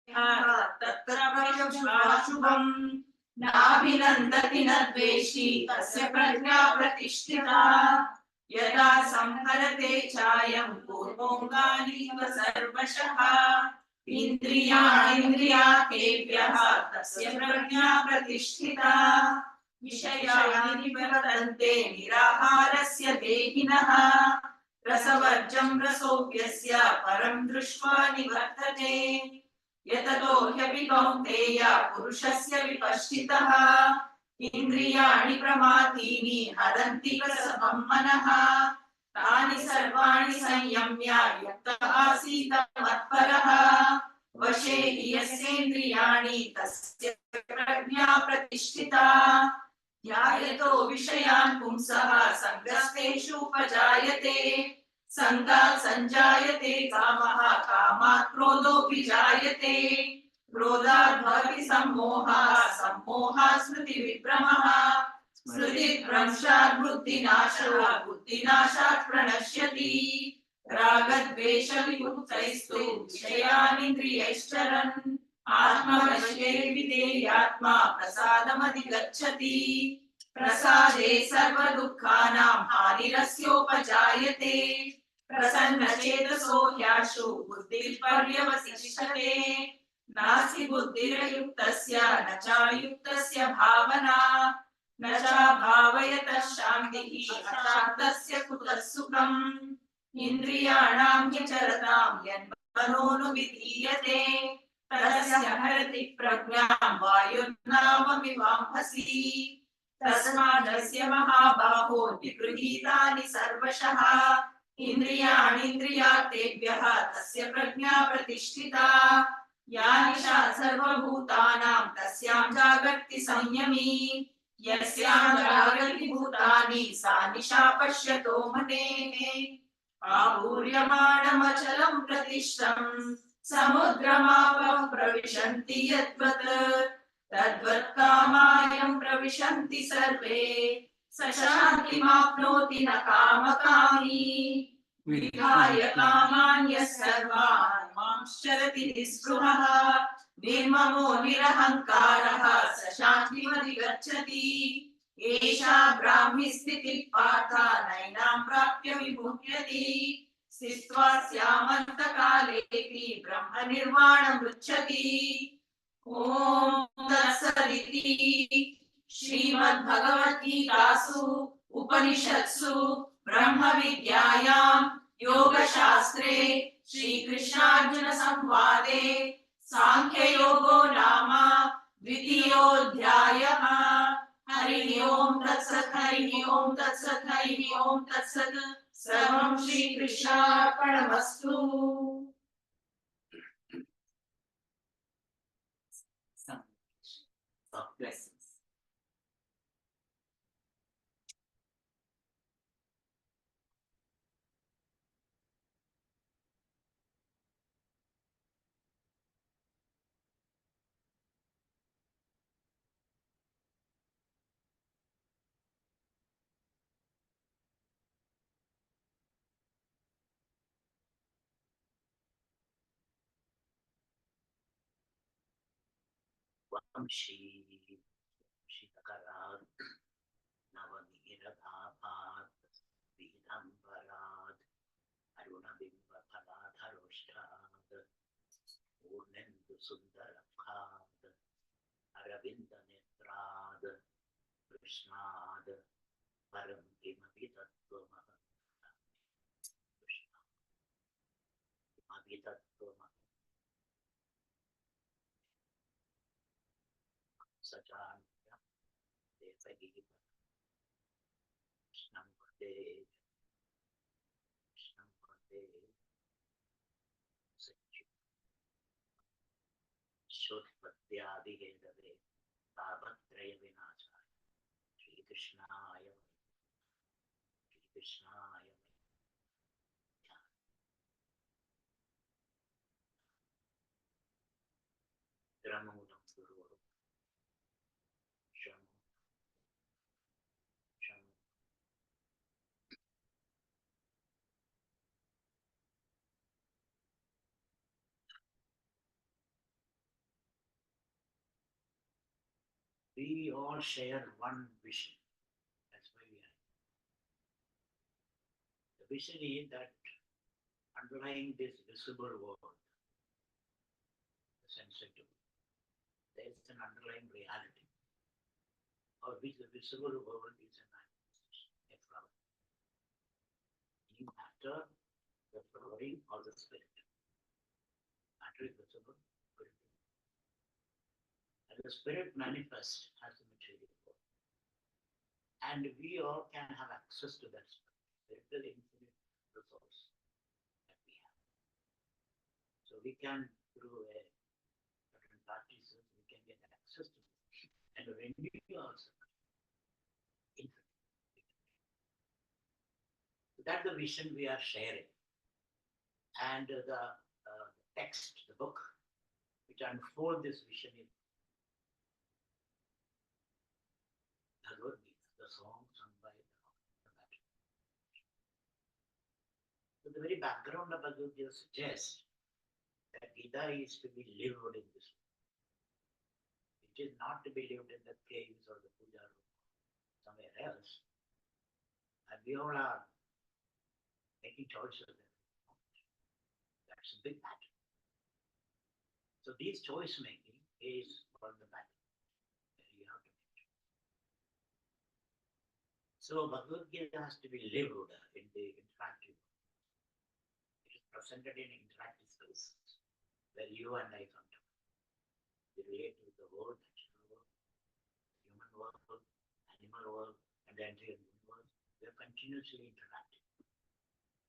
तत्र शुभम् नाभिनन्दति न द्वेषी तस्य प्रज्ञा प्रतिष्ठिता यदा संहरते चायं पूर्वोऽङ्गानीव सर्वशः इन्द्रियाणीन्द्रियार्थेभ्यः तस्य प्रज्ञा प्रतिष्ठिता विषयाणि निवर्तन्ते निराहारस्य देहिनः रसवर्जं रसोऽप्यस्य परं दृष्ट्वा निवर्तते यततो ह्यपि कौन्तेय पुरुषस्य विपश्चितः इन्द्रियाणि प्रमादीनि हरन्ति प्रसभं मनः तानि सर्वाणि संयम्य युक्तः आसीत् मत्परः वशे हि यस्येन्द्रियाणि तस्य प्रज्ञा प्रतिष्ठिता ध्यायतो विषयान् पुंसः सङ्गस्तेषु उपजायते संगात् संजायते कामः कामात् क्रोधोऽपि जायते क्रोधात् भवति सम्मोहः सम्मोहात् स्मृतिविभ्रमः स्मृतिभ्रंशात् बुद्धिनाशः बुद्धिनाशात् प्रणश्यति रागद्वेषविमुक्तैस्तु विषयानिन्द्रियैश्चरन् आत्मवशे विधेयात्मा प्रसादमधिगच्छति प्रसादे सर्वदुःखानां हानिरस्योपजायते प्रसन्नचेतसो ह्याशु बुद्धिर्पर्यवसिष्यते नास्ति बुद्धिरयुक्तस्य न चायुक्तस्य भावना न चाभावयतः शान्तिः अशान्तस्य कुतः सुखम् इन्द्रियाणां ह्यचरतां यन्मनोनुविधीयते तस्य हरति प्रज्ञां वायुर्नावमिवाम्भसि तस्मादस्य महाबाहो निगृहीतानि सर्वशः इन्द्रियाणीन्द्रियार्थेभ्यः तस्य प्रज्ञा प्रतिष्ठिता या निशा सर्वभूतानां तस्यां जागर्ति संयमी यस्यां जागर्ति भूतानि सा निशा पश्यतो मुनेः आपूर्यमाणमचलं प्रतिष्ठं समुद्रमापः प्रविशन्ति यद्वत् तद्वत् कामायं प्रविशन्ति सर्वे स शान्तिमाप्नोति न कामकामी विहाय कामान् यः सर्वान् मांश्चरति निःस्पृहः निर्ममो निरहङ्कारः स शान्तिमधिगच्छति एषा ब्राह्मी स्थितिः पार्थ नैनां प्राप्य विमुह्यति स्थित्वा स्यामन्तकालेऽपि ब्रह्मनिर्वाणमृच्छति ॐ तत्सदिति श्रीमद्भगवद्गीतासु उपनिषत्सु ब्रह्मविद्यायां योगशास्त्रे श्रीकृष्णार्जुनसंवादे सांख्ययोगो नाम द्वितीयोऽध्यायः हरिः ओम् तत्सत् हरिः ओम् तत्सत् हरिः ओम् तत्सत् सर्वं श्रीकृष्णार्पणमस्तु। Blessings. शीतकरात् नवनीरभाभात् पीताम्बरात् अरुणबिम्बफलाधरोष्ठात् पूर्णेन्दुसुन्दरमुखात् अरविन्दनेत्रात् कृष्णात् परं किमपि तत्त्वमहं किमपि तत्त्वमहं सचान्य देवगी कृष्णं वन्दे शोधपत्यादिहेतवे तापत्रयविनाशाय श्रीकृष्णाय द्रमूलं गुरोः शं we all share one vision. That's why we are. The vision is that underlying this visible world, the sensitive, there is an underlying reality, of which the visible world is a manifestation, a flower. Any matter, the flowering, or the spirit. Matter is visible, spirit is. And the spirit manifests as the material world. And we all can have access to that spirit. There is the infinite resource that we have. So we can, through a certain practices, we can get access to it. And when we also infinite. So that's the vision we are sharing. And the text, the book, which unfolds this vision is Bhagavad Gita, the song sung by the So the very background of Bhagavad Gita suggests that Gita is to be lived in this world. It is not to be lived in the caves or the puja room or somewhere else. And we all are making choices there. That's a big matter. So this choice making is one of the matter where you have to make choice. So Bhagavad Gita has to be lived in the interactive. It is presented in interactive spaces where you and I come to. We relate with the world, natural world, human world, animal world, and the entire universe. We are continuously interacting.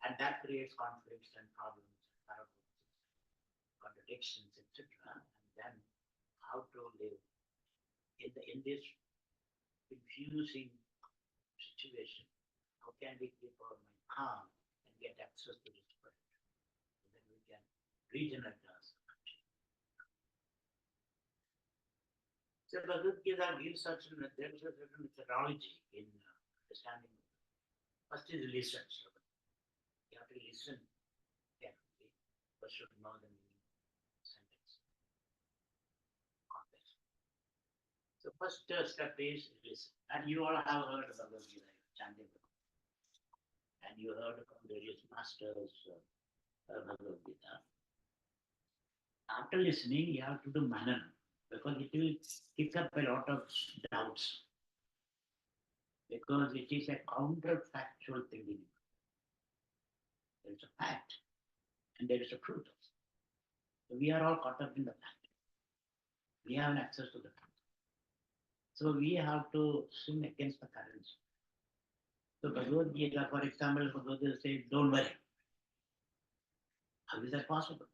And that creates conflicts and problems and paradoxes, contradictions, etc. And then how to live in this confusing situation. How can we keep our mind calm and get access to the spirit? So that we can regenerate us. So Bhagavad Gita gives there is a certain methodology in understanding. First is listen. You have to listen carefully. First should know the meaning of the sentence. Context. So first step is listen. And you all have heard of Bhagavad Gita, chanting. And you heard from various masters Bhagavad Gita. After listening, you have to do manana, because it will kick up a lot of doubts. Because it is a counterfactual thinking. There is a fact and there is a truth. So we are all caught up in the fact. We have access to the fact. So we have to swim against the currents. So Bhagavad Gita, for example, Bhagavad Gita says, don't worry. How is that possible?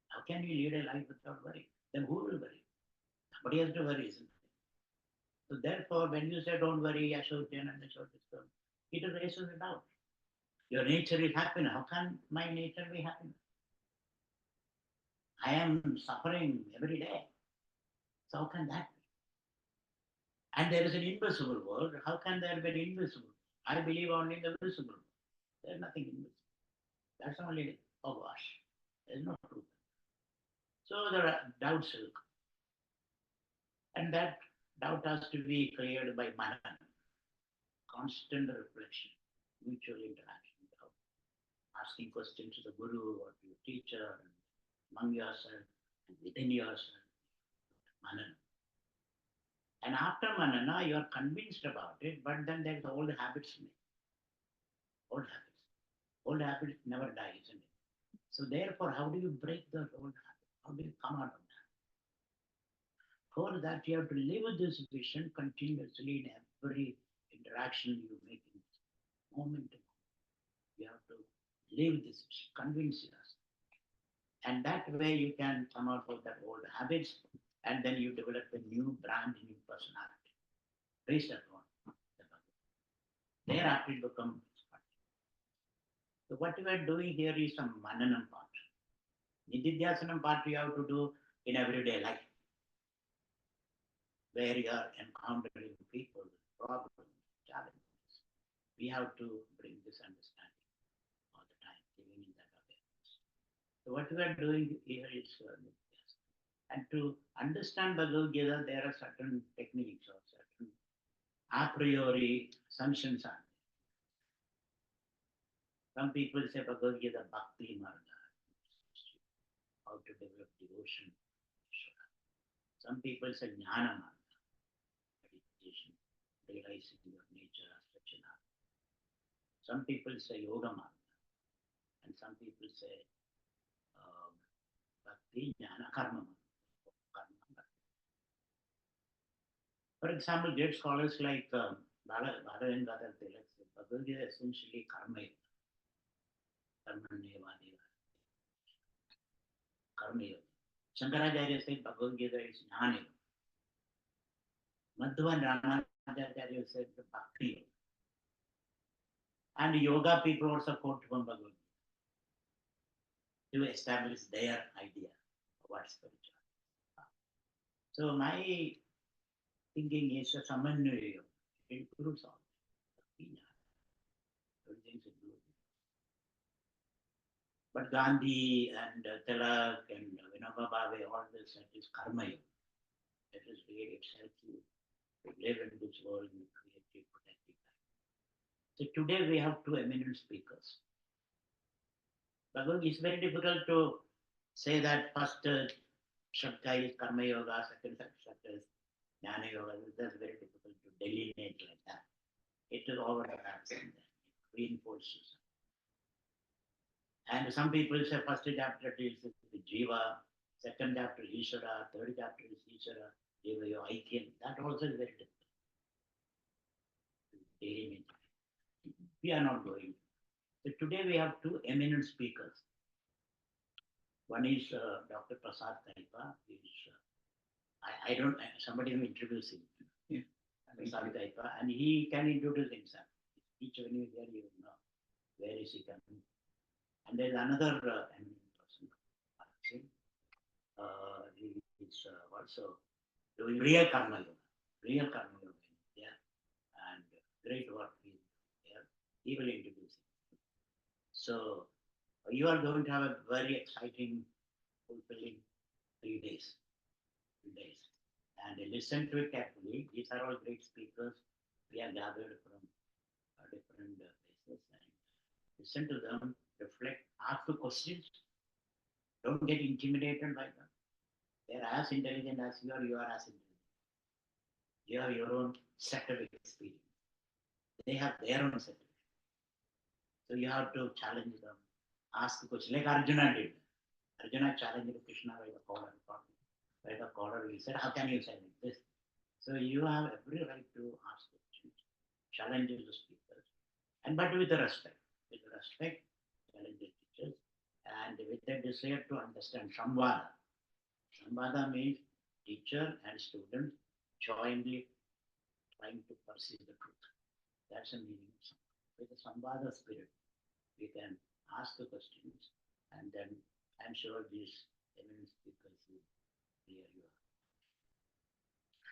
How can you lead a life without worry? Then who will worry? Somebody has to worry, isn't it? So therefore, when you say don't worry, Ashokyan and Ashokyan, it raises a doubt. Your nature is happiness. How can my nature be happiness? I am suffering every day. So how can that be? And there is an invisible world. How can there be an invisible? I believe only in the visible. There is nothing invisible. That's only hogwash. There is no truth. So there are doubts will come. And that doubt has to be cleared by manana, constant reflection, mutual interaction, without asking questions to the guru or to your teacher, and among yourself and within yourself. Manana. And after manana, you are convinced about it, but then there's the old habits in it. Old habits. Old habits never die, isn't it? So therefore, how do you break those old habits? How do you come out of that? For that, you have to live with this vision continuously in every interaction you make in moment to moment. You have to live this vision, convince yourself. And that way you can come out of that old habits, and then you develop a new brand, new personality. Based upon the Bhagavad. Thereafter it becomes. So what we are doing here is some mananam part. Nididhyasanam part you have to do in everyday life, where you are encountering people, problems, challenges. We have to bring this understanding all the time, living in that awareness. So what we are doing here is Nididhyasana. And to understand Bhagavad Gita, there are certain techniques or certain a priori assumptions on it. Some people say Bhagavad Gita Bhakti Marga, how to develop devotion. Some people say Jnana Marga, meditation, realizing your nature as Satchidananda. Some people say Yoga Marga, and some people say Bhakti Jnana Karma Marga. For example, great scholars like Bhagavan Tilak say Bhagavad Gita is essentially karma yoga. Karma yoga. Shankaracharya said Bhagavad Gita is jnana yoga. Madhva and Ramanujacharya said the bhakti yoga. And yoga people also quote from Bhagavad Gita to establish their idea of what spirituality is. So my thinking is a Samanya yoga. It includes all. Everything's included. But Gandhi and Tilak and Vinoba Bhave, all this, that is karma yoga. That is really itself to live in this world and create it, protect it. So today we have two eminent speakers. Bhagavad Gita is very difficult to say that first Shakti is karma yoga, second Shakti is jnana yoga. That's very difficult to delineate like that. It is overlaps and it reinforces. And some people say first chapter deals with the Jiva, second chapter is Ishvara, third chapter is Ishvara, Jiva, your Aikyam. That also is very difficult. We are not going. So today we have two eminent speakers. One is Dr. Prasad Kaipa. I don't, somebody will introduce him. Yeah. Prasad Kaipa, and he can introduce himself. Each one is there, you will know where is he coming. And there's another eminent person, he is also doing real karma yoga in India, and great work he is there. He will introduce it. So you are going to have a very exciting, fulfilling 3 days. And listen to it carefully. These are all great speakers. We are gathered from different places. And listen to them, reflect, ask the questions. Don't get intimidated by them. They are as intelligent as you are as intelligent. You have your own set of experience. They have their own set of experience. So you have to challenge them, ask the question, like Arjuna did. Arjuna challenged Krishna by the collar. By the collar, he said, how can you say like this? So you have every right to ask questions, challenge the speakers, but with respect. With respect, challenge the teachers, and with a desire to understand Samvada. Samvada means teacher and student jointly trying to perceive the truth. That's the meaning of Samvada. With the Samvada spirit, we can ask the questions, and then I'm sure these eminent speakers will hear you.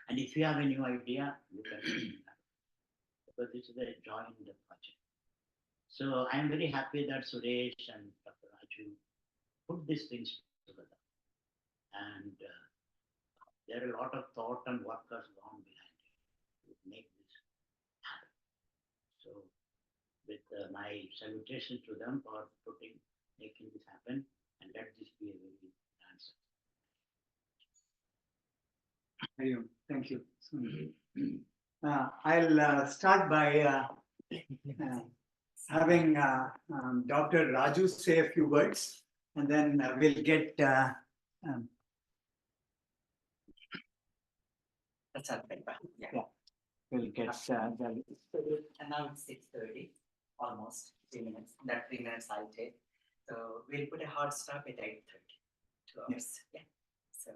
And if you have a new idea, you can bring that. Because this is a joint project. So I'm very happy that Suresh and Dr. Raju put these things together. And there are a lot of thought and work has gone behind it to make this happen. So with my salutation to them for making this happen, and let this be a very good answer. Thank you. I'll start by having Dr. Raju say a few words, and then we'll get yeah. We'll get And now it's 6:30, almost 3 minutes. That 3 minutes I'll take. So we'll put a hard stop at 8:30. 2 hours. Yeah. So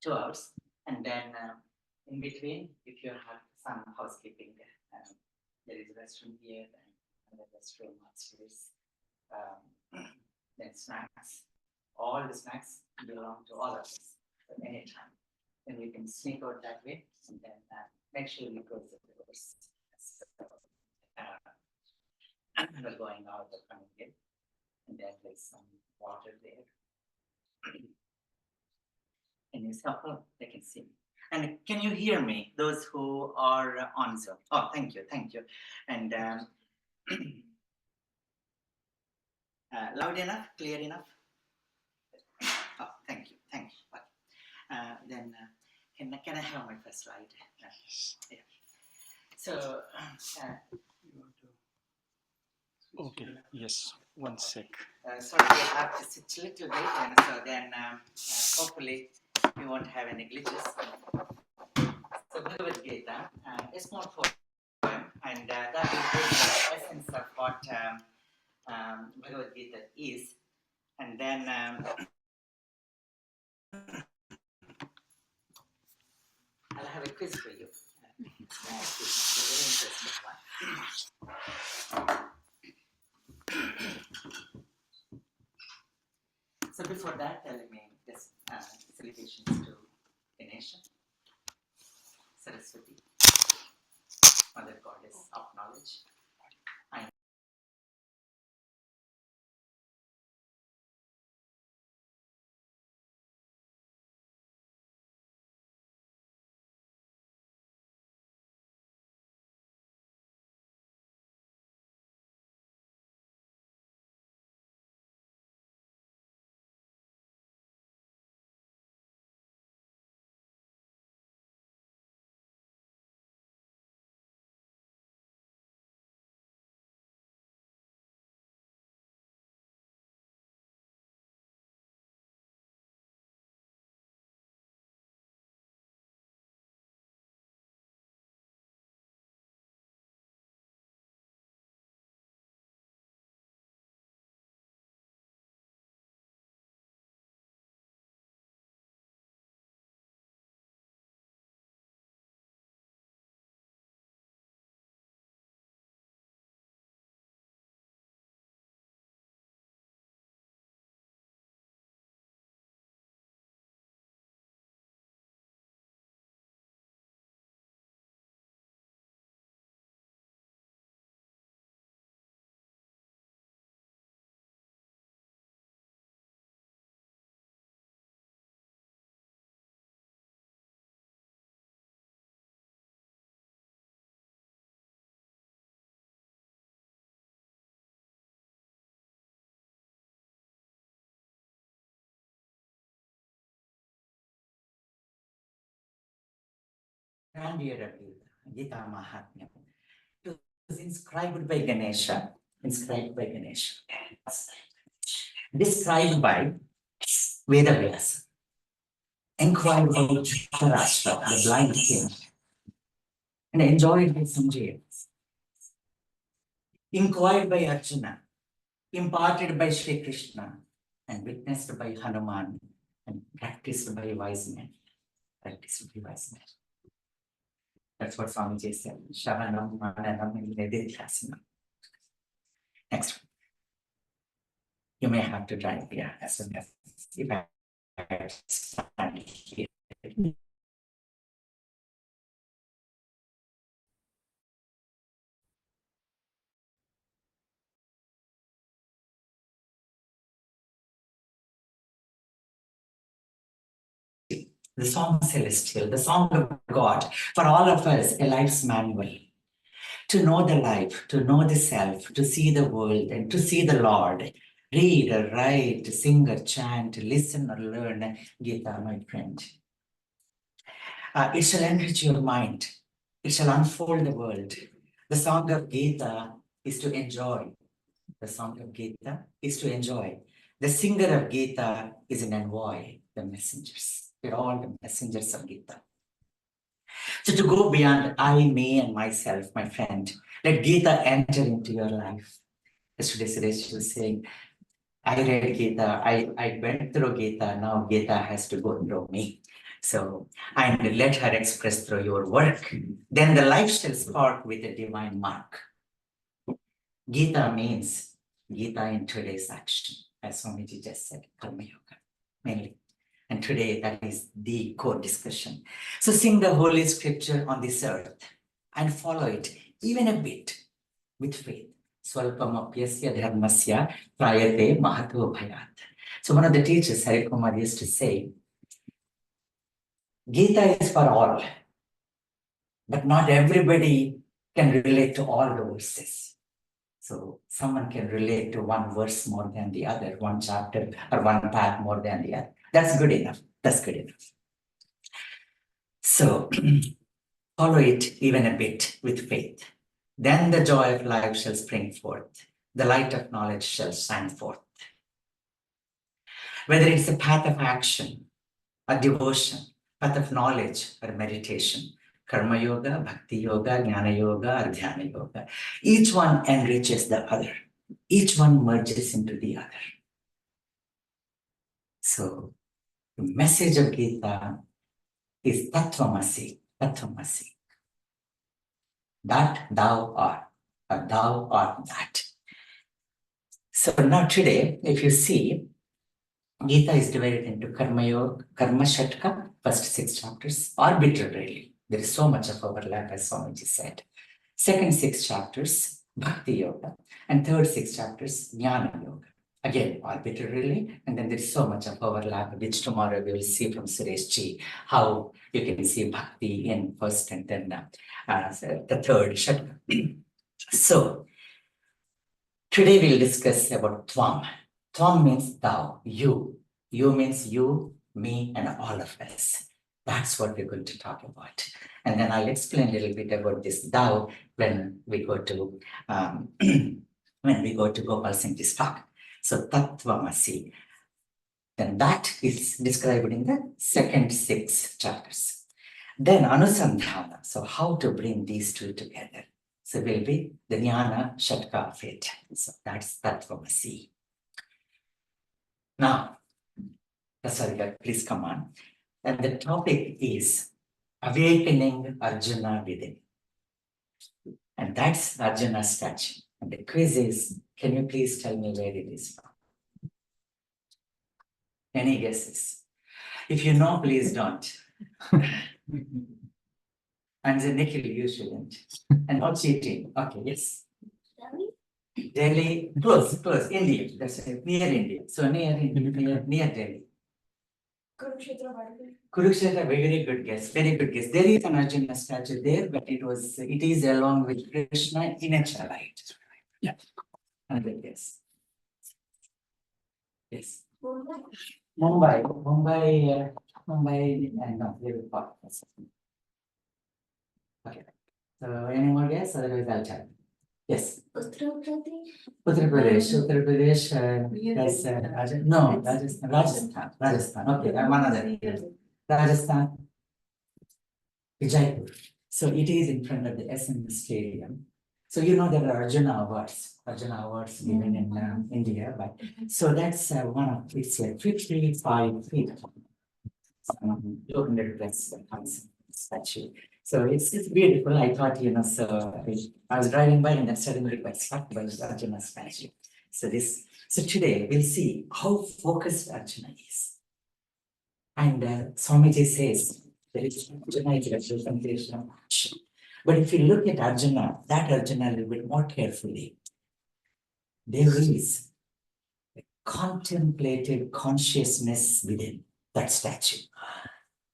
2 hours. And then in between, if you have some housekeeping, there is a restroom here and another restroom upstairs. Then snacks. All the snacks belong to all of us at any time. Then we can sneak out that way, and then make sure we close the doors. We're going out or coming in, and then there's some water there. you see? Oh, they can see me. And can you hear me? Those who are on Zoom. Oh, thank you, thank you. And loud enough, clear enough. Oh, thank you, thank you. Okay. Then can I have my first slide? Yeah. So. Okay, yes, one sec. Sorry, we have to sit a little bit, and so then hopefully we won't have any glitches. So Bhagavad Gita, a small poem, and that will bring the essence of what Bhagavad Gita is, and then I'll have a quiz for you. It's a very interesting one. So before that, let me just salutations to Ganesha, Saraswati, Mother Goddess of Knowledge. Grandeur of Gita, Gita Mahatmya. It was inscribed by Ganesha. Described by Vedavyasa. Inquired by Dhritarashtra, the blind king, and enjoyed by Sanjaya. Inquired by Arjuna, imparted by Sri Krishna, and witnessed by Hanuman, and practiced by wise men. That's what Swamiji said. Sharanam, Mananam, and Nididhyasanam. Next. You may have to drive here as soon as if I stand here. The song celestial, the song of God, for all of us, a life's manual. To know the life, to know the self, to see the world, and to see the Lord. Read or write, sing or chant, listen or learn Gita, my friend. It shall enrich your mind. It shall unfold the world. The song of Gita is to enjoy. The song of Gita is to enjoy. The singer of Gita is an envoy, the messengers. We're all the messengers of Gita. So to go beyond I, me, and myself, my friend, let Gita enter into your life. Yesterday, Suresh was saying, I read Gita, I went through Gita, now Gita has to go through me. So, and let her express through your work. Then the life shall spark with a divine mark. Gita means Gita in today's action, as Swamiji just said, Karma Yoga, mainly. And today that is the core discussion. So sing the holy scripture on this earth and follow it even a bit with faith. Swalpamapyasya dharmasya prayate mahato bhayat. So one of the teachers, Hari Kumar, used to say, Gita is for all, but not everybody can relate to all the verses. So someone can relate to one verse more than the other, one chapter or one path more than the other. That's good enough. That's good enough. So follow it even a bit with faith. Then the joy of life shall spring forth. The light of knowledge shall shine forth. Whether it's a path of action, a devotion, path of knowledge or meditation, karma yoga, bhakti yoga, jnana yoga, or dhyana yoga, each one enriches the other. Each one merges into the other. So the message of Gita is Tattvamasi, Tattvamasi. That thou art, or thou art that. So now today, if you see, Gita is divided into Karma Yoga, Karma Shatka, first 6 chapters, arbitrarily. There is so much of overlap, as Swamiji said. Second 6 chapters, Bhakti Yoga, and third 6 chapters, Jnana Yoga. Again, arbitrarily, and then there is so much of overlap, which tomorrow we will see from Suresh Ji, how you can see Bhakti in first and then the third Shatka. So, today we'll discuss about Tvam. Tvam means thou, you. You means you, me, and all of us. That's what we're going to talk about. And then I'll explain a little bit about this thou when we go to Gopal Singh's talk. So Tattvamasi. Then that is described in the second 6 chapters. Then Anusandhana. So how to bring these two together. So will be the Jnana Shatka of it. So that's Tattvamasi. Now, Sarika, please come on. And the topic is awakening Arjuna within. And that's Arjuna's statue. And the quiz is, can you please tell me where it is from? Any guesses? If you know, please don't. And the Nikhil, you shouldn't. And not cheating. Okay, yes. Delhi, close, India. That's it, near India. So near Delhi. Kurukshetra, very good guess, very good guess. There is an Arjuna statue there, but it is along with Krishna in a chariot. Yeah. Another guess. Yes. Mumbai, and no, very far. Okay. So any more guess? Otherwise I'll tell. Yes. Uttar Pradesh has no, Rajasthan. Okay, I'm another. Rajasthan, Jaipur. So it is in front of the SM Stadium. So you know there are Arjuna Awards given in India, but so that's one of it's like 55 feet, 200 plus statue. So it's beautiful. I thought, so I was driving by and then suddenly got struck by the Arjuna statue. So today we'll see how focused Arjuna is. And Swamiji says there is Arjuna is representation of action. But if you look at Arjuna, that Arjuna a little bit more carefully, there is a contemplative consciousness within that statue.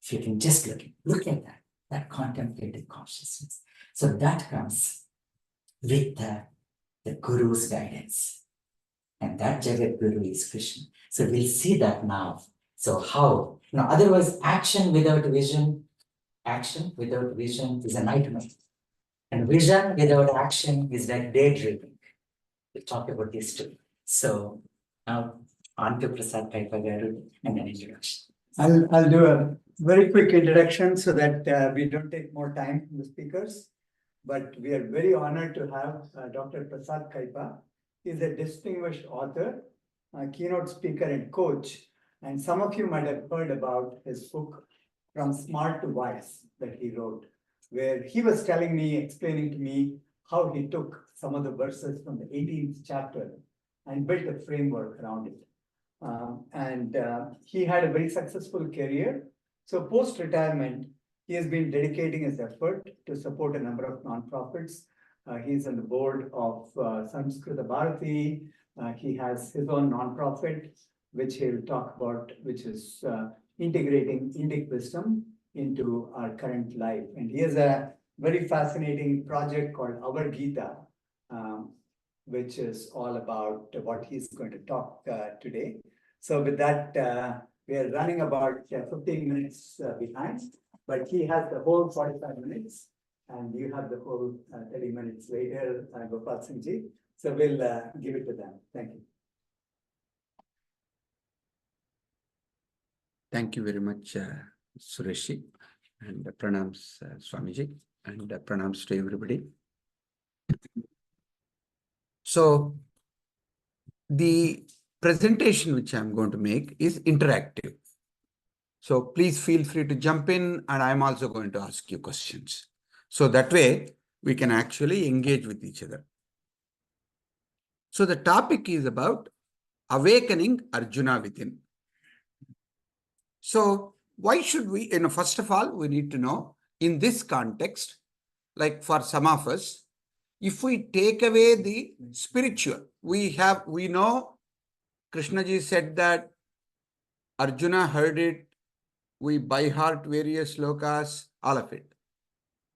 If you can just look at that contemplative consciousness. So that comes with the Guru's guidance. And that Jagat Guru is Krishna. So we'll see that now. So how? Now, otherwise, action without vision is a nightmare. And vision without action is like daydreaming. We'll talk about this too. So now on to Prasad Kaipa Garu and an introduction. I'll do a very quick introduction so that we don't take more time from the speakers. But we are very honored to have Dr. Prasad Kaipa. He's a distinguished author, a keynote speaker and coach. And some of you might have heard about his book, From Smart to Wise, that he wrote, where he was explaining to me how he took some of the verses from the 18th chapter and built a framework around it. He had a very successful career. So post-retirement, he has been dedicating his effort to support a number of nonprofits. He's on the board of Samskrita Bharati. He has his own nonprofit, which he'll talk about, which is integrating Indic wisdom into our current life. And he has a very fascinating project called Our Gita, which is all about what he's going to talk today. So with that, we are running about 15 minutes behind, but he has the whole 45 minutes and you have the whole 30 minutes later, Gopal Singh ji. So we'll give it to them. Thank you. Thank you very much, Sureshi, and pranams, Swamiji, and pranams to everybody. So, the presentation which I'm going to make is interactive. So, please feel free to jump in, and I'm also going to ask you questions. So, that way, we can actually engage with each other. So, the topic is about awakening Arjuna within. So, why should we, first of all, we need to know in this context, like for some of us, if we take away the spiritual, we know Krishnaji said that Arjuna heard it, we by heart various slokas, all of it.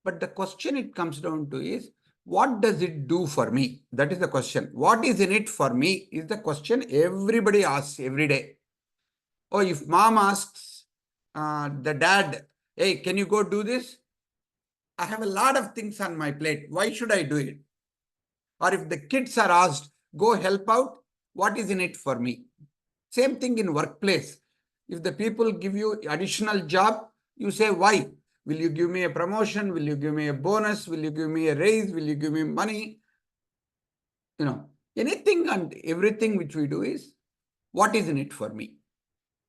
But the question it comes down to is, what does it do for me? That is the question. What is in it for me is the question everybody asks every day. Oh, if mom asks the dad, hey, can you go do this? I have a lot of things on my plate. Why should I do it? Or if the kids are asked, go help out, what is in it for me? Same thing in workplace. If the people give you additional job, you say, why? Will you give me a promotion? Will you give me a bonus? Will you give me a raise? Will you give me money? Anything and everything which we do is, what is in it for me?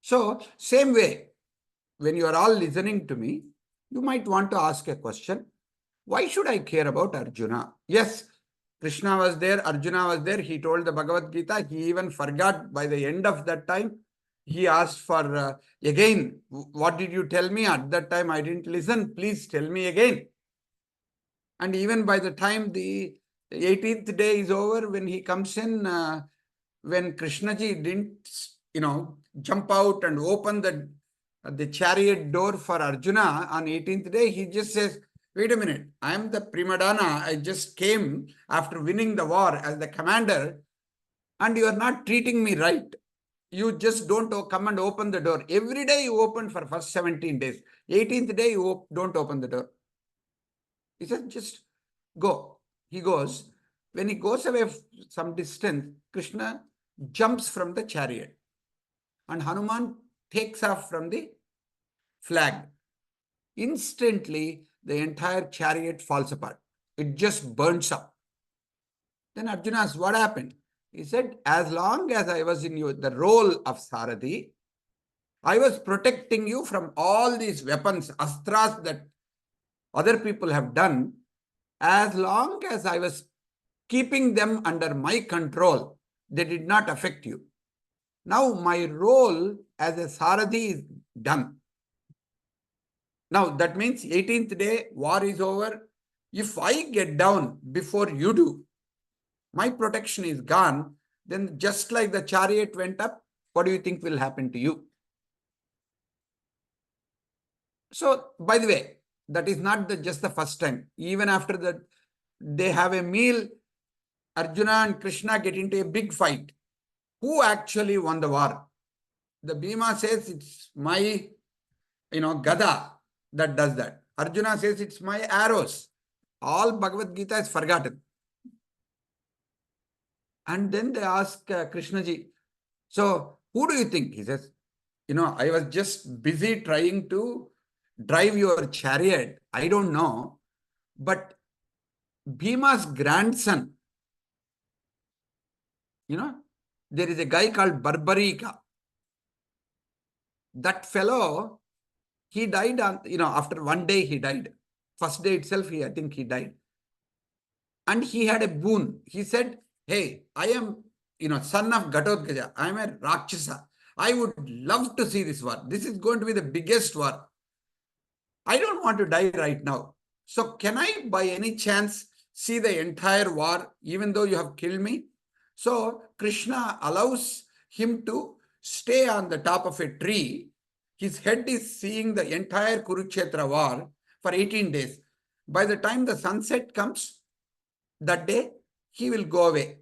So, same way, when you are all listening to me, you might want to ask a question. Why should I care about Arjuna? Yes, Krishna was there, Arjuna was there. He told the Bhagavad Gita. He even forgot by the end of that time. He asked for, again, what did you tell me? At that time, I didn't listen. Please tell me again. And even by the time the 18th day is over, when he comes in, when Krishnaji didn't, jump out and open the chariot door for Arjuna on 18th day, he just says, wait a minute, I am the prima donna. I just came after winning the war as the commander, and you are not treating me right. You just don't come and open the door. Every day you open for first 17 days. 18th day you don't open the door. He says, just go. He goes. When he goes away some distance, Krishna jumps from the chariot. And Hanuman takes off from the flag. Instantly, the entire chariot falls apart. It just burns up. Then Arjuna asks, what happened? He said, as long as I was in the role of Sarathi, I was protecting you from all these weapons, astras that other people have done. As long as I was keeping them under my control, they did not affect you. Now my role as a Sarathi is done. Now that means 18th day, war is over. If I get down before you do, my protection is gone, then just like the chariot went up, what do you think will happen to you? So, by the way, that is not just the first time. Even after that, they have a meal, Arjuna and Krishna get into a big fight. Who actually won the war? The Bhima says it's my, Gada that does that. Arjuna says it's my arrows. All Bhagavad Gita is forgotten. And then they ask Krishnaji, so who do you think? He says, I was just busy trying to drive your chariot. I don't know. But Bhima's grandson, there is a guy called Barbarika. That fellow, he died on, after one day he died. First day itself, I think he died. And he had a boon. He said, hey, I am, son of Ghatotkaja. I am a Rakshasa. I would love to see this war. This is going to be the biggest war. I don't want to die right now. So can I, by any chance, see the entire war, even though you have killed me? So Krishna allows him to stay on the top of a tree. His head is seeing the entire Kurukshetra war for 18 days. By the time the sunset comes, that day, he will go away.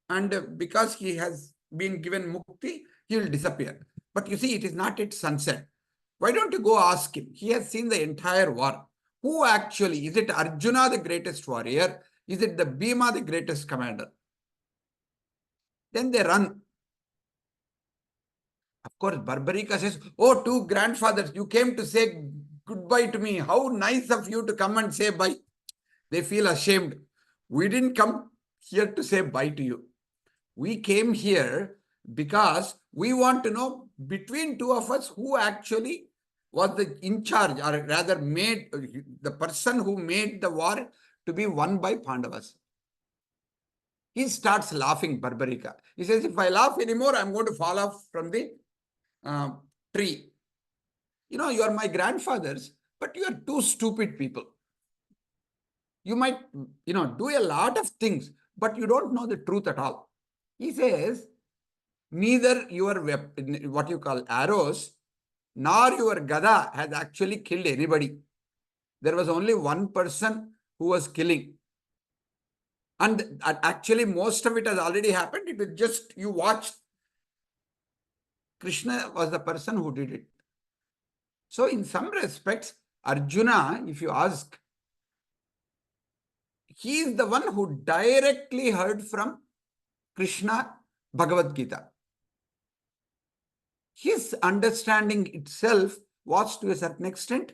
And because he has been given mukti, he will disappear. But you see, it is not at sunset. Why don't you go ask him? He has seen the entire war. Who actually, is it Arjuna the greatest warrior? Is it the Bhima the greatest commander? Then they run. Of course, Barbarika says, oh, two grandfathers, you came to say goodbye to me. How nice of you to come and say bye. They feel ashamed. We didn't come here to say bye to you. We came here because we want to know between two of us who actually was the in charge, or rather made the person who made the war to be won by Pandavas. He starts laughing, Barbarika. He says, if I laugh anymore, I'm going to fall off from the tree. You know, you are my grandfathers, but you are two stupid people. You might, do a lot of things, but you don't know the truth at all. He says, neither your what you call arrows, nor your gada has actually killed anybody. There was only one person who was killing. And actually, most of it has already happened. It was just, you watched. Krishna was the person who did it. So in some respects, Arjuna, if you ask, he is the one who directly heard from Krishna Bhagavad Gita. His understanding itself was, to a certain extent,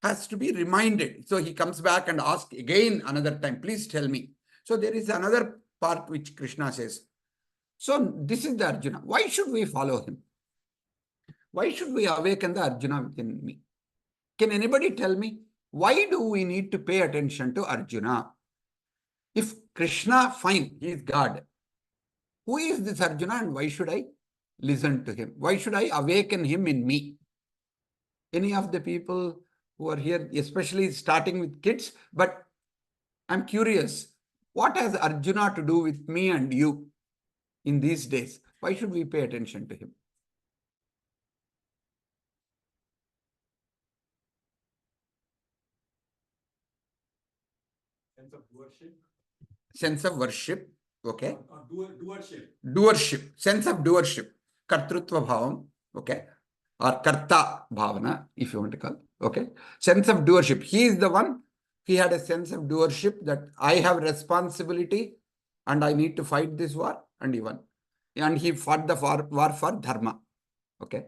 has to be reminded. So he comes back and asks again another time, please tell me. So there is another part which Krishna says. So this is the Arjuna. Why should we follow him? Why should we awaken the Arjuna within me? Can anybody tell me, why do we need to pay attention to Arjuna? If Krishna, fine, he is God. Who is this Arjuna and why should I listen to him? Why should I awaken him in me? Any of the people who are here, especially starting with kids, but I'm curious, what has Arjuna to do with me and you in these days? Why should we pay attention to him? Sense of worship. Sense of worship, okay. Doership. Doership, sense of doership. Kartrutva bhavam, okay. Or karta bhavana, if you want to call, okay. Sense of doership. He is the one, he had a sense of doership that I have responsibility and I need to fight this war, and he won. And he fought the war for dharma, okay.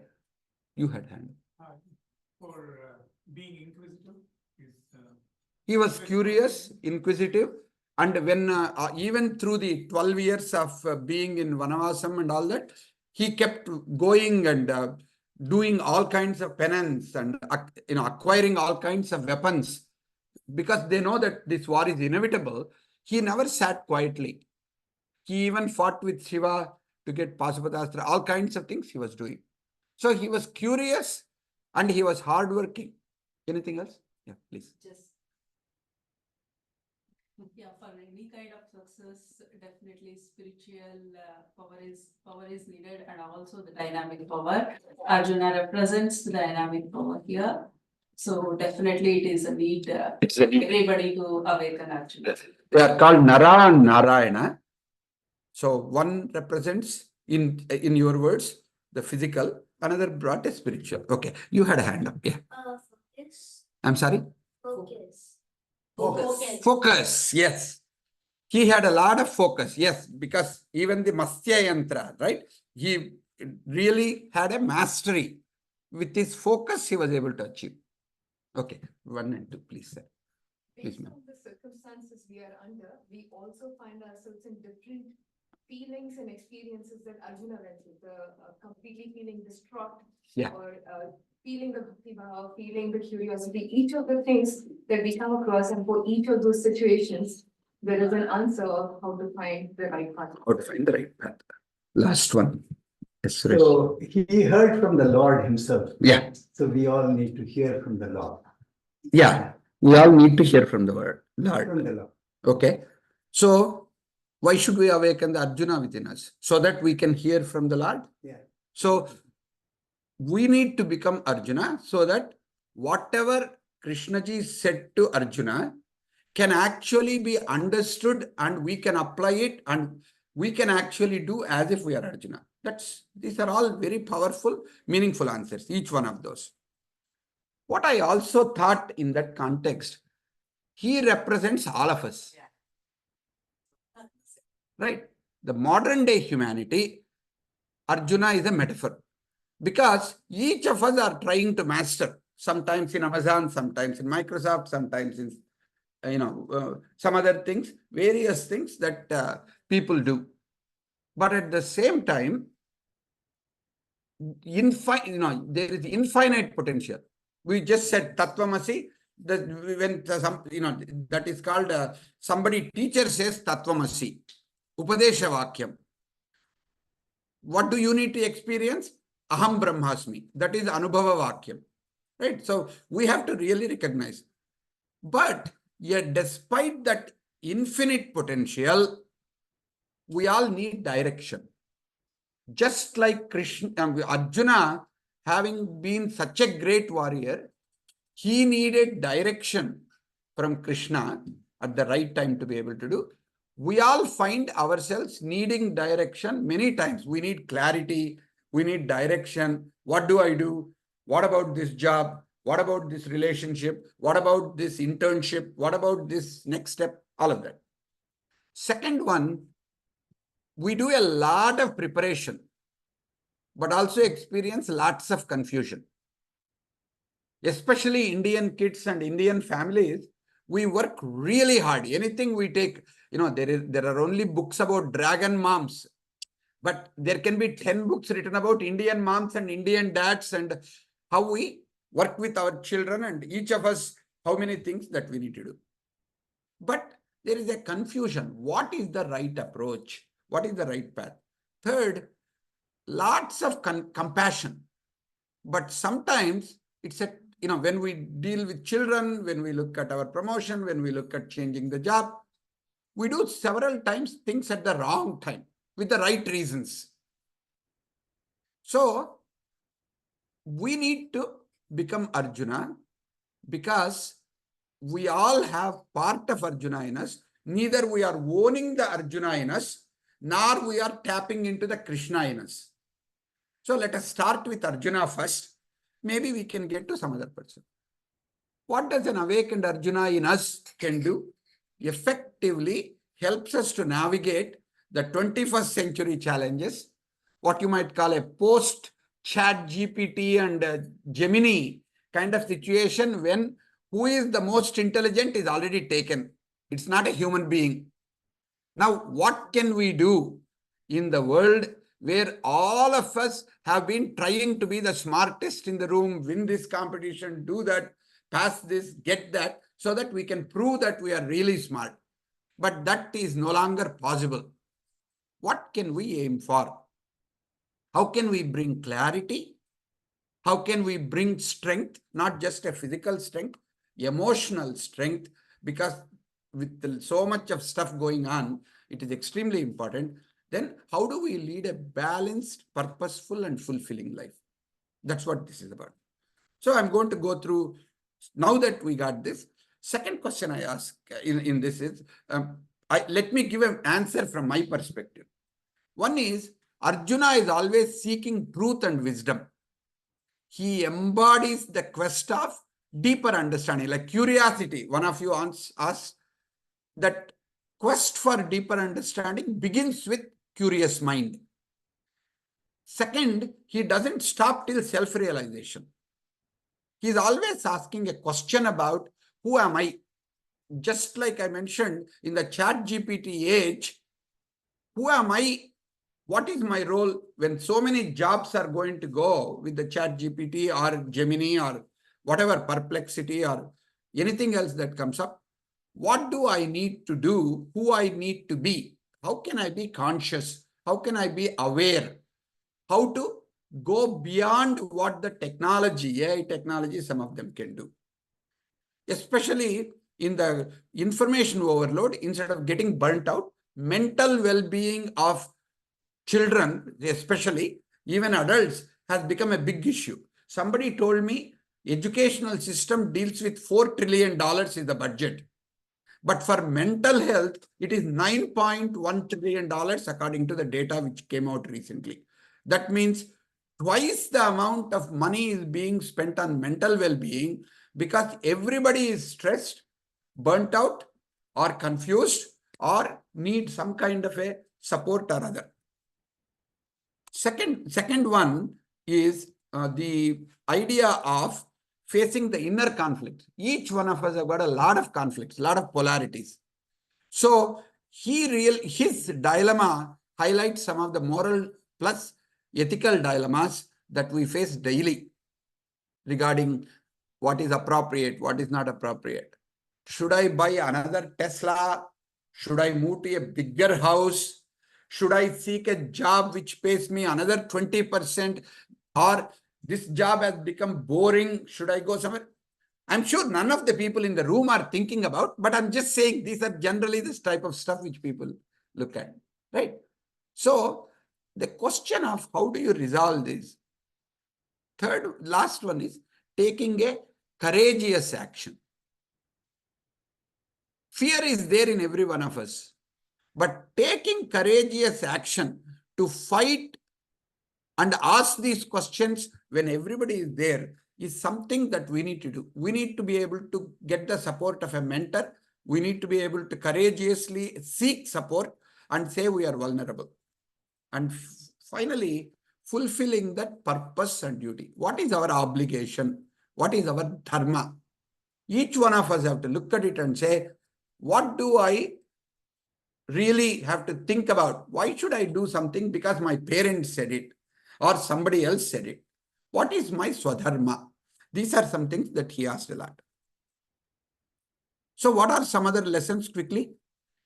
You had hand. For being inquisitive. He was curious, inquisitive, and when even through the 12 years of being in Vanavasam and all that, he kept going and doing all kinds of penance and acquiring all kinds of weapons, because they know that this war is inevitable. He never sat quietly. He even fought with Shiva to get Pasupatastra, all kinds of things he was doing. So he was curious and he was hardworking. Anything else? Yeah, please. Yeah, for any kind of success, definitely spiritual power is needed, and also the dynamic power. Arjuna represents the dynamic power here. So definitely it is a need, everybody to awaken Arjuna. They are called Nara and Narayana. So one represents, in your words, the physical, another brought a spiritual. Okay, you had a hand up. Yeah. Focus. I'm sorry? Focus. Focus, yes. He had a lot of focus, yes, because even the Mastya Yantra, right? He really had a mastery. With his focus, he was able to achieve. Okay, 1 and 2, please, sir. Please, Based on the circumstances we are under, we also find ourselves in different feelings and experiences that Arjuna went through. Completely feeling distraught, Yeah. or feeling the bhakti bhava, feeling the curiosity. Each of the things that we come across, and for each of those situations, there is an answer of how to find the right path. How to find the right path. Last one. Yes, Suresh. So he heard from the Lord himself. Yeah. So we all need to hear from the Lord. Yeah. We all need to hear from the word Lord. From the Lord. Okay. So why should we awaken the Arjuna within us? So that we can hear from the Lord? Yeah. So we need to become Arjuna so that whatever Krishnaji said to Arjuna can actually be understood and we can apply it and we can actually do as if we are Arjuna. These are all very powerful, meaningful answers, each one of those. What I also thought in that context, he represents all of us. Right? The modern day humanity, Arjuna is a metaphor. Because each of us are trying to master, sometimes in Amazon, sometimes in Microsoft, sometimes in some other things, various things that people do. But at the same time, there is infinite potential. We just said Tattvamasi, that is called, somebody, teacher says Tattvamasi, Upadesha Vakyam. What do you need to experience? Aham Brahmasmi. That is Anubhava Vakyam. Right? So we have to really recognize. But yet, despite that infinite potential, we all need direction. Just like Arjuna, having been such a great warrior, he needed direction from Krishna at the right time to be able to do. We all find ourselves needing direction many times. We need clarity. We need direction. What do I do? What about this job? What about this relationship? What about this internship? What about this next step? All of that. Second one, we do a lot of preparation, but also experience lots of confusion. Especially Indian kids and Indian families, we work really hard. Anything we take, there are only books about dragon moms, but there can be 10 books written about Indian moms and Indian dads and how we work with our children and each of us, how many things that we need to do. But there is a confusion. What is the right approach? What is the right path? Third, lots of compassion. But sometimes it's when we deal with children, when we look at our promotion, when we look at changing the job, we do several times things at the wrong time with the right reasons. So we need to become Arjuna because we all have part of Arjuna in us. Neither we are owning the Arjuna in us, nor we are tapping into the Krishna in us. So let us start with Arjuna first. Maybe we can get to some other person. What does an awakened Arjuna in us can do? Effectively helps us to navigate the 21st century challenges, what you might call a post-chat GPT and Gemini kind of situation when who is the most intelligent is already taken. It's not a human being. Now, what can we do in the world where all of us have been trying to be the smartest in the room, win this competition, do that, pass this, get that, so that we can prove that we are really smart. But that is no longer possible. What can we aim for? How can we bring clarity? How can we bring strength, not just a physical strength, emotional strength? Because with so much of stuff going on, it is extremely important. Then how do we lead a balanced, purposeful, and fulfilling life? That's what this is about. So I'm going to go through, now that we got this, second question I ask in this is, let me give an answer from my perspective. One is, Arjuna is always seeking truth and wisdom. He embodies the quest of deeper understanding, like curiosity. One of you asked that quest for deeper understanding begins with curious mind. Second, he doesn't stop till self-realization. He's always asking a question about who am I? Just like I mentioned in the chat GPT age, who am I? What is my role when so many jobs are going to go with the chat GPT or Gemini or whatever, Perplexity or anything else that comes up? What do I need to do? Who I need to be? How can I be conscious? How can I be aware? How to go beyond what the technology, AI technology, some of them can do. Especially in the information overload, instead of getting burnt out, mental well-being of children, especially even adults, has become a big issue. Somebody told me educational system deals with $4 trillion is the budget. But for mental health, it is $9.1 trillion according to the data which came out recently. That means twice the amount of money is being spent on mental well-being because everybody is stressed, burnt out, or confused, or need some kind of a support or other. Second one is the idea of facing the inner conflicts. Each one of us have got a lot of conflicts, a lot of polarities. So his dilemma highlights some of the moral plus ethical dilemmas that we face daily regarding what is appropriate, what is not appropriate. Should I buy another Tesla? Should I move to a bigger house? Should I seek a job which pays me another 20%? Or this job has become boring. Should I go somewhere? I'm sure none of the people in the room are thinking about, but I'm just saying these are generally this type of stuff which people look at, right? So the question of how do you resolve this? Last one is taking a courageous action. Fear is there in every one of us, but taking courageous action to fight and ask these questions when everybody is there is something that we need to do. We need to be able to get the support of a mentor. We need to be able to courageously seek support and say we are vulnerable. And finally, fulfilling that purpose and duty. What is our obligation? What is our dharma? Each one of us have to look at it and say, what do I really have to think about? Why should I do something because my parents said it or somebody else said it? What is my swadharma? These are some things that he asked a lot. So what are some other lessons quickly?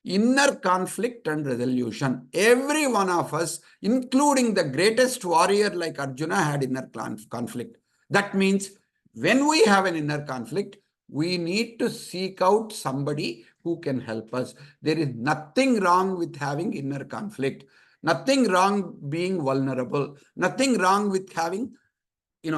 Inner conflict and resolution. Every one of us, including the greatest warrior like Arjuna, had inner conflict. That means when we have an inner conflict, we need to seek out somebody who can help us. There is nothing wrong with having inner conflict. Nothing wrong being vulnerable. Nothing wrong with having,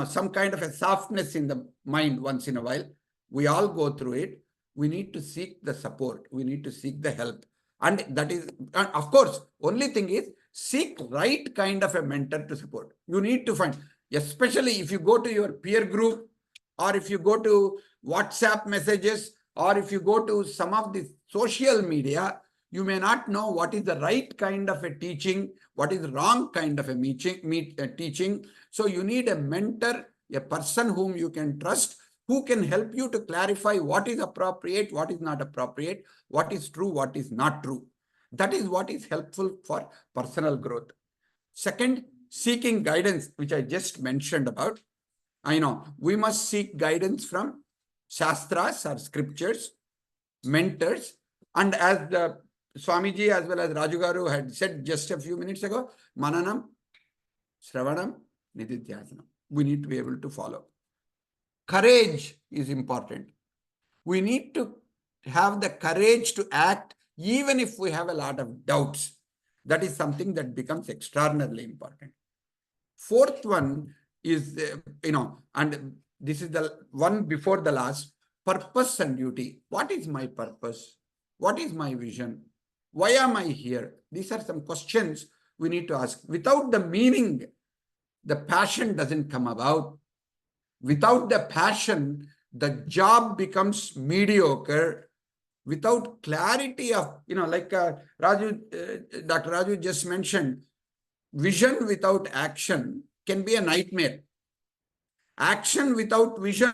some kind of a softness in the mind once in a while. We all go through it. We need to seek the support. We need to seek the help. And that is, of course, only thing is seek right kind of a mentor to support. You need to find, especially if you go to your peer group, or if you go to WhatsApp messages, or if you go to some of the social media, you may not know what is the right kind of a teaching, what is the wrong kind of a teaching. So you need a mentor, a person whom you can trust, who can help you to clarify what is appropriate, what is not appropriate, what is true, what is not true. That is what is helpful for personal growth. Second, seeking guidance, which I just mentioned about. I know we must seek guidance from Shastras or scriptures, mentors, and as the Swamiji as well as Raju Garu had said just a few minutes ago, Mananam, Shravanam, Nididhyasanam. We need to be able to follow. Courage is important. We need to have the courage to act even if we have a lot of doubts. That is something that becomes extraordinarily important. Fourth one is, and this is the one before the last, purpose and duty. What is my purpose? What is my vision? Why am I here? These are some questions we need to ask. Without the meaning, the passion doesn't come about. Without the passion, the job becomes mediocre. Without clarity of, like Dr. Raju just mentioned, vision without action can be a nightmare. Action without vision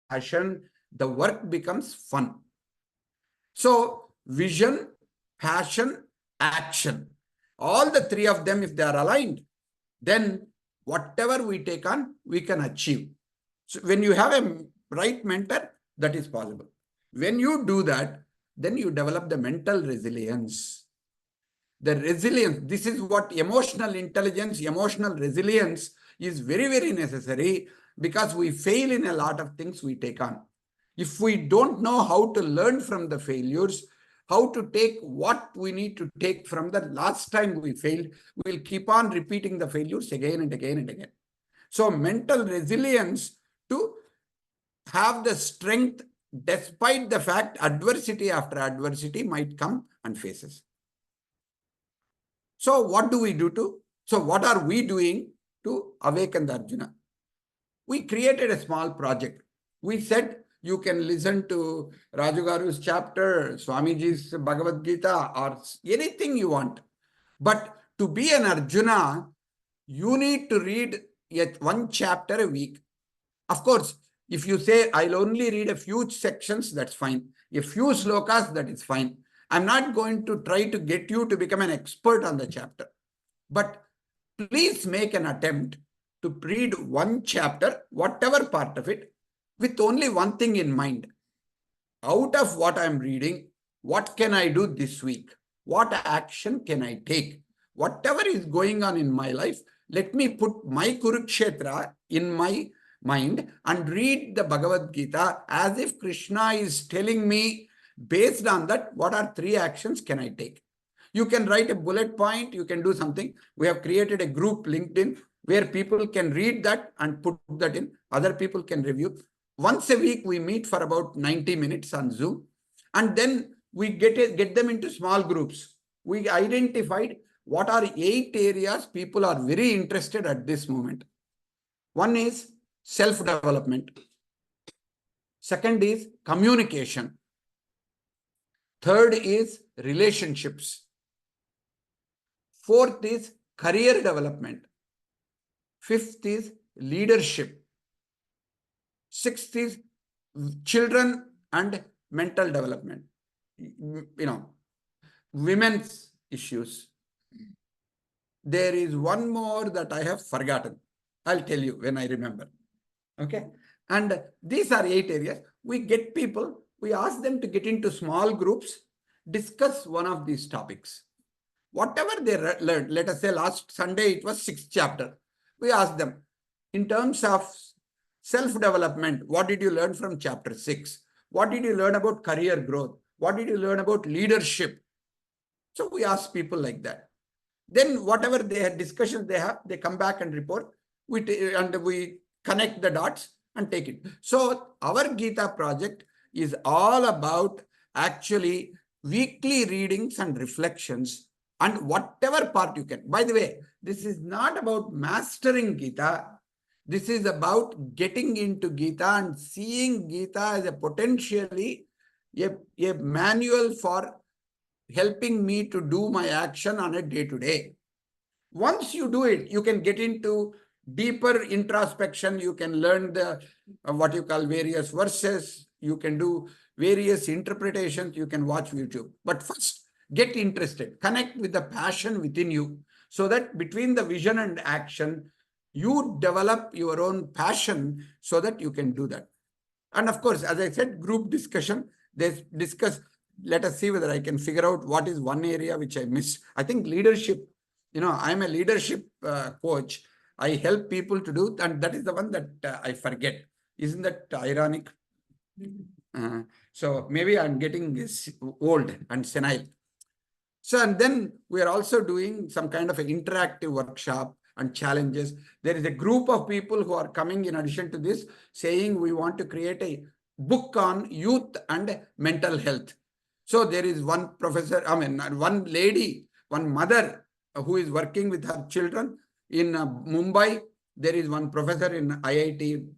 passion, the work becomes fun. So vision, passion, action, all the three of them, if they are aligned, then whatever we take on, we can achieve. So when you have a right mentor, that is possible. When you do that, then you develop the mental resilience. The resilience, this is what emotional intelligence, emotional resilience is very, very necessary, because we fail in a lot of things we take on. If we don't know how to learn from the failures, how to take what we need to take from the last time we failed, we'll keep on repeating the failures again and again and again. So mental resilience to have the strength despite the fact adversity after adversity might come and face us. So what do we do to, so what are we doing to awaken the Arjuna? We created a small project. We said you can listen to Rajugaru's chapter, Swamiji's Bhagavad Gita, or anything you want. But to be an Arjuna, you need to read one chapter a week. Of course, if you say, I'll only read a few sections, that's fine. A few slokas, that is fine. I'm not going to try to get you to become an expert on the chapter. But please make an attempt to read one chapter, whatever part of it, with only one thing in mind. Out of what I'm reading, what can I do this week? What action can I take? Whatever is going on in my life, let me put my Kurukshetra in my mind and read the Bhagavad Gita as if Krishna is telling me, based on that, what are 3 actions can I take? You can write a bullet point, you can do something. We have created a group LinkedIn where people can read that and put that in. Other people can review. Once a week, we meet for about 90 minutes on Zoom. And then we get them into small groups. We identified what are 8 areas people are very interested at this moment. One is self-development. Second is communication. Third is relationships. Fourth is career development. Fifth is leadership. Sixth is children and mental development. Women's issues. There is one more that I have forgotten. I'll tell you when I remember. Okay. And these are 8 areas. We get people, we ask them to get into small groups, discuss one of these topics. Whatever they learned, let us say last Sunday, it was 6th chapter. We asked them, in terms of self-development, what did you learn from chapter 6? What did you learn about career growth? What did you learn about leadership? So we ask people like that. Then whatever they had discussions they have, they come back and report. We connect the dots and take it. So our Gita project is all about actually weekly readings and reflections, and whatever part you can. By the way, this is not about mastering Gita. This is about getting into Gita and seeing Gita as a potentially a manual for helping me to do my action on a day-to-day. Once you do it, you can get into deeper introspection. You can learn the what you call various verses. You can do various interpretations. You can watch YouTube. But first, get interested. Connect with the passion within you so that between the vision and action, you develop your own passion so that you can do that. And of course, as I said, group discussion, they discuss. Let us see whether I can figure out what is one area which I missed. I think leadership, I'm a leadership coach. I help people to do, and that is the one that I forget. Isn't that ironic? So maybe I'm getting old and senile. So, and then we are also doing some kind of an interactive workshop and challenges. There is a group of people who are coming in addition to this, saying we want to create a book on youth and mental health. So there is one professor, one lady, one mother who is working with her children in Mumbai. There is one professor in IIT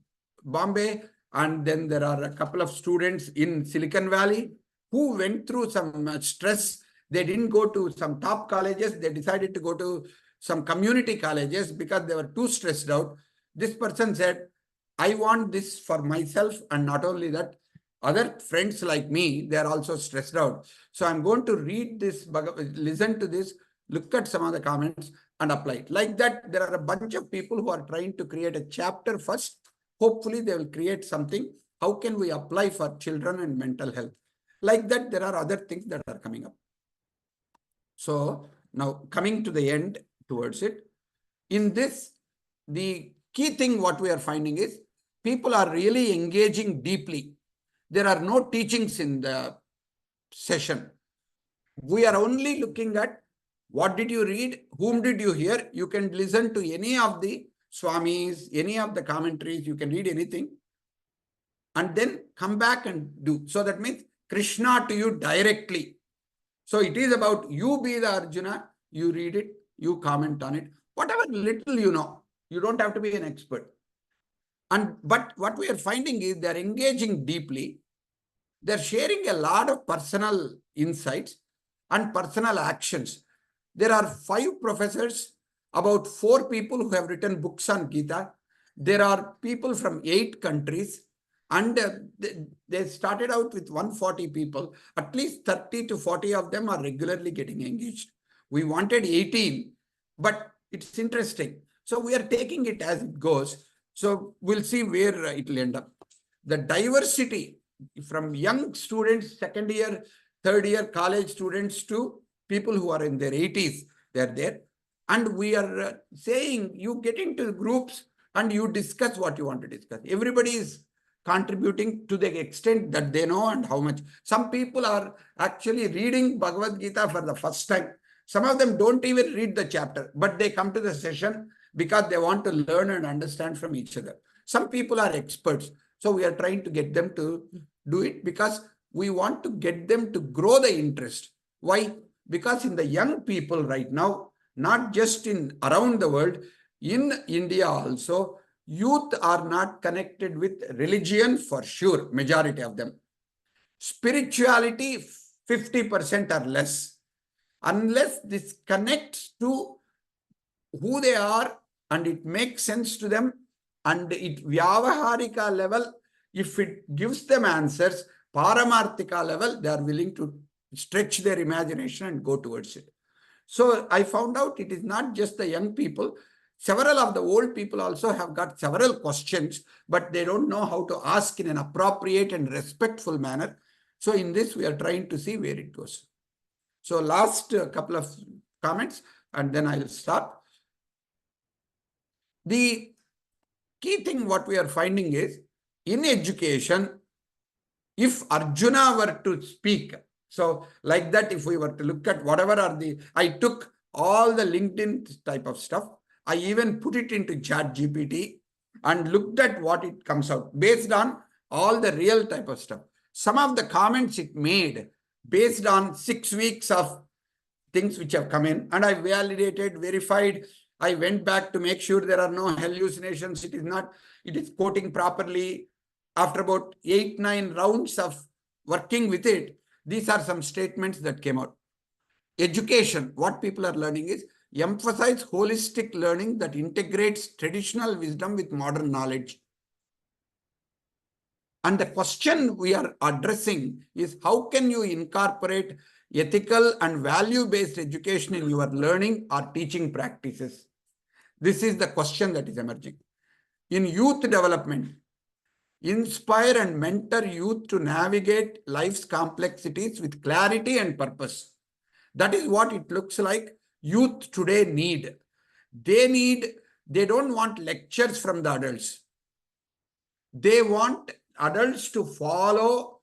Bombay. And then there are a couple of students in Silicon Valley who went through some stress. They didn't go to some top colleges. They decided to go to some community colleges because they were too stressed out. This person said, I want this for myself, and not only that, other friends like me, they are also stressed out. So I'm going to read this, listen to this, look at some of the comments and apply it. Like that, there are a bunch of people who are trying to create a chapter first. Hopefully, they will create something. How can we apply for children and mental health? Like that, there are other things that are coming up. So now coming to the end towards it, in this, the key thing what we are finding is people are really engaging deeply. there are no teachings in the session. We are only looking at what did you read, whom did you hear. You can listen to any of the Swamis, any of the commentaries, you can read anything, and then come back and do. So that means Krishna to you directly. So it is about you be the Arjuna, you read it, you comment on it, whatever little you know. You don't have to be an expert. But what we are finding is they are engaging deeply. They're sharing a lot of personal insights and personal actions. There are 5 professors, about 4 people who have written books on Gita. There are people from 8 countries, and they started out with 140 people. At least 30 to 40 of them are regularly getting engaged. We wanted 18, but it's interesting. So we are taking it as it goes. So we'll see where it will end up. The diversity from young students, second year, third year college students to people who are in their 80s, they're there. And we are saying you get into groups and you discuss what you want to discuss. Everybody is contributing to the extent that they know and how much. Some people are actually reading Bhagavad Gita for the first time. Some of them don't even read the chapter, but they come to the session because they want to learn and understand from each other. Some people are experts. So we are trying to get them to do it because we want to get them to grow the interest. Why? Because in the young people right now, not just in around the world, in India also, youth are not connected with religion for sure, majority of them. Spirituality, 50% or less. Unless this connects to who they are and it makes sense to them, and it Vyavaharika level, if it gives them answers, Paramarthika level, they are willing to stretch their imagination and go towards it. So I found out it is not just the young people. Several of the old people also have got several questions, but they don't know how to ask in an appropriate and respectful manner. So in this, we are trying to see where it goes. So last couple of comments, and then I will stop. The key thing what we are finding is, in education, if Arjuna were to speak, so like that, if we were to look at whatever are the, I took all the LinkedIn type of stuff, I even put it into ChatGPT and looked at what it comes out based on all the real type of stuff. Some of the comments it made based on 6 weeks of things which have come in, and I validated, verified. I went back to make sure there are no hallucinations. It is not, it is quoting properly. After about 8-9 rounds of working with it, these are some statements that came out. Education, what people are learning is emphasize holistic learning that integrates traditional wisdom with modern knowledge. And the question we are addressing is, how can you incorporate ethical and value-based education in your learning or teaching practices? This is the question that is emerging. In youth development, inspire and mentor youth to navigate life's complexities with clarity and purpose. That is what it looks like youth today need. They don't want lectures from the adults. They want adults to follow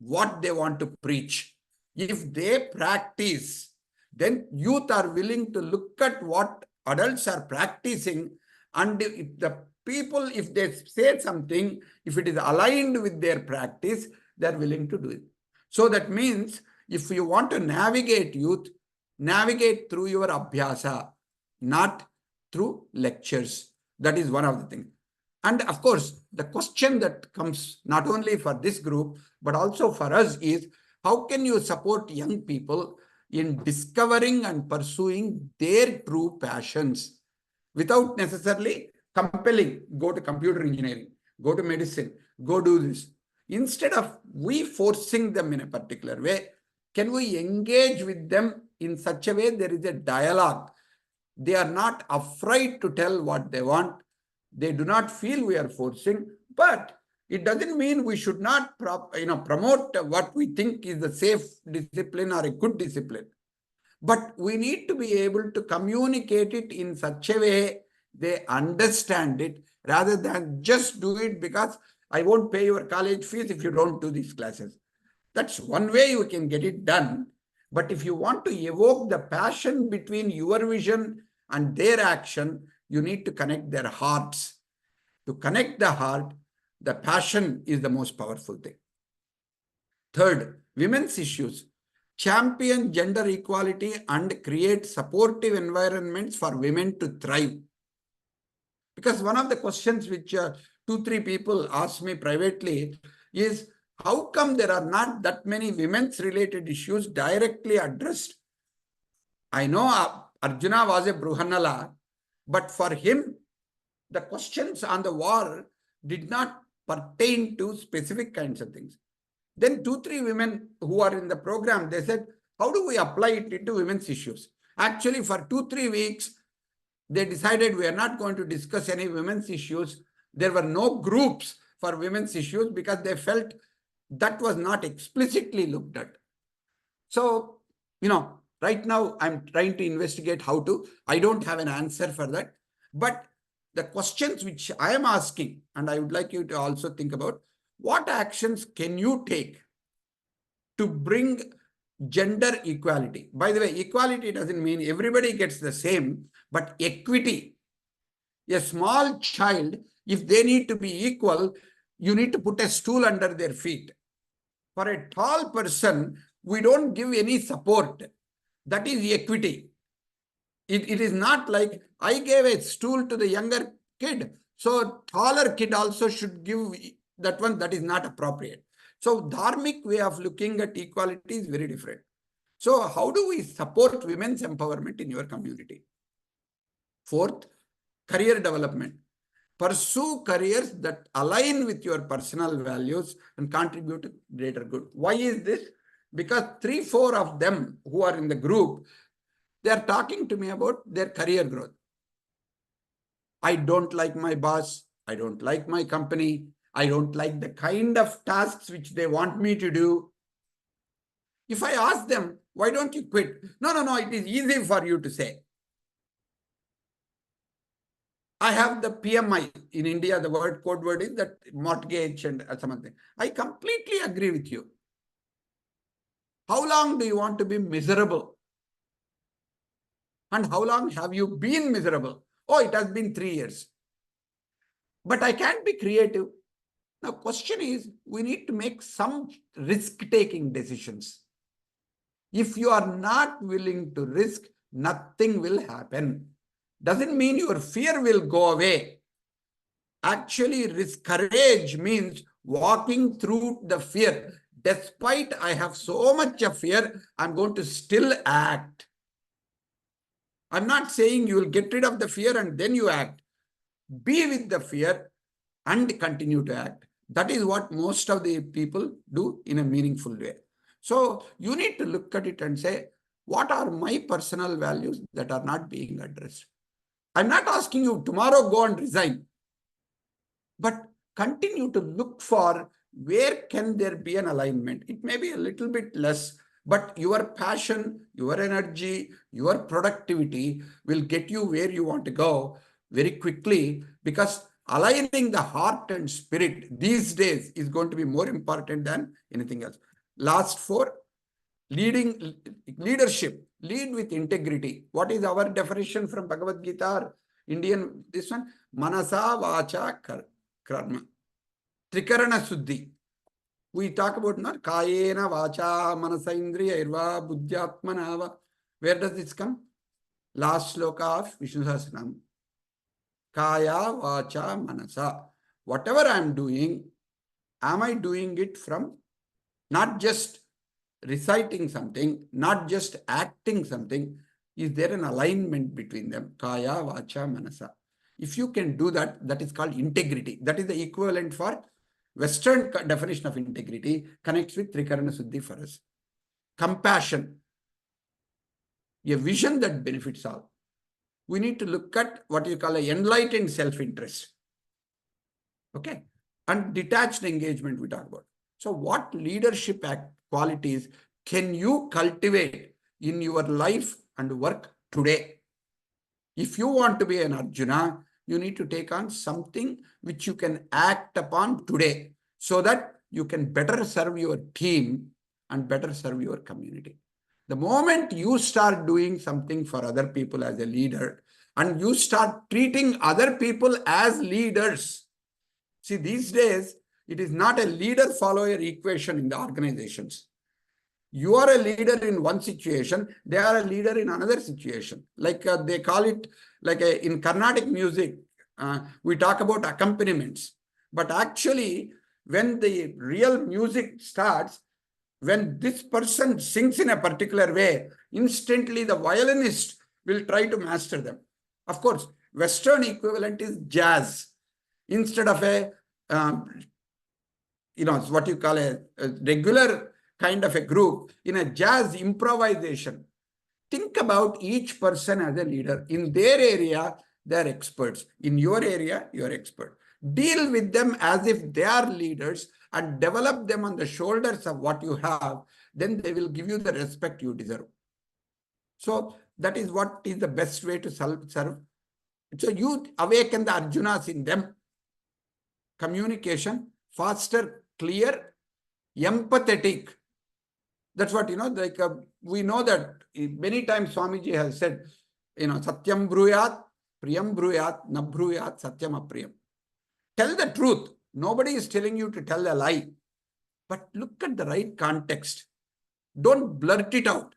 what they want to preach. If they practice, then youth are willing to look at what adults are practicing, and if the people, if they say something, if it is aligned with their practice, they are willing to do it. So that means if you want to navigate youth, navigate through your abhyasa, not through lectures. That is one of the things. And of course, the question that comes not only for this group, but also for us is, how can you support young people in discovering and pursuing their true passions without necessarily compelling, go to computer engineering, go to medicine, go do this. Instead of we forcing them in a particular way, can we engage with them in such a way there is a dialogue? They are not afraid to tell what they want. They do not feel we are forcing, but it doesn't mean we should not promote what we think is the safe discipline or a good discipline. But we need to be able to communicate it in such a way they understand it rather than just do it because I won't pay your college fees if you don't do these classes. That's one way you can get it done. But if you want to evoke the passion between your vision and their action, you need to connect their hearts. To connect the heart, the passion is the most powerful thing. Third, women's issues. Champion gender equality and create supportive environments for women to thrive. Because one of the questions which 2-3 people asked me privately is, how come there are not that many women's related issues directly addressed? I know Arjuna was a Bruhannala, but for him, the questions on the war did not pertain to specific kinds of things. Then 2-3 women who are in the program, they said, how do we apply it into women's issues? Actually, for 2-3 weeks, they decided we are not going to discuss any women's issues. There were no groups for women's issues because they felt that was not explicitly looked at. So, right now I'm trying to investigate how to. I don't have an answer for that. But the questions which I am asking, and I would like you to also think about, what actions can you take to bring gender equality? By the way, equality doesn't mean everybody gets the same, but equity. A small child, if they need to be equal, you need to put a stool under their feet. For a tall person, we don't give any support. That is equity. It is not like I gave a stool to the younger kid, so taller kid also should give that one. That is not appropriate. So dharmic way of looking at equality is very different. So how do we support women's empowerment in your community? Fourth, career development. Pursue careers that align with your personal values and contribute to greater good. Why is this? Because 3-4 of them who are in the group, they are talking to me about their career growth. I don't like my boss. I don't like my company. I don't like the kind of tasks which they want me to do. If I ask them, why don't you quit? No, it is easy for you to say. I have the PMI in India, the code word is that mortgage and something. I completely agree with you. How long do you want to be miserable? And how long have you been miserable? Oh, it has been 3 years. But I can't be creative. Now, question is, we need to make some risk-taking decisions. If you are not willing to risk, nothing will happen. Doesn't mean your fear will go away. Actually, courage means walking through the fear. Despite I have so much of fear, I'm going to still act. I'm not saying you will get rid of the fear and then you act. Be with the fear and continue to act. That is what most of the people do in a meaningful way. So you need to look at it and say, what are my personal values that are not being addressed? I'm not asking you tomorrow go and resign, but continue to look for where can there be an alignment. It may be a little bit less, but your passion, your energy, your productivity will get you where you want to go very quickly, because aligning the heart and spirit these days is going to be more important than anything else. Last 4, leadership. Lead with integrity. What is our definition from Bhagavad Gita or Indian? This one, manasa vacha karma. Trikarana suddhi. We talk about not kayena vacha manasa indriya irva buddhyatmanava. Where does this come? Last sloka of Vishnu Sahasranam. Kaya vacha manasa. Whatever I am doing, am I doing it from not just reciting something, not just acting something? Is there an alignment between them? Kaya, vacha, manasa. If you can do that, that is called integrity. That is the equivalent for Western definition of integrity, connects with Trikarana Suddhi for us. Compassion. A vision that benefits all. We need to look at what you call an enlightened self-interest. Okay. And detached engagement we talk about. So what leadership qualities can you cultivate in your life and work today? If you want to be an Arjuna, you need to take on something which you can act upon today so that you can better serve your team and better serve your community. The moment you start doing something for other people as a leader and you start treating other people as leaders, see, these days, it is not a leader-follower equation in the organizations. You are a leader in one situation, they are a leader in another situation. Like they call it, like in Carnatic music, we talk about accompaniments. But actually, when the real music starts, when this person sings in a particular way, instantly the violinist will try to master them. Of course, Western equivalent is jazz. Instead of a, what you call a regular kind of a group, in a jazz improvisation, think about each person as a leader. In their area, they are experts. In your area, you are expert. Deal with them as if they are leaders and develop them on the shoulders of what you have. Then they will give you the respect you deserve. So that is what is the best way to serve. So you awaken the Arjunas in them. Communication, faster, clear, empathetic. That's what, like we know that many times Swamiji has said, Satyam bruyat, priyam bruyat, na bruyat, satyam apriyam. Tell the truth. Nobody is telling you to tell a lie. But look at the right context. Don't blurt it out.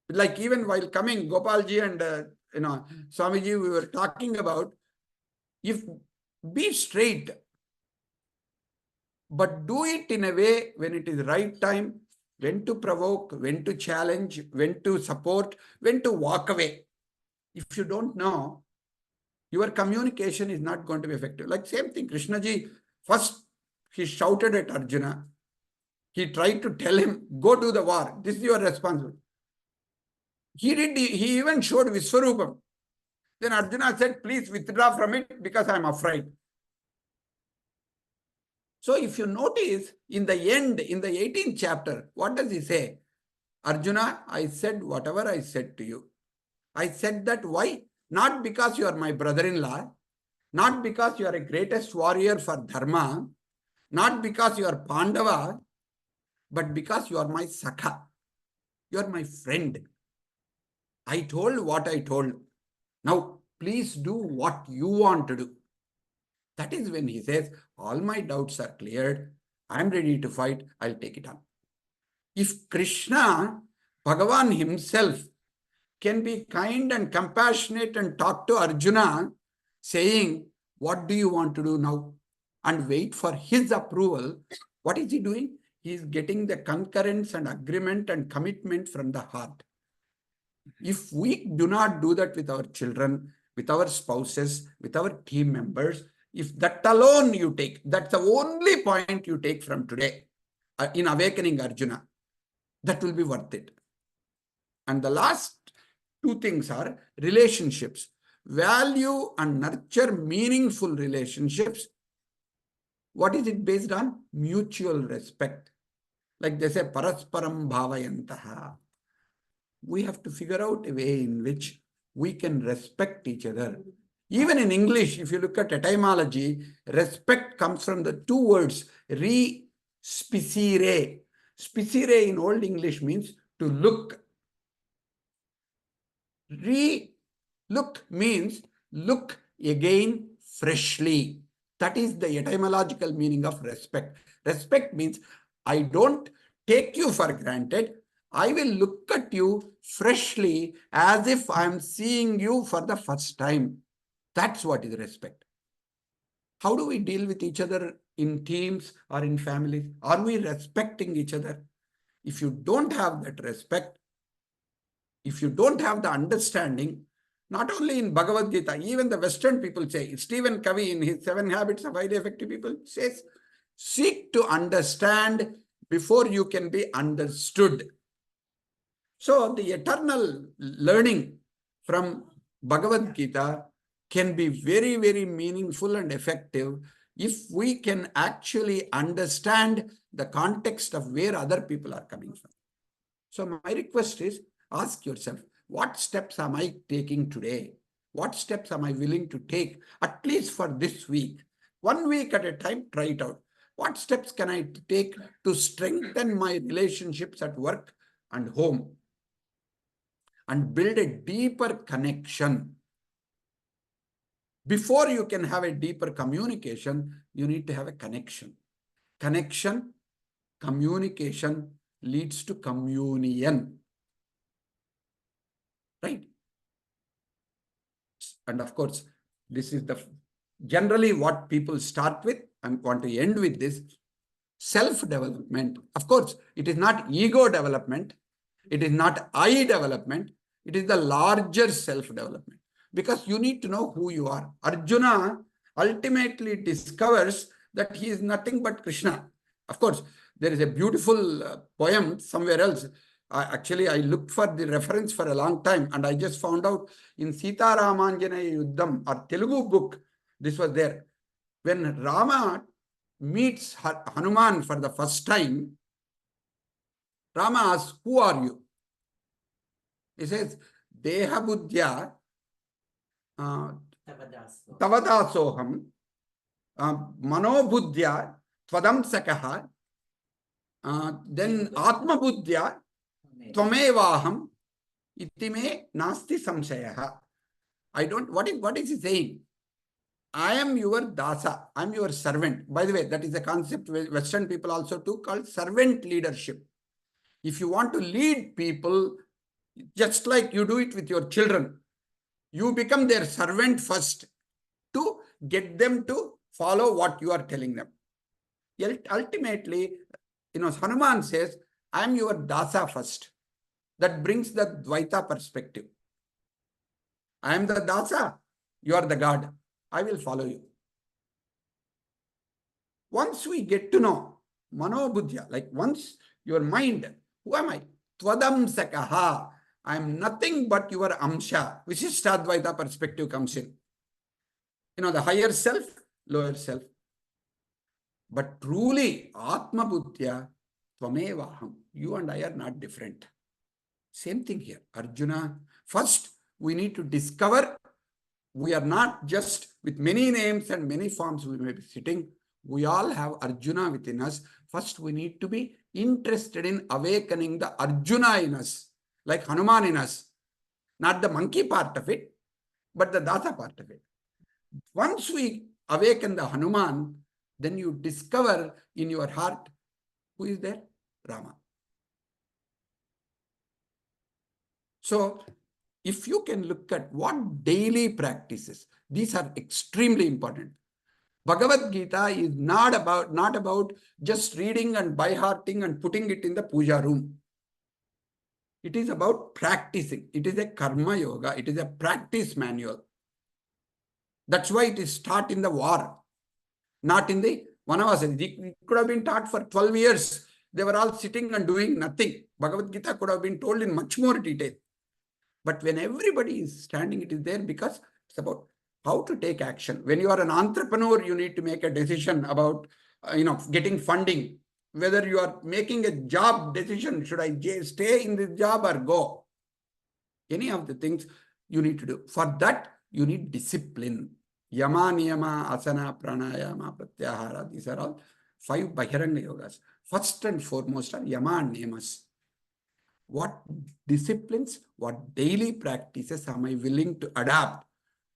Like even while coming, Gopalji and Swamiji, we were talking about, be straight, but do it in a way when it is right time, when to provoke, when to challenge, when to support, when to walk away. If you don't know, your communication is not going to be effective. Like same thing, Krishnaji, first he shouted at Arjuna. He tried to tell him, go do the war. This is your responsibility. He even showed Viswarupam. Then Arjuna said, please withdraw from it because I am afraid. So if you notice, in the end, in the 18th chapter, what does he say? Arjuna, I said whatever I said to you. I said that why? Not because you are my brother-in-law, not because you are a greatest warrior for dharma, not because you are Pandava, but because you are my Sakha. You are my friend. I told what I told. Now, please do what you want to do. That is when he says, all my doubts are cleared. I am ready to fight. I'll take it on. If Krishna, Bhagavan himself, can be kind and compassionate and talk to Arjuna, saying, what do you want to do now? And wait for his approval, what is he doing? He is getting the concurrence and agreement and commitment from the heart. If we do not do that with our children, with our spouses, with our team members, if that alone you take, that's the only point you take from today in awakening Arjuna, that will be worth it. And the last two things are relationships. Value and nurture meaningful relationships. What is it based on? Mutual respect. Like they say, parasparam bhavayantaha. We have to figure out a way in which we can respect each other. Even in English, if you look at etymology, respect comes from the two words, re-spicere. Spicere in Old English means to look. Re-look means look again freshly. That is the etymological meaning of respect. Respect means I don't take you for granted. I will look at you freshly as if I am seeing you for the first time. That's what is respect. How do we deal with each other in teams or in families? Are we respecting each other? If you don't have that respect, if you don't have the understanding, not only in Bhagavad Gita, even the Western people say, Stephen Covey in his 7 Habits of Highly Effective People says, seek to understand before you can be understood. So the eternal learning from Bhagavad Gita can be very, very meaningful and effective if we can actually understand the context of where other people are coming from. So my request is, ask yourself, what steps am I taking today What steps am I willing to take, at least for this week? 1 week at a time, try it out. What steps can I take to strengthen my relationships at work and home and build a deeper connection? Before you can have a deeper communication, you need to have a connection. Connection, communication leads to communion. Right? And of course, this is generally what people start with. I want to end with this. Self-development. Of course, it is not ego development. It is not I development. It is the larger self-development. Because you need to know who you are. Arjuna ultimately discovers that he is nothing but Krishna. Of course, there is a beautiful poem somewhere else. Actually, I looked for the reference for a long time and I just found out in Sita Ramanjanaya Yuddham, or Telugu book, this was there. When Rama meets Hanuman for the first time, Rama asks, who are you? He says, Deha Buddhya Tavadasoham Mano Buddhya Twadam Sakaha then Atma Buddhya Tvamevaham Itime Nasti Samshayaha. I don't, what is he saying? I am your dasa, I am your servant. By the way, that is a concept Western people also too called servant leadership. If you want to lead people, just like you do it with your children, you become their servant first to get them to follow what you are telling them. Ultimately, Hanuman says, I am your dasa first. That brings the Dvaita perspective. I am the dasa, you are the God. I will follow you. Once we get to know Mano Buddhya, like once your mind, who am I? Twadam Sakaha. I am nothing but your Amsha, which is Sadvaita perspective comes in. The higher self, lower self. But truly, Atma Buddhya, Tvamevaham. You and I are not different. Same thing here. Arjuna, first we need to discover we are not just with many names and many forms we may be sitting. We all have Arjuna within us. First, we need to be interested in awakening the Arjuna in us, like Hanuman in us. Not the monkey part of it, but the Dasa part of it. Once we awaken the Hanuman, then you discover in your heart, who is there? Rama. So, if you can look at what daily practices, these are extremely important. Bhagavad Gita is not about just reading and by-hearting and putting it in the puja room. It is about practicing. It is a karma yoga. It is a practice manual. That's why it is taught in the war, not in the Vanavasa. It could have been taught for 12 years. They were all sitting and doing nothing. Bhagavad Gita could have been told in much more detail. But when everybody is standing, it is there because it's about how to take action. When you are an entrepreneur, you need to make a decision about, getting funding. Whether you are making a job decision, should I stay in this job or go? Any of the things you need to do. For that, you need discipline. Yama, Niyama, Asana, Pranayama, Pratyahara. These are all 5 Bahiranga Yogas. First and foremost are Yama and Niyamas. What disciplines, what daily practices am I willing to adapt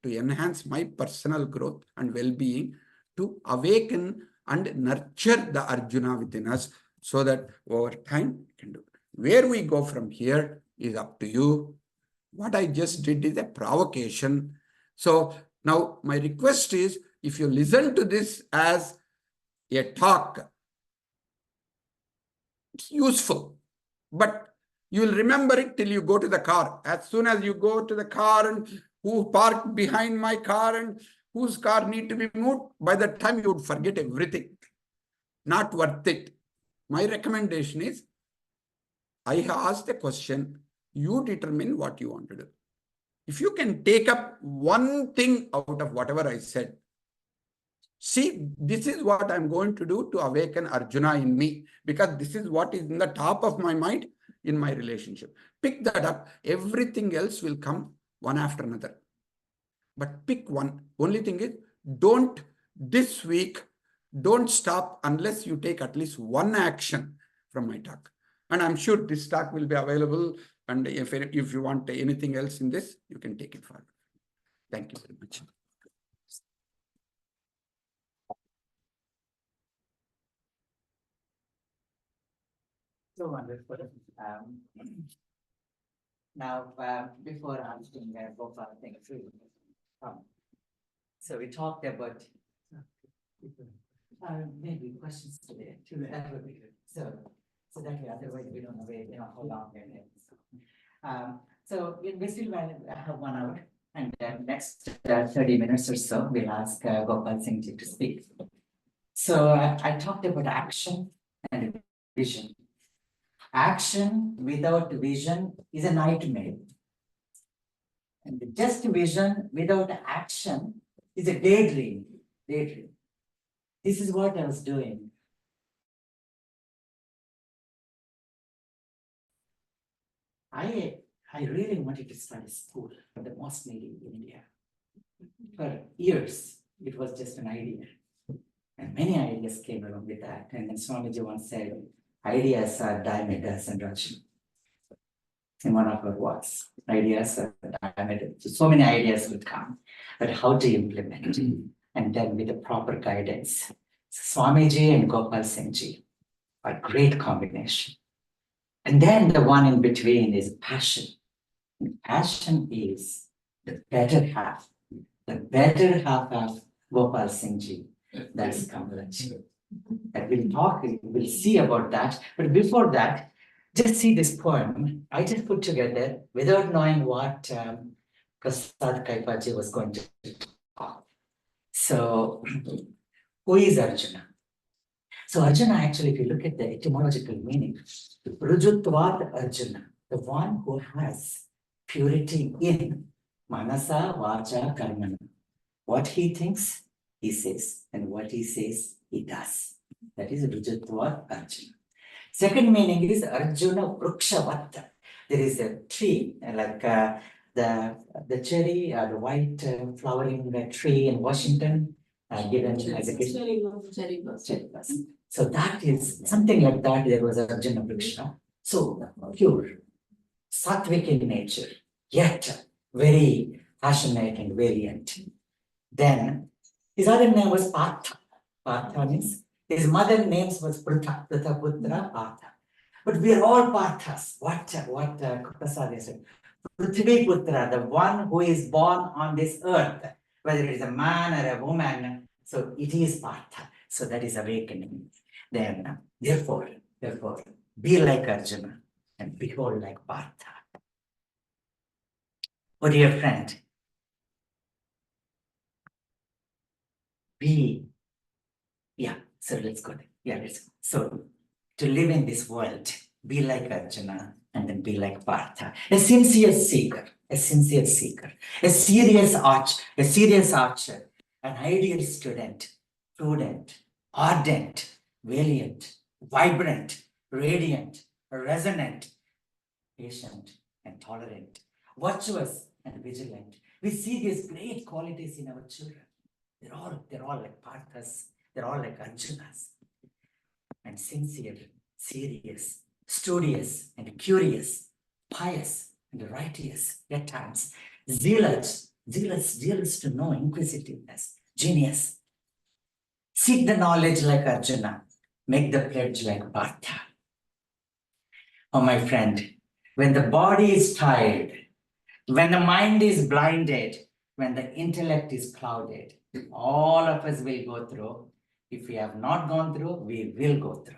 to enhance my personal growth and well-being, to awaken and nurture the Arjuna within us so that over time we can do it. Where we go from here is up to you. What I just did is a provocation. So now my request is, if you listen to this as a talk, it's useful, but you will remember it till you go to the car. As soon as you go to the car and who parked behind my car and whose car need to be moved, by the time you would forget everything. Not worth it. My recommendation is, I have asked a question, you determine what you want to do. If you can take up one thing out of whatever I said, see, this is what I'm going to do to awaken Arjuna in me, because this is what is in the top of my mind in my relationship. Pick that up. Everything else will come one after another. But pick one. Only thing is, this week, don't stop unless you take at least one action from my talk. And I'm sure this talk will be available. And if you want anything else in this, you can take it forward. Thank you very much. So wonderful. Now, before asking Gopal, thank you. So we talked about maybe questions today. That would be good. So that way, otherwise we don't know where, how long we're there. So we still have 1 hour, and next 30 minutes or so, we'll ask Gopal Singh Ji to speak. So I talked about action and vision. Action without vision is a nightmare. And just vision without action is a daydream. This is what I was doing. I really wanted to study school for the most needy in India. For years, it was just an idea. And many ideas came along with that. And then Swamiji once said, ideas are diameters and Rajna. In one of our words, ideas are diameters. So many ideas would come, but how to implement? And then with the proper guidance. Swamiji and Gopal Singh Ji are a great combination. And then the one in between is passion. And passion is the better half. The better half of Gopal Singh Ji. That's Kamalaji. And we'll see about that. But before that, just see this poem. I just put together without knowing what Prasad Kaipaji was going to talk. So, who is Arjuna? So Arjuna, actually, if you look at the etymological meaning, Rujutvat Arjuna, the one who has purity in Manasa, Vacha, Karmana. What he thinks, he says, and what he says, he does. That is Rujutvat Arjuna. Second meaning is Arjuna Vrukshavatta. There is a tree, like the cherry, the white flowering tree in Washington, given as a gift. Cherry blossom. So that is something like that. There was Arjuna Vriksha. So pure, sattvic in nature, yet very passionate and valiant. Then his other name was Partha. Partha means his mother's name was Pritha Putra Partha. But we are all Parthas. What Prasad said. Prithvi Putra, the one who is born on this earth, whether it is a man or a woman, so it is Partha. So that is awakening. Then, therefore, be like Arjuna and behold like Partha. Oh dear friend, so let's go there. Yeah, let's go. So to live in this world, be like Arjuna and then be like Partha. A sincere seeker, a serious archer, an ideal student, prudent, ardent, valiant, vibrant, radiant, resonant, patient and tolerant, virtuous and vigilant. We see these great qualities in our children. They're all like Parthas, they're all like Arjunas. And sincere, serious, studious and curious, pious and righteous at times, zealous to know, inquisitiveness, genius. Seek the knowledge like Arjuna, make the pledge like Partha. Oh, my friend, when the body is tired, when the mind is blinded, when the intellect is clouded, all of us will go through. If we have not gone through, we will go through.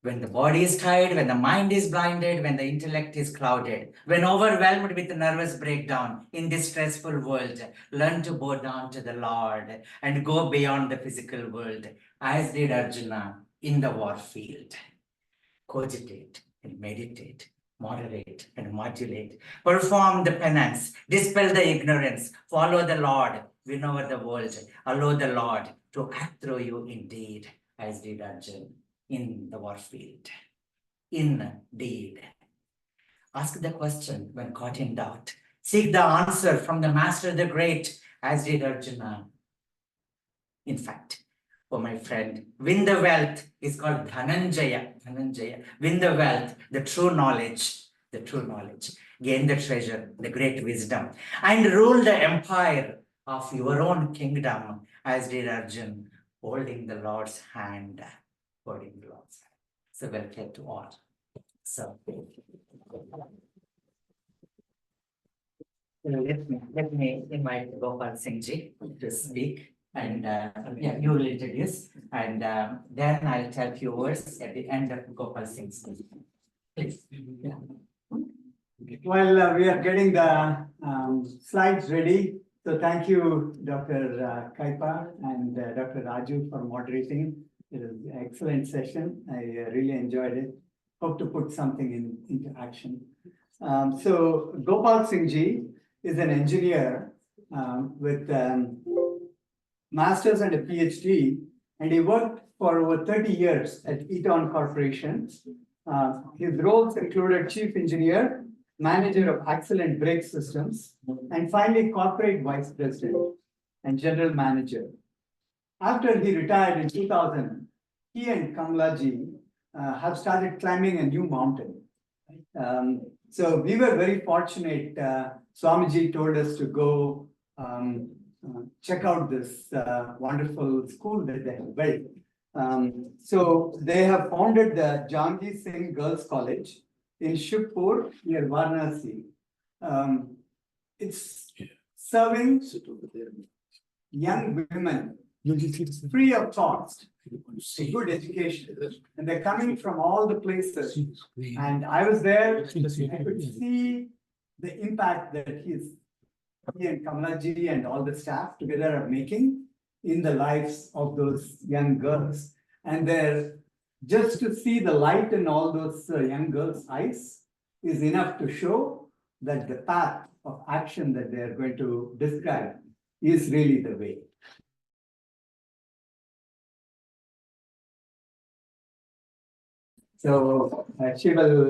When the body is tired, when the mind is blinded, when the intellect is clouded, when overwhelmed with nervous breakdown in this stressful world, learn to bow down to the Lord and go beyond the physical world, as did Arjuna in the war field. Cogitate and meditate, moderate and modulate, perform the penance, dispel the ignorance, follow the Lord, win over the world, allow the Lord to act through you indeed, as did Arjuna in the war field. Indeed. Ask the question when caught in doubt. seek the answer from the Master the Great, as did Arjuna. In fact, oh my friend, win the wealth is called Dhananjaya. Dhananjaya. Win the wealth, the true knowledge, the true knowledge. Gain the treasure, the great wisdom, and rule the empire of your own kingdom, as did Arjun, holding the Lord's hand. Holding the Lord's hand. So welcome to all. So let me invite Gopal Singh ji to speak, and yeah, you will introduce, and then I'll tell few words at the end of Gopal Singh's speech. Please. Yeah. While we are getting the slides ready, so thank you, Dr. Kaipa and Dr. Raju for moderating. It was an excellent session. I really enjoyed it. Hope to put something into action. So Gopal Singh ji is an engineer with master's and a PhD, and he worked for over 30 years at Eaton Corporation. His roles included chief engineer, manager of excellent brake systems, and finally corporate vice president and general manager. After he retired in 2000, he and Kamlaji have started climbing a new mountain. So we were very fortunate. Swamiji told us to go check out this wonderful school that they have built. So they have founded the Jangi Singh Girls College in Shivpur near Varanasi. It's serving young women free of cost, a good education. And they're coming from all the places. And I was there, I could see the impact that he and Kamalaji and all the staff together are making in the lives of those young girls. And they're just to see the light in all those young girls' eyes is enough to show that the path of action that they're going to describe is really the way. So she will,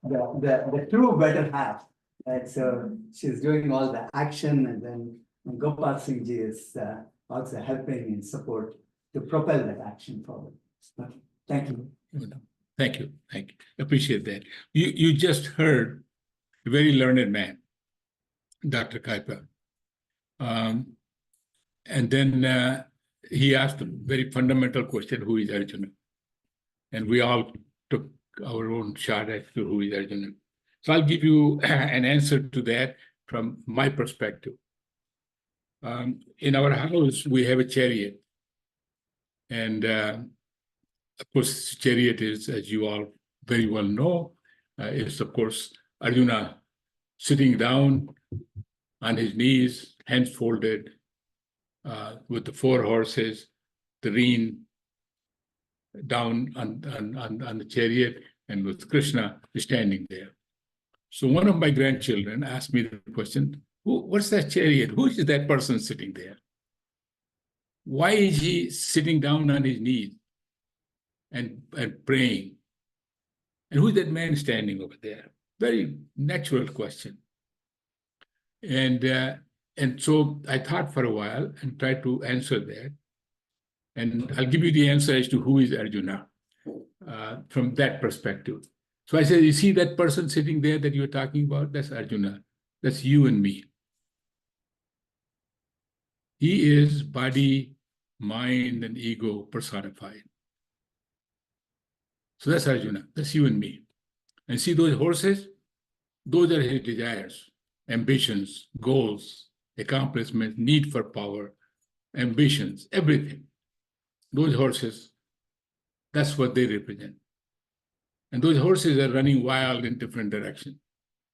the true better half. Right? So she's doing all the action, and then Gopal Singh ji is also helping in support to propel that action forward. Okay. Thank you. Thank you. Thank you. Appreciate that. You just heard a very learned man, Dr. Kaipa. And then he asked a very fundamental question, who is Arjuna? And we all took our own shot at who is Arjuna. So I'll give you an answer to that from my perspective. In our house, we have a chariot. And of course, chariot is, as you all very well know, is of course Arjuna sitting down on his knees, hands folded, with the 4 horses, the rein down on the chariot, and with Krishna standing there. So one of my grandchildren asked me the question, what's that chariot? Who is that person sitting there? Why is he sitting down on his knees and praying? And who is that man standing over there? Very natural question. And so I thought for a while and tried to answer that. And I'll give you the answer as to who is Arjuna from that perspective. So I said, you see that person sitting there that you're talking about? That's Arjuna. That's you and me. He is body, mind, and ego personified. So that's Arjuna. That's you and me. And see those horses? Those are his desires, ambitions, goals, accomplishments, need for power, ambitions, everything. Those horses, that's what they represent. And those horses are running wild in different directions.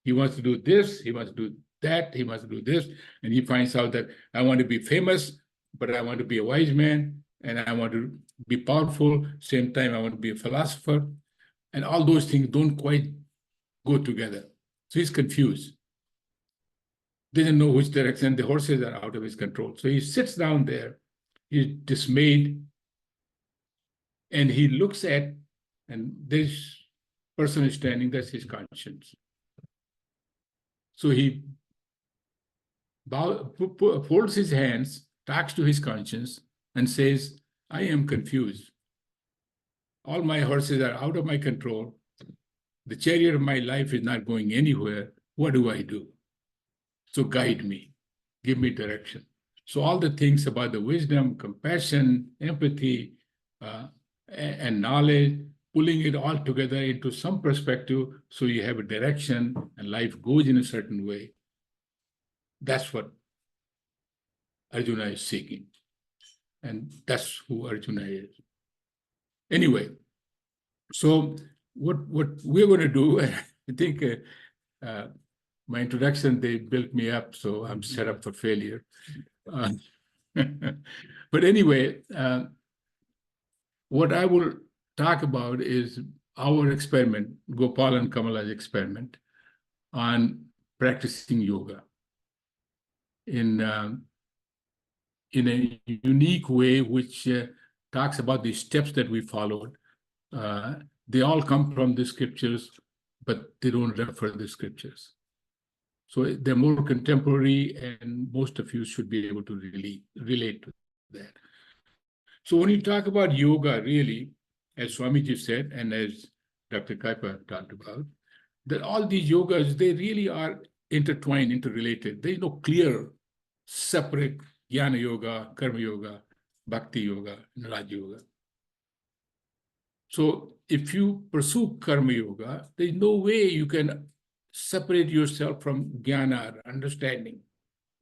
He wants to do this, he wants to do that, he wants to do this, and he finds out that I want to be famous, but I want to be a wise man, and I want to be powerful, same time I want to be a philosopher, and all those things don't quite go together. So he's confused. Doesn't know which direction, the horses are out of his control. So he sits down there, he's dismayed, and he looks at, and this person is standing, that's his conscience. So he folds his hands, talks to his conscience, and says, I am confused. All my horses are out of my control. The chariot of my life is not going anywhere. What do I do? So guide me, give me direction. So all the things about the wisdom, compassion, empathy, and knowledge, pulling it all together into some perspective so you have a direction and life goes in a certain way. That's what Arjuna is seeking. And that's who Arjuna is. Anyway, so what we're going to do, I think my introduction, they built me up, so I'm set up for failure. But anyway, what I will talk about is our experiment, Gopal and Kamala's experiment on practicing yoga in a unique way, which talks about the steps that we followed. They all come from the scriptures, but they don't refer the scriptures. So they're more contemporary, and most of you should be able to really relate to that. So when you talk about yoga, really, as Swamiji said, and as Dr. Kaipa talked about, that all these yogas, they really are intertwined, interrelated. There's no clear, separate Jnana Yoga, Karma Yoga, Bhakti Yoga, and Raj Yoga. So if you pursue Karma Yoga, there's no way you can separate yourself from Jnana, understanding,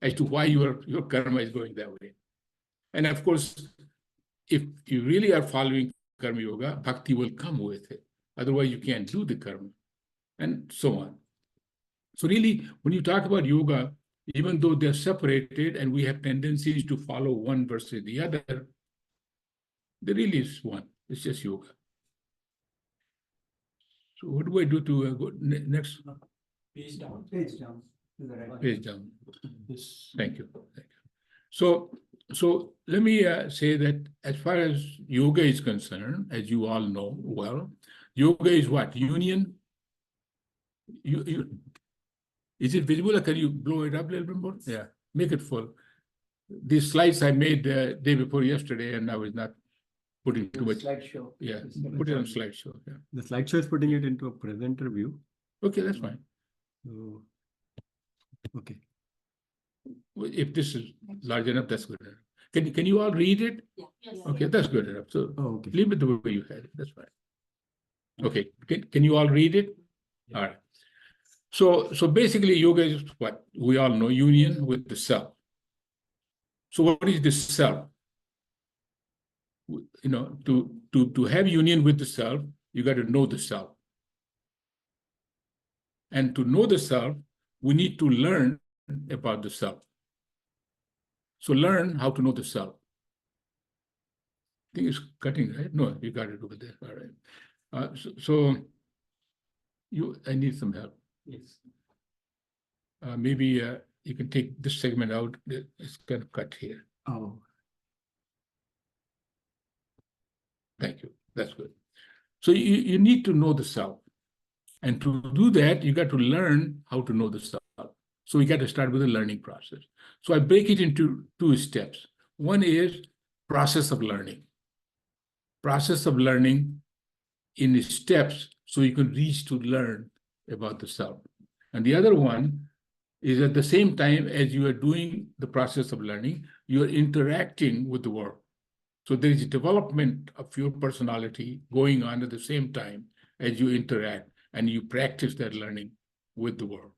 as to why your karma is going that way. And of course, if you really are following Karma Yoga, Bhakti will come with it. Otherwise, you can't do the karma, and so on. So really, when you talk about yoga, even though they're separated and we have tendencies to follow one versus the other, there really is one. It's just yoga. So what do I do to go next? Page down. Page down. To the right. Page down. This. Thank you. Thank you. So let me say that as far as yoga is concerned, as you all know well, yoga is what? Union. Is it visible, or can you blow it up a little bit more? Yeah, make it full. These slides I made the day before yesterday, and I was not putting too much. Slideshow. Yeah, put it on slideshow. Yeah. The slideshow is putting it into a presenter view. Okay, that's fine. So, okay. If this is large enough, that's good enough. Can you all read it? Yeah. Yes. Okay, that's good enough. So Oh, okay. leave it the way you had it. That's fine. Okay, can you all read it? All right. So basically, yoga is what we all know: union with the self. So what is the self? You know, to have union with the self, you got to know the self. And to know the self, we need to learn about the self. So learn how to know the self. I think it's cutting, right? No, you got it over there. All right. I need some help. Yes. Maybe you can take this segment out. It's kind of cut here. Oh. Thank you. That's good. So you need to know the self. And to do that, you got to learn how to know the self. So we got to start with the learning process. So I break it into two steps. One is process of learning. Process of learning in steps so you can reach to learn about the self. And the other one is at the same time as you are doing the process of learning, you are interacting with the world. So there is a development of your personality going on at the same time as you interact and you practice that learning with the world.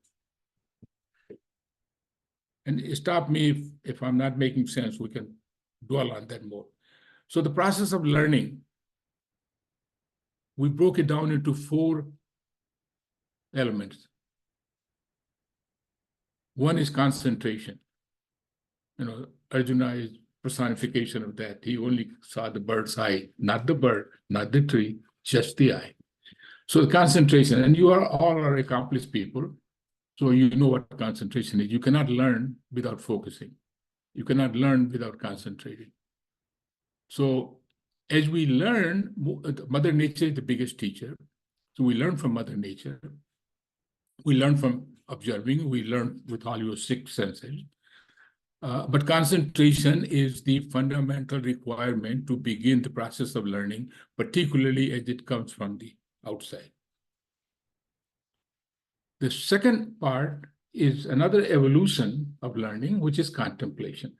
And stop me if I'm not making sense, we can dwell on that more. So the process of learning, we broke it down into 4 elements. One is concentration. You know, Arjuna is personification of that. He only saw the bird's eye, not the bird, not the tree, just the eye. So the concentration, and you all are accomplished people, so you know what concentration is. You cannot learn without focusing. You cannot learn without concentrating. So as we learn, Mother Nature is the biggest teacher. So we learn from Mother Nature. We learn from observing, we learn with all your six senses. But concentration is the fundamental requirement to begin the process of learning, particularly as it comes from the outside. The second part is another evolution of learning, which is contemplation.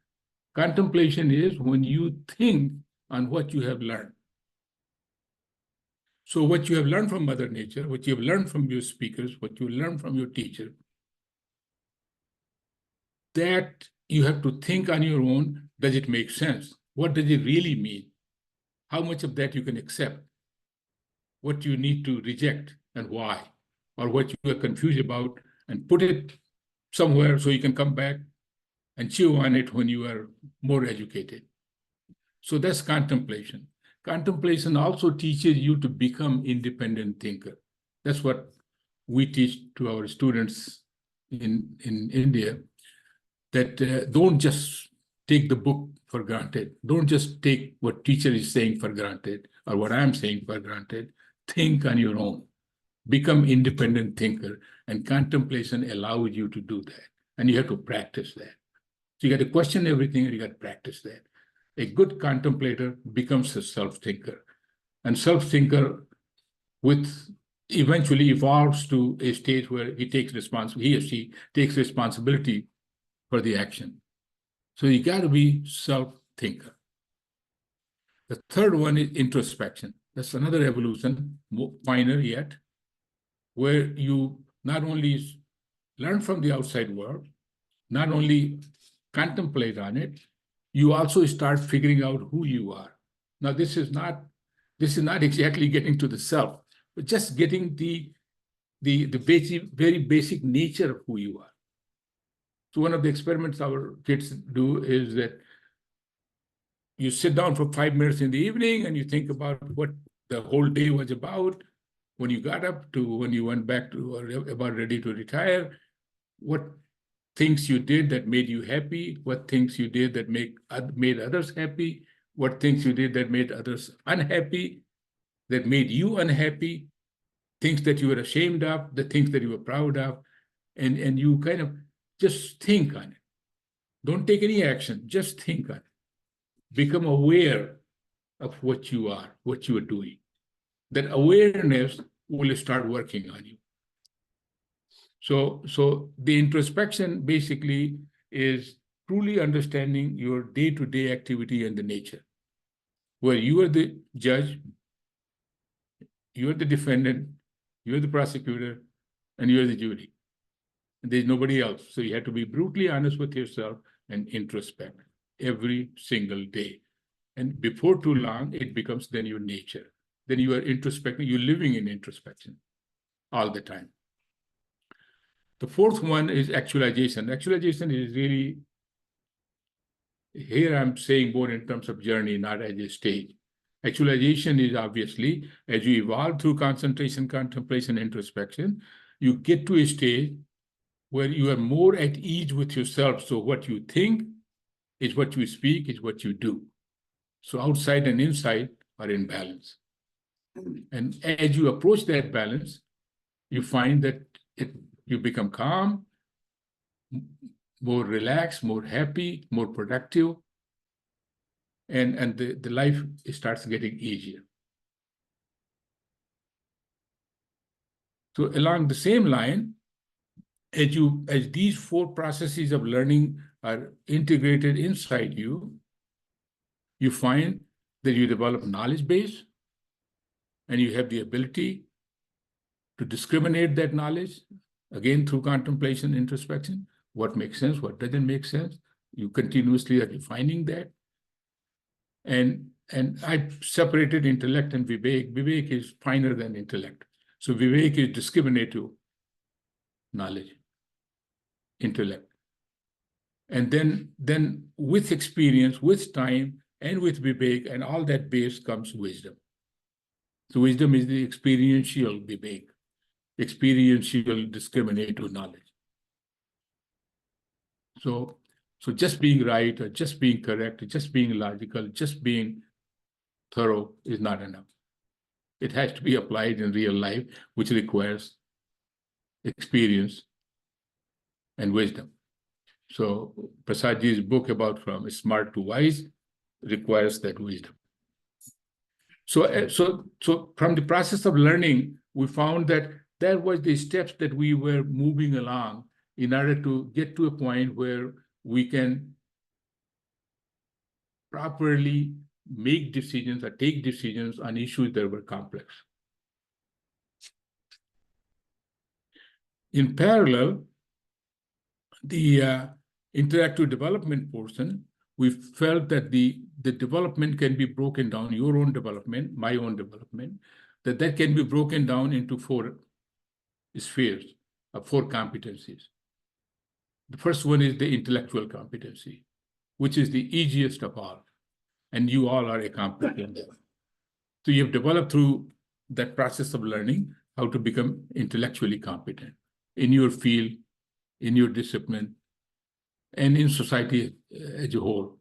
Contemplation is when you think on what you have learned. So what you have learned from Mother Nature, what you have learned from your speakers, what you learned from your teacher, that you have to think on your own. Does it make sense? What does it really mean? How much of that you can accept? What you need to reject and why? Or what you are confused about, and put it somewhere so you can come back and chew on it when you are more educated. So that's contemplation. Contemplation also teaches you to become independent thinker. That's what we teach to our students in India, that don't just take the book for granted. Don't just take what teacher is saying for granted or what I'm saying for granted. Think on your own. Become independent thinker, and contemplation allows you to do that. And you have to practice that. So you got to question everything and you got to practice that. A good contemplator becomes a self-thinker. And self-thinker eventually evolves to a stage where he or she takes responsibility for the action. So you got to be self-thinker. The third one is introspection. That's another evolution, finer yet, where you not only learn from the outside world, not only contemplate on it, you also start figuring out who you are. Now, this is not exactly getting to the self, but just getting the very basic nature of who you are. So one of the experiments our kids do is that you sit down for 5 minutes in the evening and you think about what the whole day was about, when you got up to when you went back to or about ready to retire, what things you did that made you happy, what things you did that made others happy, what things you did that made others unhappy, that made you unhappy, things that you were ashamed of, the things that you were proud of, and you kind of just think on it. Don't take any action, just think on it. Become aware of what you are, what you are doing. That awareness will start working on you. So the introspection basically is truly understanding your day-to-day activity and the nature, where you are the judge, you are the defendant, you are the prosecutor, and you are the jury. There's nobody else. So you have to be brutally honest with yourself and introspect every single day. And before too long, it becomes then your nature. Then you are introspecting, you're living in introspection all the time. The fourth one is actualization. Actualization is really, here I'm saying more in terms of journey, not as a stage. Actualization is obviously, as you evolve through concentration, contemplation, introspection, you get to a stage where you are more at ease with yourself. So what you think is what you speak, is what you do. So outside and inside are in balance. And as you approach that balance, you find that you become calm, more relaxed, more happy, more productive, and the life starts getting easier. So along the same line, as these four processes of learning are integrated inside you, you find that you develop knowledge base, and you have the ability to discriminate that knowledge, again, through contemplation, introspection, what makes sense, what doesn't make sense. You continuously are defining that. And I separated intellect and vivek. Vivek is finer than intellect. So vivek is discriminative knowledge, intellect. And then with experience, with time, and with vivek, and all that base comes wisdom. So wisdom is the experiential vivek, experiential discriminative knowledge. So just being right, or just being correct, or just being logical, just being thorough is not enough. It has to be applied in real life, which requires experience and wisdom. So Prasadji's book about from smart to wise requires that wisdom. So from the process of learning, we found that there was the steps that we were moving along in order to get to a point where we can properly make decisions or take decisions on issues that were complex. In parallel, the interactive development portion, we felt that the development can be broken down, your own development, my own development, that can be broken down into 4 spheres, 4 competencies. The first one is the intellectual competency, which is the easiest of all. And you all are a competent. So you've developed through that process of learning how to become intellectually competent in your field, in your discipline, and in society as a whole.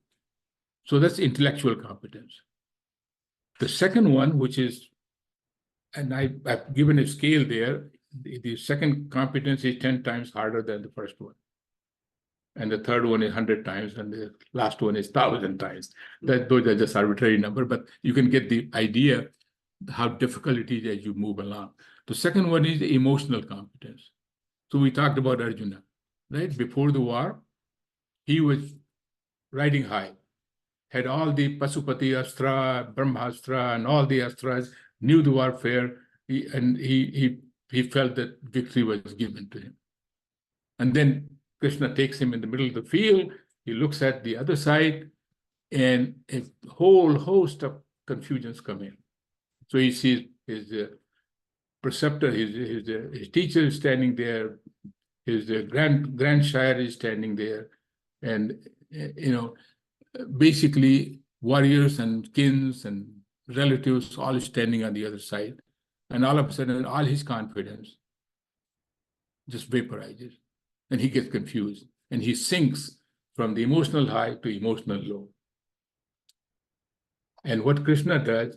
So that's intellectual competence. The second one, which is, and I've given a scale there, the second competence is 10 times harder than the first one. And the third one is 100 times, and the last one is 1,000 times. Those are just arbitrary number, but you can get the idea how difficult it is as you move along. The second one is the emotional competence. So we talked about Arjuna, right? Before the war, he was riding high, had all the Pasupati Astra, Brahmastra, and all the Astras, knew the warfare, and he felt that victory was given to him. And then Krishna takes him in the middle of the field, he looks at the other side, and a whole host of confusions come in. So he sees his preceptor, his teacher is standing there, his grandshire is standing there, and basically warriors and kins and relatives all standing on the other side. And all of a sudden, all his confidence just vaporizes. And he gets confused. And he sinks from the emotional high to emotional low. And what Krishna does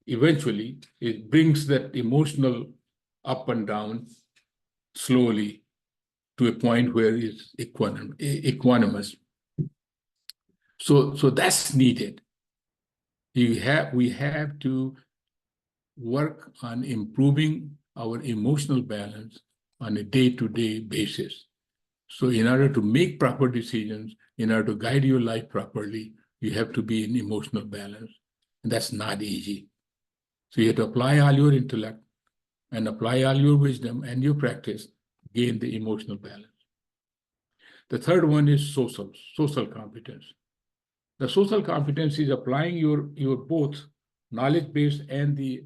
eventually is brings that emotional up and down slowly to a point where it's equanimous. So that's needed. We have to work on improving our emotional balance on a day-to-day basis. So in order to make proper decisions, in order to guide your life properly, you have to be in emotional balance. And that's not easy. So you have to apply all your intellect and apply all your wisdom and your practice, gain the emotional balance. The third one is social competence. The social competence is applying your both knowledge base and the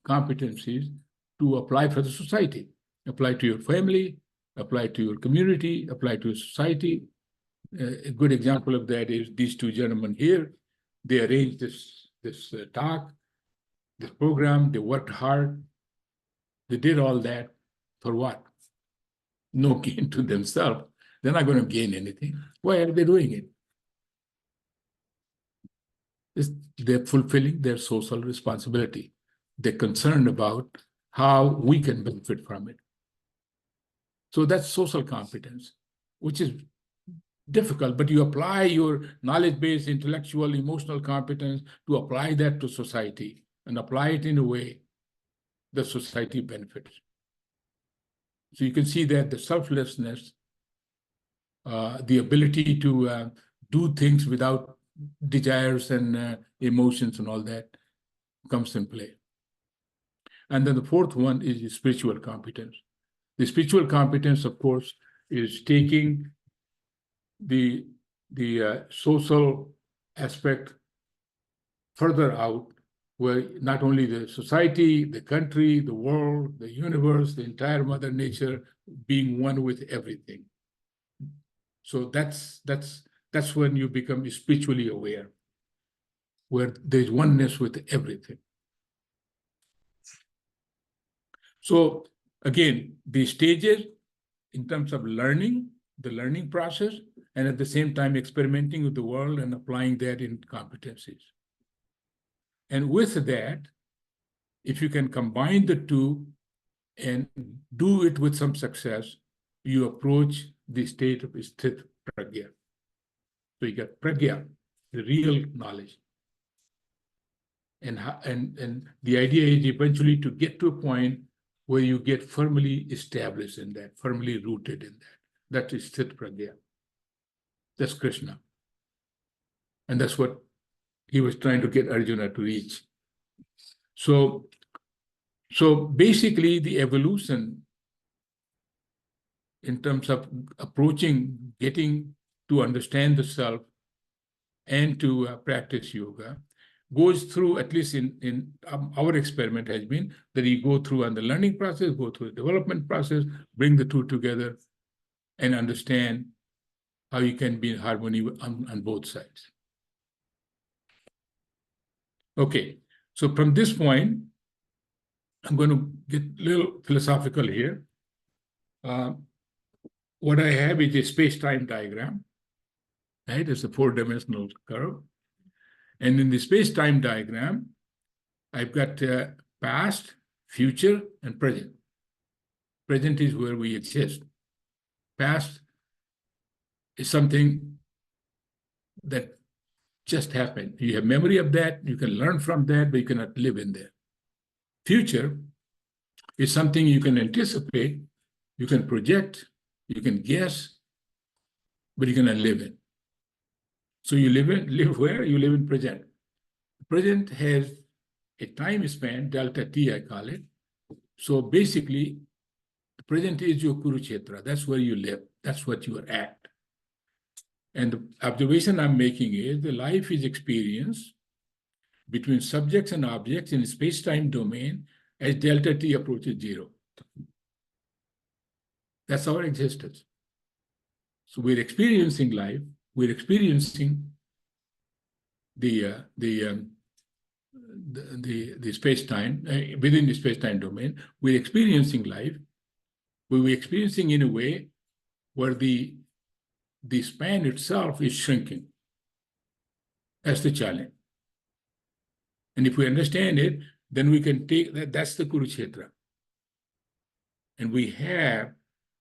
competencies to apply for the society, apply to your family, apply to your community, apply to your society. A good example of that is these 2 gentlemen here. They arranged this talk, this program. They worked hard. They did all that for what? No gain to themselves. They're not going to gain anything. Why are they doing it? They're fulfilling their social responsibility. They're concerned about how we can benefit from it. So that's social competence, which is difficult, but you apply your knowledge-based, intellectual, emotional competence to apply that to society and apply it in a way that society benefits. So you can see that the selflessness, the ability to do things without desires and emotions and all that comes in play. And then the fourth one is the spiritual competence. The spiritual competence, of course, is taking the social aspect further out, where not only the society, the country, the world, the universe, the entire Mother Nature being one with everything. So that's when you become spiritually aware, where there's oneness with everything. So again, the stages in terms of learning, the learning process, and at the same time experimenting with the world and applying that in competencies. And with that, if you can combine the two and do it with some success, you approach the state of sthit pragya. So you get pragya, the real knowledge. And the idea is eventually to get to a point where you get firmly established in that, firmly rooted in that. That is sthit pragya. That's Krishna. And that's what he was trying to get Arjuna to reach. So basically the evolution in terms of approaching, getting to understand the self and to practice yoga goes through, at least in our experiment has been that you go through on the learning process, go through the development process, bring the two together and understand how you can be in harmony on both sides. Okay, so from this point, I'm going to get a little philosophical here. What I have is a space-time diagram, right? It's a four-dimensional curve. And in the space-time diagram, I've got past, future, and present. Present is where we exist. Past is something that just happened. You have memory of that, you can learn from that, but you cannot live in there. Future is something you can anticipate, you can project, you can guess, but you cannot live in. So you live where? You live in present. Present has a time span, delta T, I call it. So basically, the present is your Kurukshetra. That's where you live. That's what you are at. And the observation I'm making is the life is experienced between subjects and objects in the space-time domain as delta T approaches zero. That's our existence. So we're experiencing life. We're experiencing the space-time, within the space-time domain. We're experiencing life. We're experiencing in a way where the span itself is shrinking. That's the challenge. And if we understand it, then we can take that, that's the Kurukshetra. And we have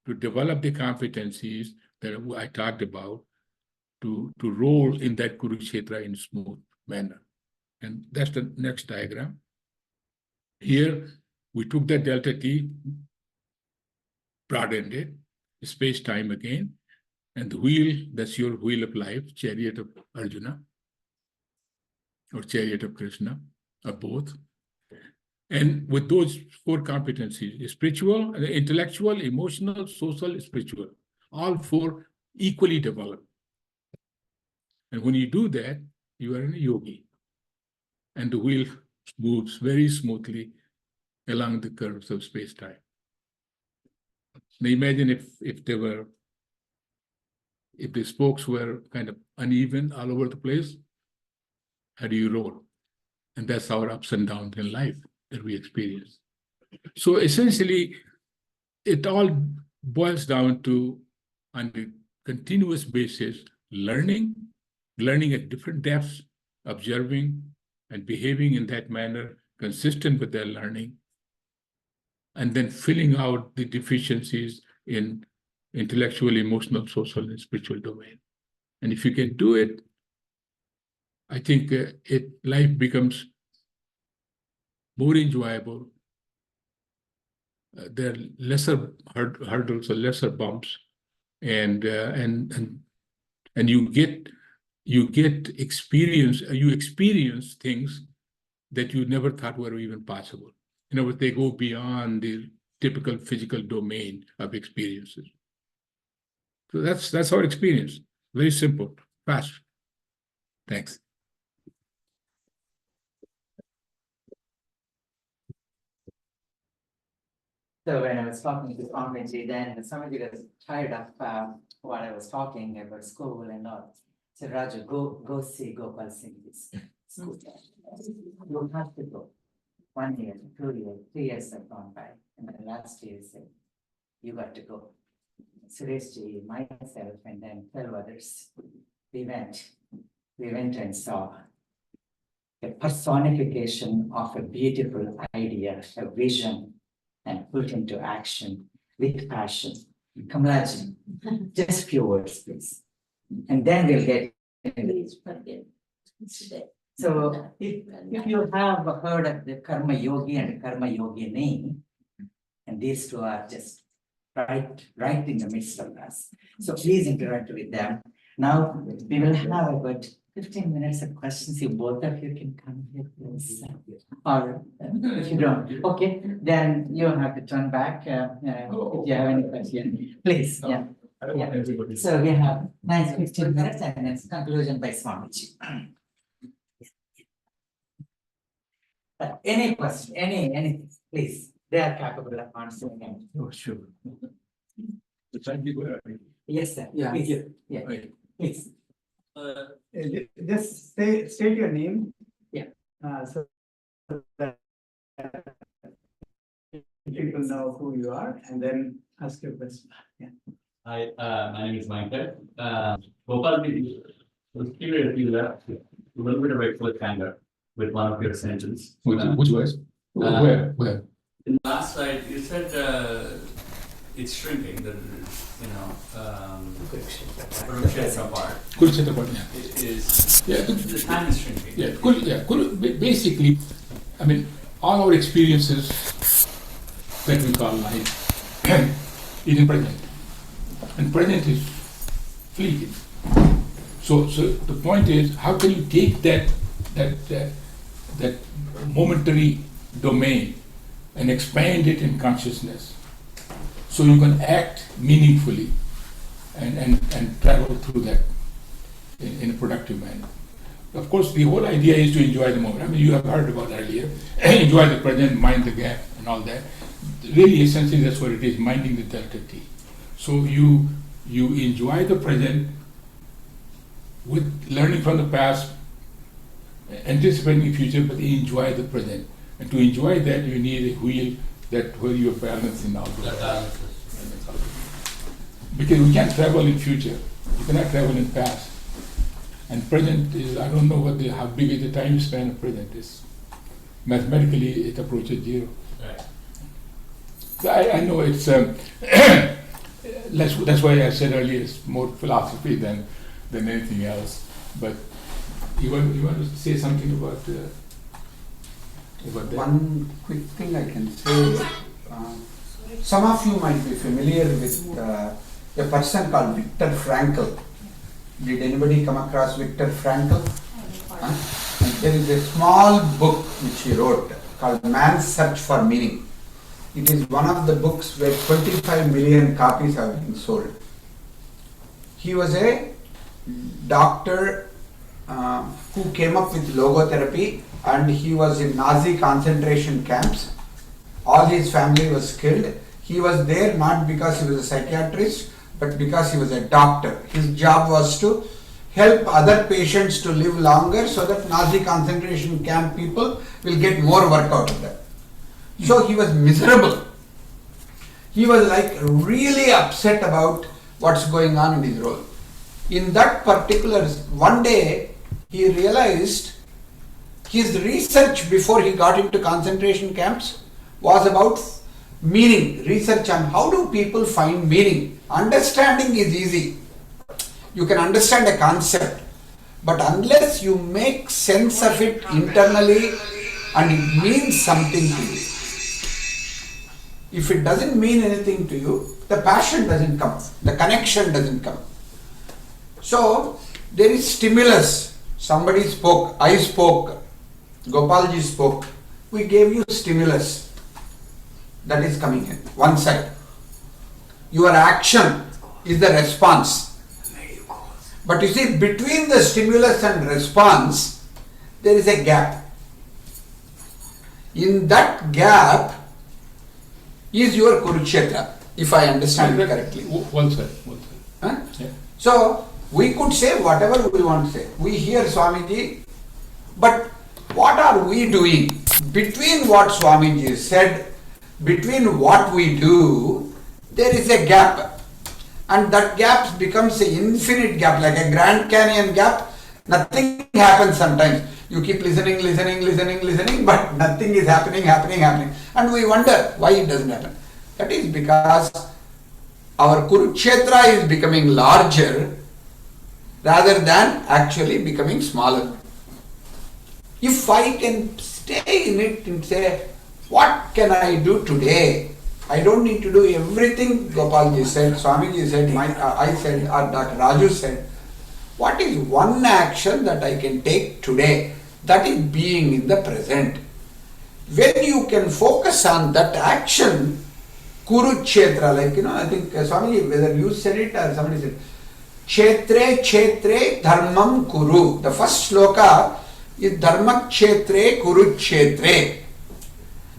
to develop the competencies that I talked about to roll in that Kurukshetra in a smooth manner. And that's the next diagram. Here, we took that delta T, broadened it, space-time again, and the wheel, that's your wheel of life, chariot of Arjuna, or chariot of Krishna, or both. And with those four competencies, spiritual, intellectual, emotional, social, spiritual, all four equally developed. And when you do that, you are in a yogi. And the wheel moves very smoothly along the curves of space-time. Now imagine if the spokes were kind of uneven all over the place, how do you roll? And that's our ups and downs in life that we experience. So essentially, it all boils down to, on a continuous basis, learning at different depths, observing and behaving in that manner, consistent with their learning, and then filling out the deficiencies in intellectual, emotional, social, and spiritual domain. And if you can do it, I think life becomes more enjoyable. There are lesser hurdles or lesser bumps, and you get experience. You experience things that you never thought were even possible. In other words, they go beyond the typical physical domain of experiences. So that's our experience. Very simple, fast. Thanks. So when I was talking to Swamiji, then Swamiji was tired of what I was talking about school and all. So Raju, go see Gopal Singh's school. You have to go. 1 year, 2 years, 3 years have gone by. And then last year said, you got to go. Sureshji, myself, and then 12 others. We went and saw a personification of a beautiful idea, a vision, and put into action with passion. Kamalaji, just few words, please. And then we'll get into it. So if you have heard of the Karma Yogi and Karma Yogini, and these two are just right in the midst of us. So please interact with them. Now we will have about 15 minutes of questions. If both of you can come here, please. Or if you don't, okay, then you have to turn back if you have any question. Please, yeah. So we have nice 15 minutes and then conclusion by Swamiji. Any question, anything, please. They are capable of answering them. Oh, sure. Yes, sir. Yeah. Please. Yeah. Please. Just state your name. Yeah. So that people know who you are, and then ask your question. Yeah. Hi, my name is Michael. Gopal, was curious you left a little bit of a cliffhanger with one of your sentences. Which was? Where? In the last slide, you said it's shrinking, that Kurukshetra part Kurukshetra part, yeah. is the time is shrinking. Yeah, basically, I mean, all our experiences that we call life is in present. And present is fleeting. So the point is, how can you take that momentary domain and expand it in consciousness so you can act meaningfully and travel through that in a productive manner. Of course, the whole idea is to enjoy the moment. I mean, you have heard about earlier, enjoy the present, mind the gap and all that. Really, essentially, that's what it is, minding the delta T. So you enjoy the present with learning from the past, anticipating the future, but enjoy the present. And to enjoy that, you need a wheel where you are balancing all those. Because we can't travel in future. You cannot travel in past. And present is, I don't know how big is the time span of present is. Mathematically, it approaches zero. Right. So I know it's, that's why I said earlier, it's more philosophy than anything else. But you want to say something about that? One quick thing I can say, some of you might be familiar with a person called Viktor Frankl. Did anybody come across Viktor Frankl? And there is a small book which he wrote called Man's Search for Meaning. It is one of the books where 25 million copies have been sold. He was a doctor who came up with logotherapy, and he was in Nazi concentration camps. All his family was killed. He was there not because he was a psychiatrist, but because he was a doctor. His job was to help other patients to live longer so that Nazi concentration camp people will get more work out of them. So he was miserable. He was like really upset about what's going on in his role. In that particular, one day he realized his research before he got into concentration camps was about meaning, research on how do people find meaning. Understanding is easy. You can understand a concept, but unless you make sense of it internally and it means something to you, if it doesn't mean anything to you, the passion doesn't come, the connection doesn't come. So there is stimulus. Somebody spoke, I spoke, Gopalji spoke. We gave you stimulus that is coming in, one side. Your action is the response. But you see, between the stimulus and response, there is a gap. In that gap is your Kurukshetra, if I understand it correctly. Well said. Huh? Yeah. So, we could say whatever we want to say. We hear Swamiji, but what are we doing? Between what Swamiji said, between what we do, there is a gap. And that gap becomes an infinite gap, like a Grand Canyon gap. Nothing happens sometimes. You keep listening, but nothing is happening. And we wonder why it doesn't happen. That is because our Kurukshetra is becoming larger rather than actually becoming smaller. If I can stay in it and say, what can I do today? I don't need to do everything Gopalji said, Swamiji said, I said, or Dr. Raju said. What is one action that I can take today? That is being in the present. When you can focus on that action, Kurukshetra, like, I think Swamiji, whether you said it or somebody said, Kshetre, Kshetre, Dharmam Kuru. The first sloka is Dharma Kshetre, Kurukshetre.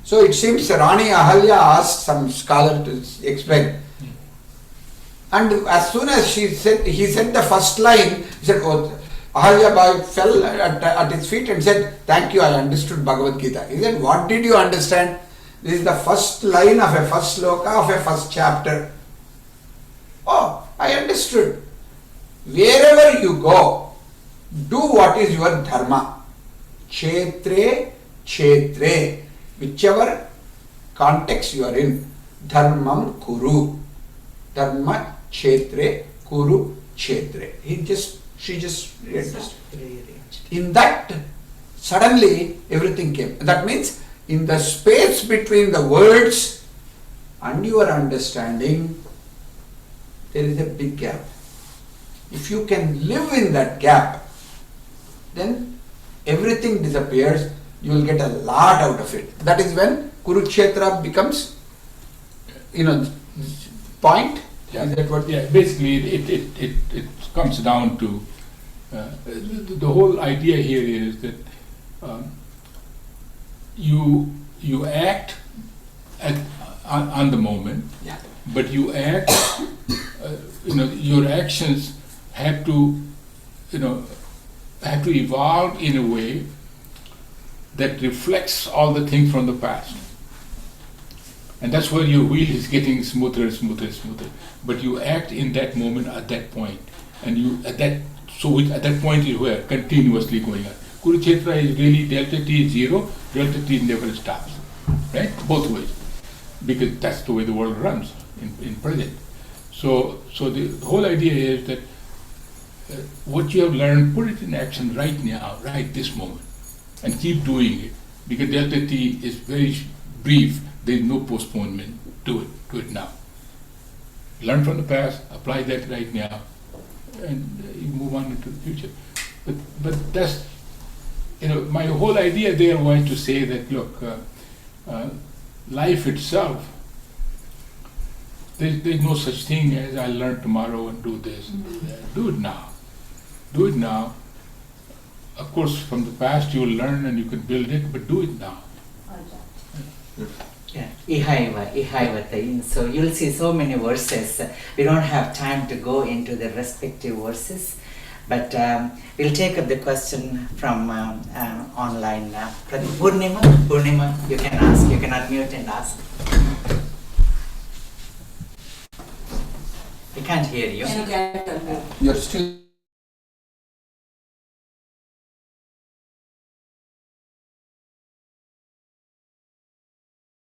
So it seems Rani Ahalya asked some scholar to explain. And as soon as he said the first line, he said, oh, Ahalya Bai fell at his feet and said, thank you, I understood Bhagavad Gita. He said, what did you understand? This is the first line of a first sloka of a first chapter. Oh, I understood. Wherever you go, do what is your dharma. Kshetre, Kshetre. Whichever context you are in, dharmam kuru. Dharma kshetre, kuru kshetre. She just rearranged. In that, suddenly everything came. That means in the space between the words and your understanding, there is a big gap. If you can live in that gap, then everything disappears. You will get a lot out of it. That is when Kurukshetra becomes, point. Yeah. Is that what? Yeah, basically it comes down to the whole idea here is that you act on the moment, Yeah. but you act. Your actions have to evolve in a way that reflects all the things from the past. And that's where your wheel is getting smoother and smoother and smoother. But you act in that moment at that point. And at that point is where continuously going on. Kurukshetra is really delta T is 0, delta T never stops. Right? Both ways. Because that's the way the world runs in present. So the whole idea is that what you have learned, put it in action right now, right this moment. And keep doing it, because delta T is very brief. There is no postponement. Do it now. Learn from the past, apply that right now, and you move on into the future. But that's, my whole idea there was to say that, look, life itself, there's no such thing as I'll learn tomorrow and do this and do that. Do it now. Do it now. Of course, from the past you will learn and you can build it, but do it now. Yeah, ihaiva. So you'll see so many verses. We don't have time to go into the respective verses, but we'll take up the question from online. Purnima, you can ask. You can unmute and ask. I can't hear you. You're still.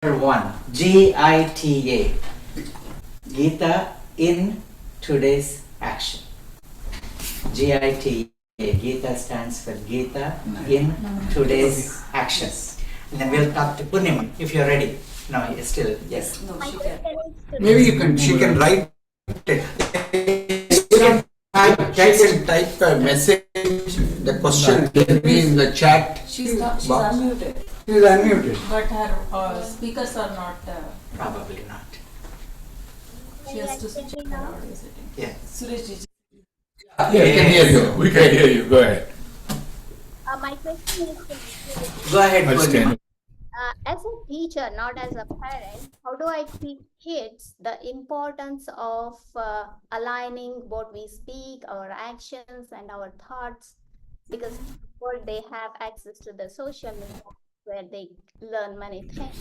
One, Gita. Gita in today's action. Gita. Gita stands for Gita in today's actions. And then we'll talk to Purnima if you're ready. No, you're still, yes. No, she can. Maybe she can write it. Type a message, the question will be in the chat. She's box. unmuted, She is unmuted. but her speakers are not, Probably not. she has to switch her audio setting. Yeah. Suresh ji. Yeah, we can hear you. We can hear you. Go ahead. My question is, Go ahead, I'll Purnima. stand. as a teacher, not as a parent, how do I teach kids the importance of aligning what we speak, our actions, and our thoughts? Because they have access to the social media where they learn many things.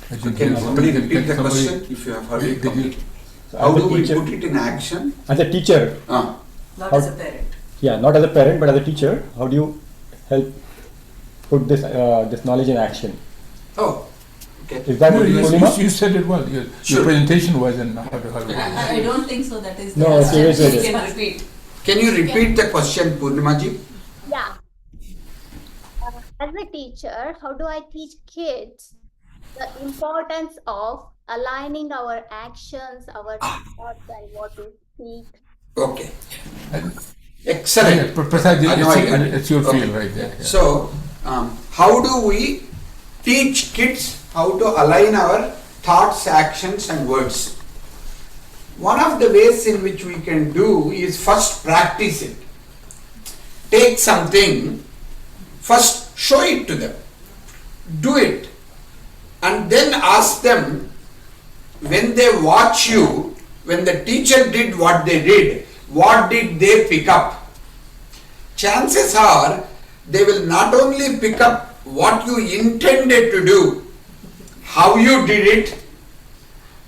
Can somebody repeat the question if you have heard it completely? How do we put it in action? As a teacher, Not as a parent. yeah, not as a parent, but as a teacher, how do you help put this knowledge in action? Oh, okay. Is that No, what you you said it well. Sure. Your presentation was in I don't think so, that is. No, the seriously. You can repeat. Can you repeat the question, Purnimaji? Yeah. As a teacher, how do I teach kids the importance of aligning our actions, our thoughts, and what we speak? Okay. Excellent. Prasad, I know I get it. it's your Okay. field right there. Yeah. So, how do we teach kids how to align our thoughts, actions, and words? One of the ways in which we can do is first practice it. Take something, first show it to them, do it, and then ask them when they watch you, when the teacher did what they did, what did they pick up? Chances are they will not only pick up what you intended to do, how you did it,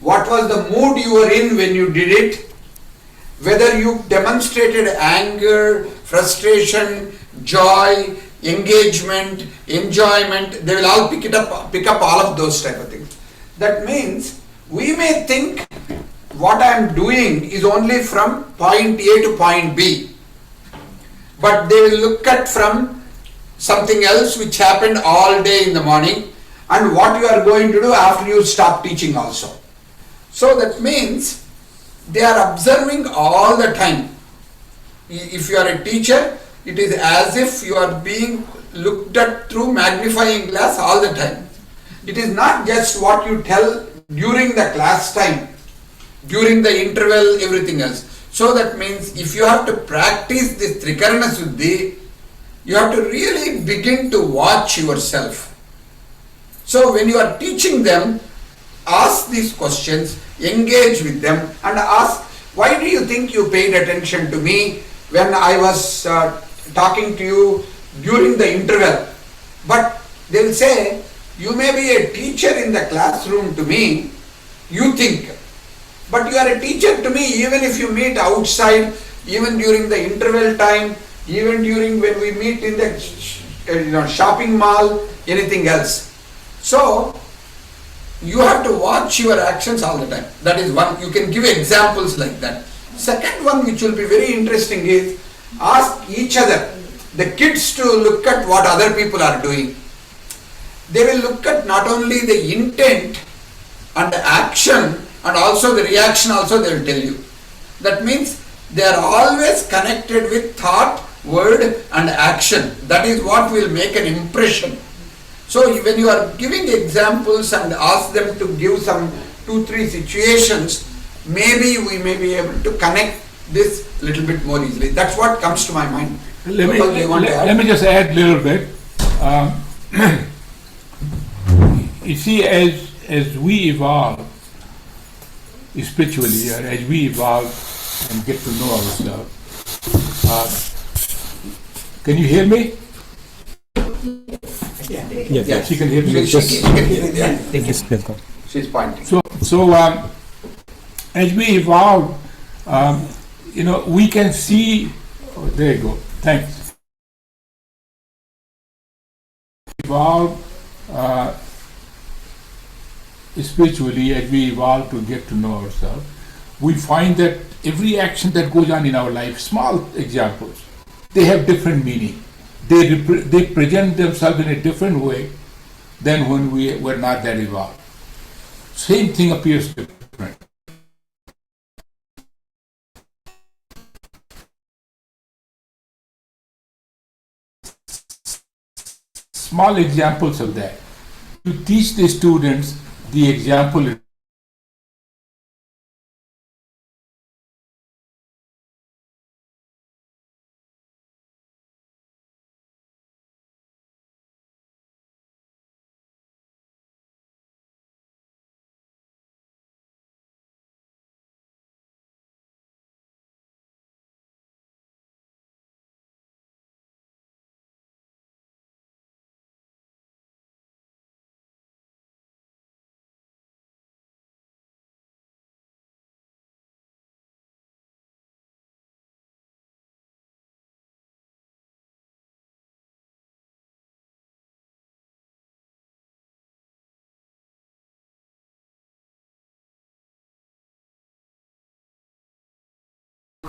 what was the mood you were in when you did it, whether you demonstrated anger, frustration, joy, engagement, enjoyment, they will all pick up all of those type of things. That means we may think what I am doing is only from point A to point B, but they will look at from something else which happened all day in the morning and what you are going to do after you stop teaching also. So that means they are observing all the time. If you are a teacher, it is as if you are being looked at through magnifying glass all the time. It is not just what you tell during the class time, during the interval, everything else. So that means if you have to practice this Trikarana Suddhi, you have to really begin to watch yourself. So when you are teaching them, ask these questions, engage with them, and ask, why do you think you paid attention to me when I was talking to you during the interval? But they will say, you may be a teacher in the classroom to me, you think, but you are a teacher to me even if you meet outside, even during the interval time, even during when we meet in the shopping mall, anything else. So you have to watch your actions all the time. That is one. You can give examples like that. Second one, which will be very interesting, is ask each other, the kids, to look at what other people are doing. They will look at not only the intent and the action and also the reaction also they will tell you. That means they are always connected with thought, word and action. That is what will make an impression. So when you are giving examples and ask them to give some 2-3 situations, maybe we may be able to connect this little bit more easily. That's what comes to my mind. Let me just add a little bit. You see, as we evolve spiritually, or as we evolve and get to know ourselves, can you hear me? Yes. She can hear me. She can hear me. Yes. She's pointing. So as we evolve, we can see. Oh, there you go. Thanks. Evolve spiritually, as we evolve to get to know ourselves, we find that every action that goes on in our life, small examples, they have different meaning. They present themselves in a different way than when we were not that evolved. Same thing appears different. Small examples of that. To teach the students the example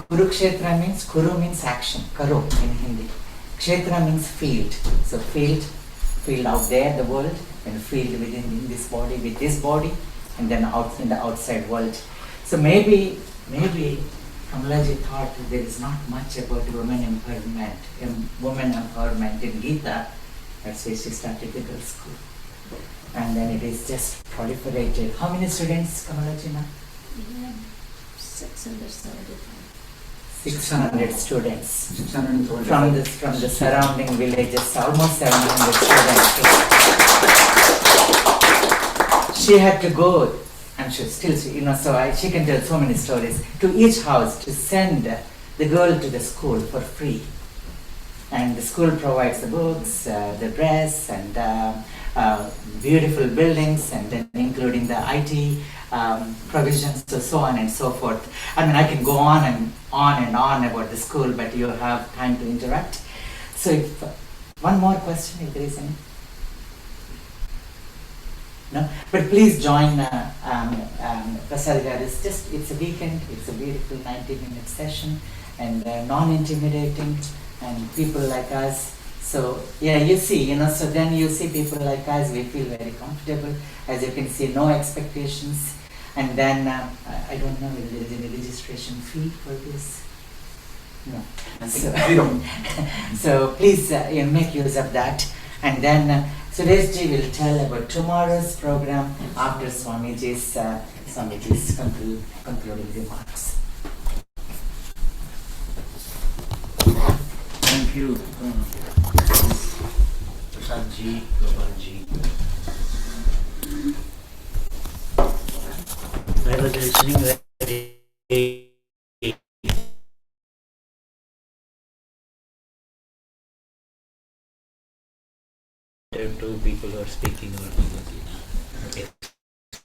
Kurukshetra means, Kuru means action, Karo in Hindi. Kshetra means field. So field out there, the world, and field within in this body, with this body, and then out in the outside world. So maybe Kamalaji thought there is not much about women empowerment in Gita. That's why she started the girls' school. And then it is just proliferated. How many students, Kamalaji, now? 600 students. 600 from the surrounding villages, almost 700 students. She had to go, and she still, she can tell so many stories, to each house to send the girl to the school for free. And the school provides the books, the dress, and beautiful buildings, and then including the IT provisions, so on and so forth. I mean, I can go on and on about the school, but you have time to interact. So, if one more question, if there is any. No, but please join Prasad Garu. It's a weekend. It's a beautiful 90-minute session, and non-intimidating, and people like us. So yeah, you see, so then you see people like us, we feel very comfortable. As you can see, no expectations. And then, I don't know if there is any registration fee for this. No. So please make use of that. And then Sureshji will tell about tomorrow's program after Swamiji's concluding remarks. Thank you, Prasadji, Gopalji. I was listening very to people who are speaking about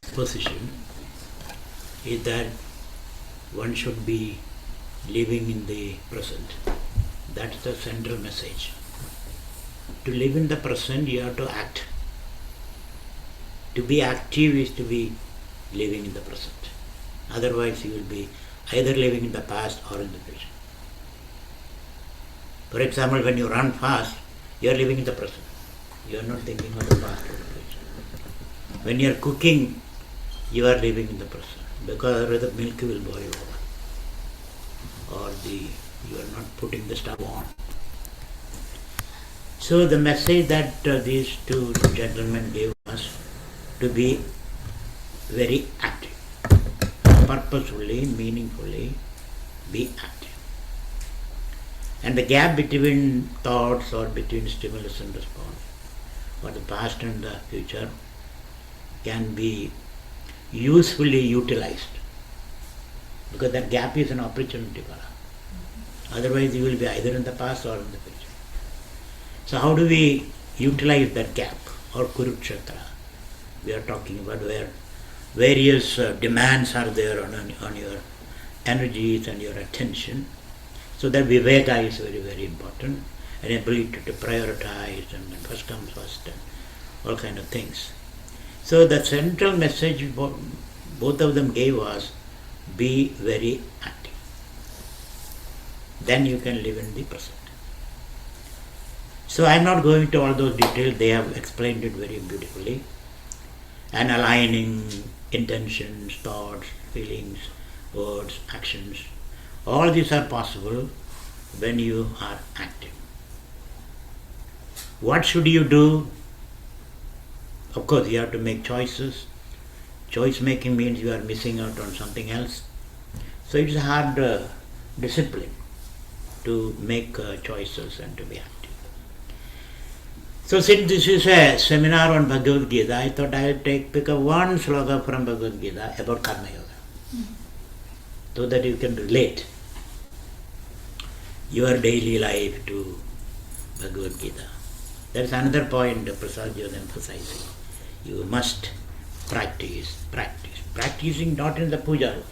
exposition is that one should be living in the present. That's the central message. To live in the present, you have to act. To be active is to be living in the present. Otherwise, you will be either living in the past or in the future. For example, when you run fast, you are living in the present. You are not thinking of the past or the future. When you are cooking, you are living in the present, because the milk will boil over, or you are not putting the stove on. So the message that these two gentlemen gave us, to be very active, purposefully, meaningfully be active. And the gap between thoughts or between stimulus and response, or the past and the future, can be usefully utilized, because that gap is an opportunity for us. Otherwise you will be either in the past or in the future. So how do we utilize that gap, or Kurukshetra? We are talking about where various demands are there on your energies and your attention. So that viveka is very, very important, an ability to prioritize and first comes first and all kind of things. So the central message both of them gave us, be very active. Then you can live in the present. So I am not going to all those details, they have explained it very beautifully. And aligning intentions, thoughts, feelings, words, actions, all these are possible when you are active. What should you do? Of course, you have to make choices. Choice making means you are missing out on something else. So it's a hard discipline to make choices and to be active. So since this is a seminar on Bhagavad Gita, I thought I would pick up one sloka from Bhagavad Gita about Karma Yoga, so that you can relate your daily life to Bhagavad Gita. That's another point Prasad was emphasizing. You must practice. Practicing not in the puja room.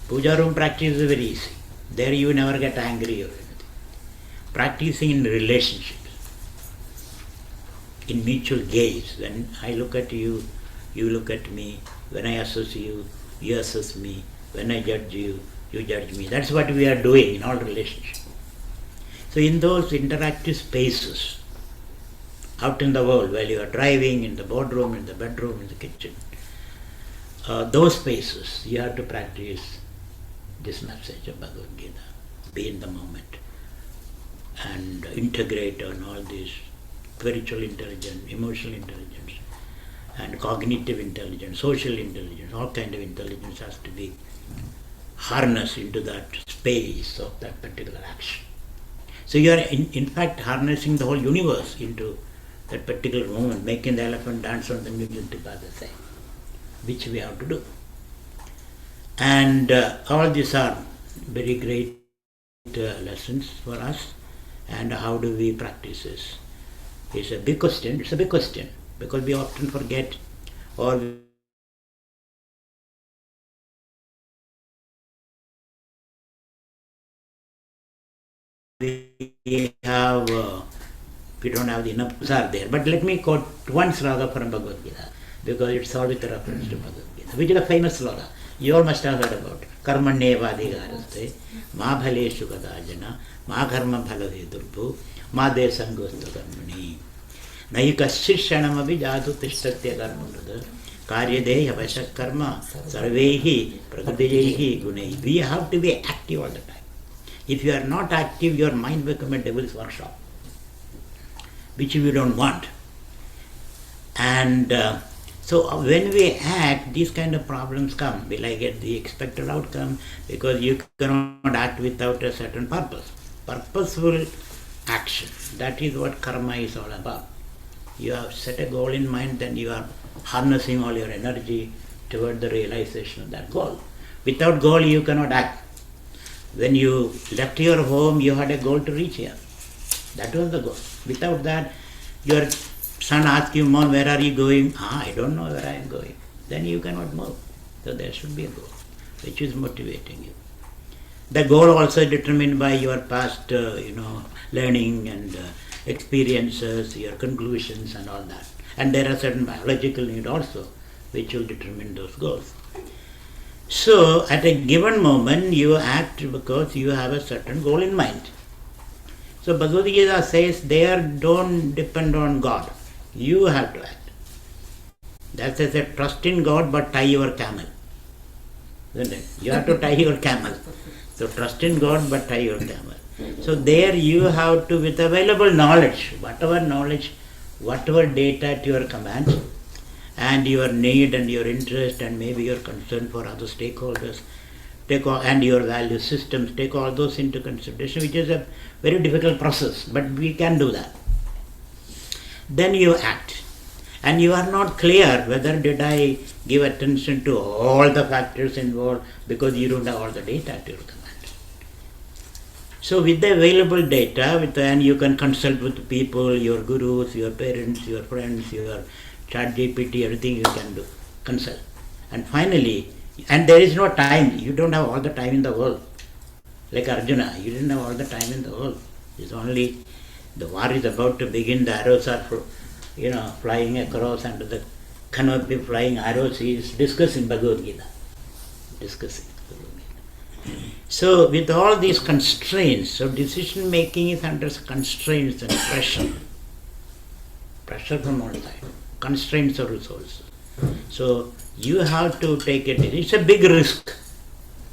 Puja room practice is very easy. There you never get angry or anything. Practicing in relationships, in mutual gaze. When I look at you, you look at me. When I assess you, you assess me. When I judge you, you judge me. That's what we are doing in all relationships. So in those interactive spaces, out in the world, while you are driving, in the boardroom, in the bedroom, in the kitchen, those spaces, you have to practice this message of Bhagavad Gita. Be in the moment and integrate on all these spiritual intelligence, emotional intelligence, and cognitive intelligence, social intelligence, all kind of intelligence has to be harnessed into that space of that particular action. So you are in fact harnessing the whole universe into that particular moment, making the elephant dance on the music tip, as they say, which we have to do. And all these are very great lessons for us. And how do we practice this? It's a big question. It's a big question because we often forget, or we don't have the enough are there. But let me quote one sloka from Bhagavad Gita because it's all with a reference to Bhagavad Gita, which is a famous sloka. You all must have heard about it. Karmanyevadhikaraste ma bhaleshu kadajana ma karma bhalave durbu ma desangostu karmani nahi kassishanamabi jatu tishtatya karmurada karyadeya vashak karma sarvehi prakridehi gunai. We have to be active all the time. If you are not active, your mind becomes a devil's workshop, which we don't want. And so when we act, these kind of problems come. Will I get the expected outcome? Because you cannot act without a certain purpose. Purposeful action. That is what karma is all about. You have set a goal in mind, then you are harnessing all your energy toward the realization of that goal. Without goal, you cannot act. When you left your home, you had a goal to reach here. That was the goal. Without that, your son asks you, Mom, where are you going? I don't know where I am going. Then you cannot move. So there should be a goal, which is motivating you. The goal also determined by your past, learning and experiences, your conclusions and all that. And there are certain biological needs also, which will determine those goals. So at a given moment, you act because you have a certain goal in mind. So Bhagavad Gita says, there don't depend on God. You have to act. That says, trust in God but tie your camel. Isn't it? You have to tie your camel. So trust in God but tie your camel. So there you have to, with available knowledge, whatever data at your command, and your need and your interest and maybe your concern for other stakeholders, and your value systems, take all those into consideration, which is a very difficult process, but we can do that. Then you act. And you are not clear whether did I give attention to all the factors involved because you don't have all the data at your command. So with the available data, and you can consult with people, your gurus, your parents, your friends, your chat GPT, everything you can do, consult. And finally, and there is no time, you don't have all the time in the world. Like Arjuna, you didn't have all the time in the world. It's only, the war is about to begin, the arrows are flying across, and the canopy flying arrows, he is discussing Bhagavad Gita. So with all these constraints, so decision making is under constraints and pressure. Pressure from all sides. Constraints of resources. So you have to take it. It's a big risk.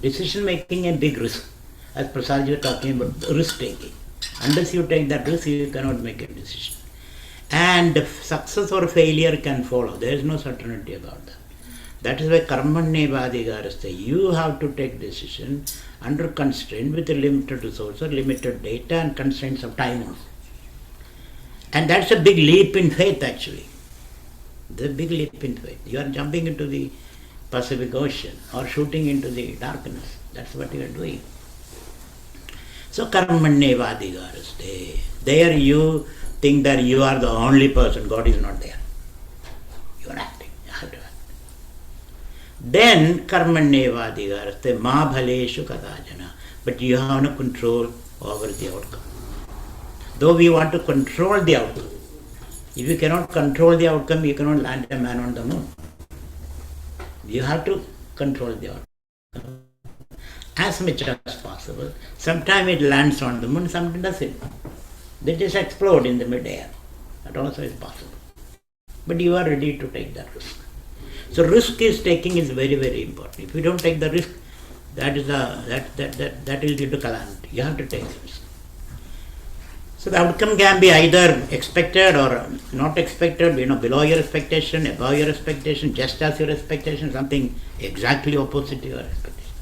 Decision making a big risk. As Prasad was talking about risk taking. Unless you take that risk, you cannot make a decision. And success or failure can follow. There is no certainty about that. That is why karmanyevadhikaraste. You have to take decision under constraint with a limited resources, limited data and constraints of time also. And that's a big leap in faith actually. The big leap in faith. You are jumping into the Pacific Ocean or shooting into the darkness. That's what you are doing. So karmanyevadhikaraste. There you think that you are the only person. God is not there. You are acting. You have to act. Then karmanyevadhikaraste ma bhaleshu kadajana. But you have no control over the outcome. Though we want to control the outcome. If you cannot control the outcome, you cannot land a man on the moon. You have to control the outcome. as much as possible. Sometimes it lands on the moon, sometimes doesn't. They just explode in the mid-air. That also is possible. But you are ready to take that risk. So risk is taking is very, very important. If you don't take the risk, that will lead to calamity. You have to take risk. So the outcome can be either expected or not expected, below your expectation, above your expectation, just as your expectation, something exactly opposite to your expectation.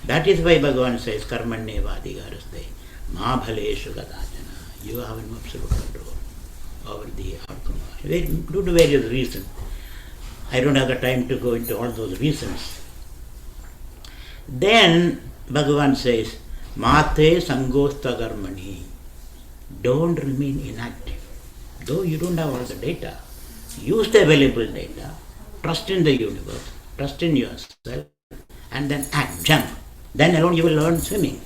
That is why Bhagavan says, Karmanyevadhikaraste, ma bhaleshu gadajana. You have an absolute control over the outcome. Due to various reasons. I don't have the time to go into all those reasons. Then Bhagavan says, Mate sangosta karmani. Don't remain inactive. Though you don't have all the data, use the available data, trust in the universe, trust in yourself, and then act, jump. Then alone you will learn swimming.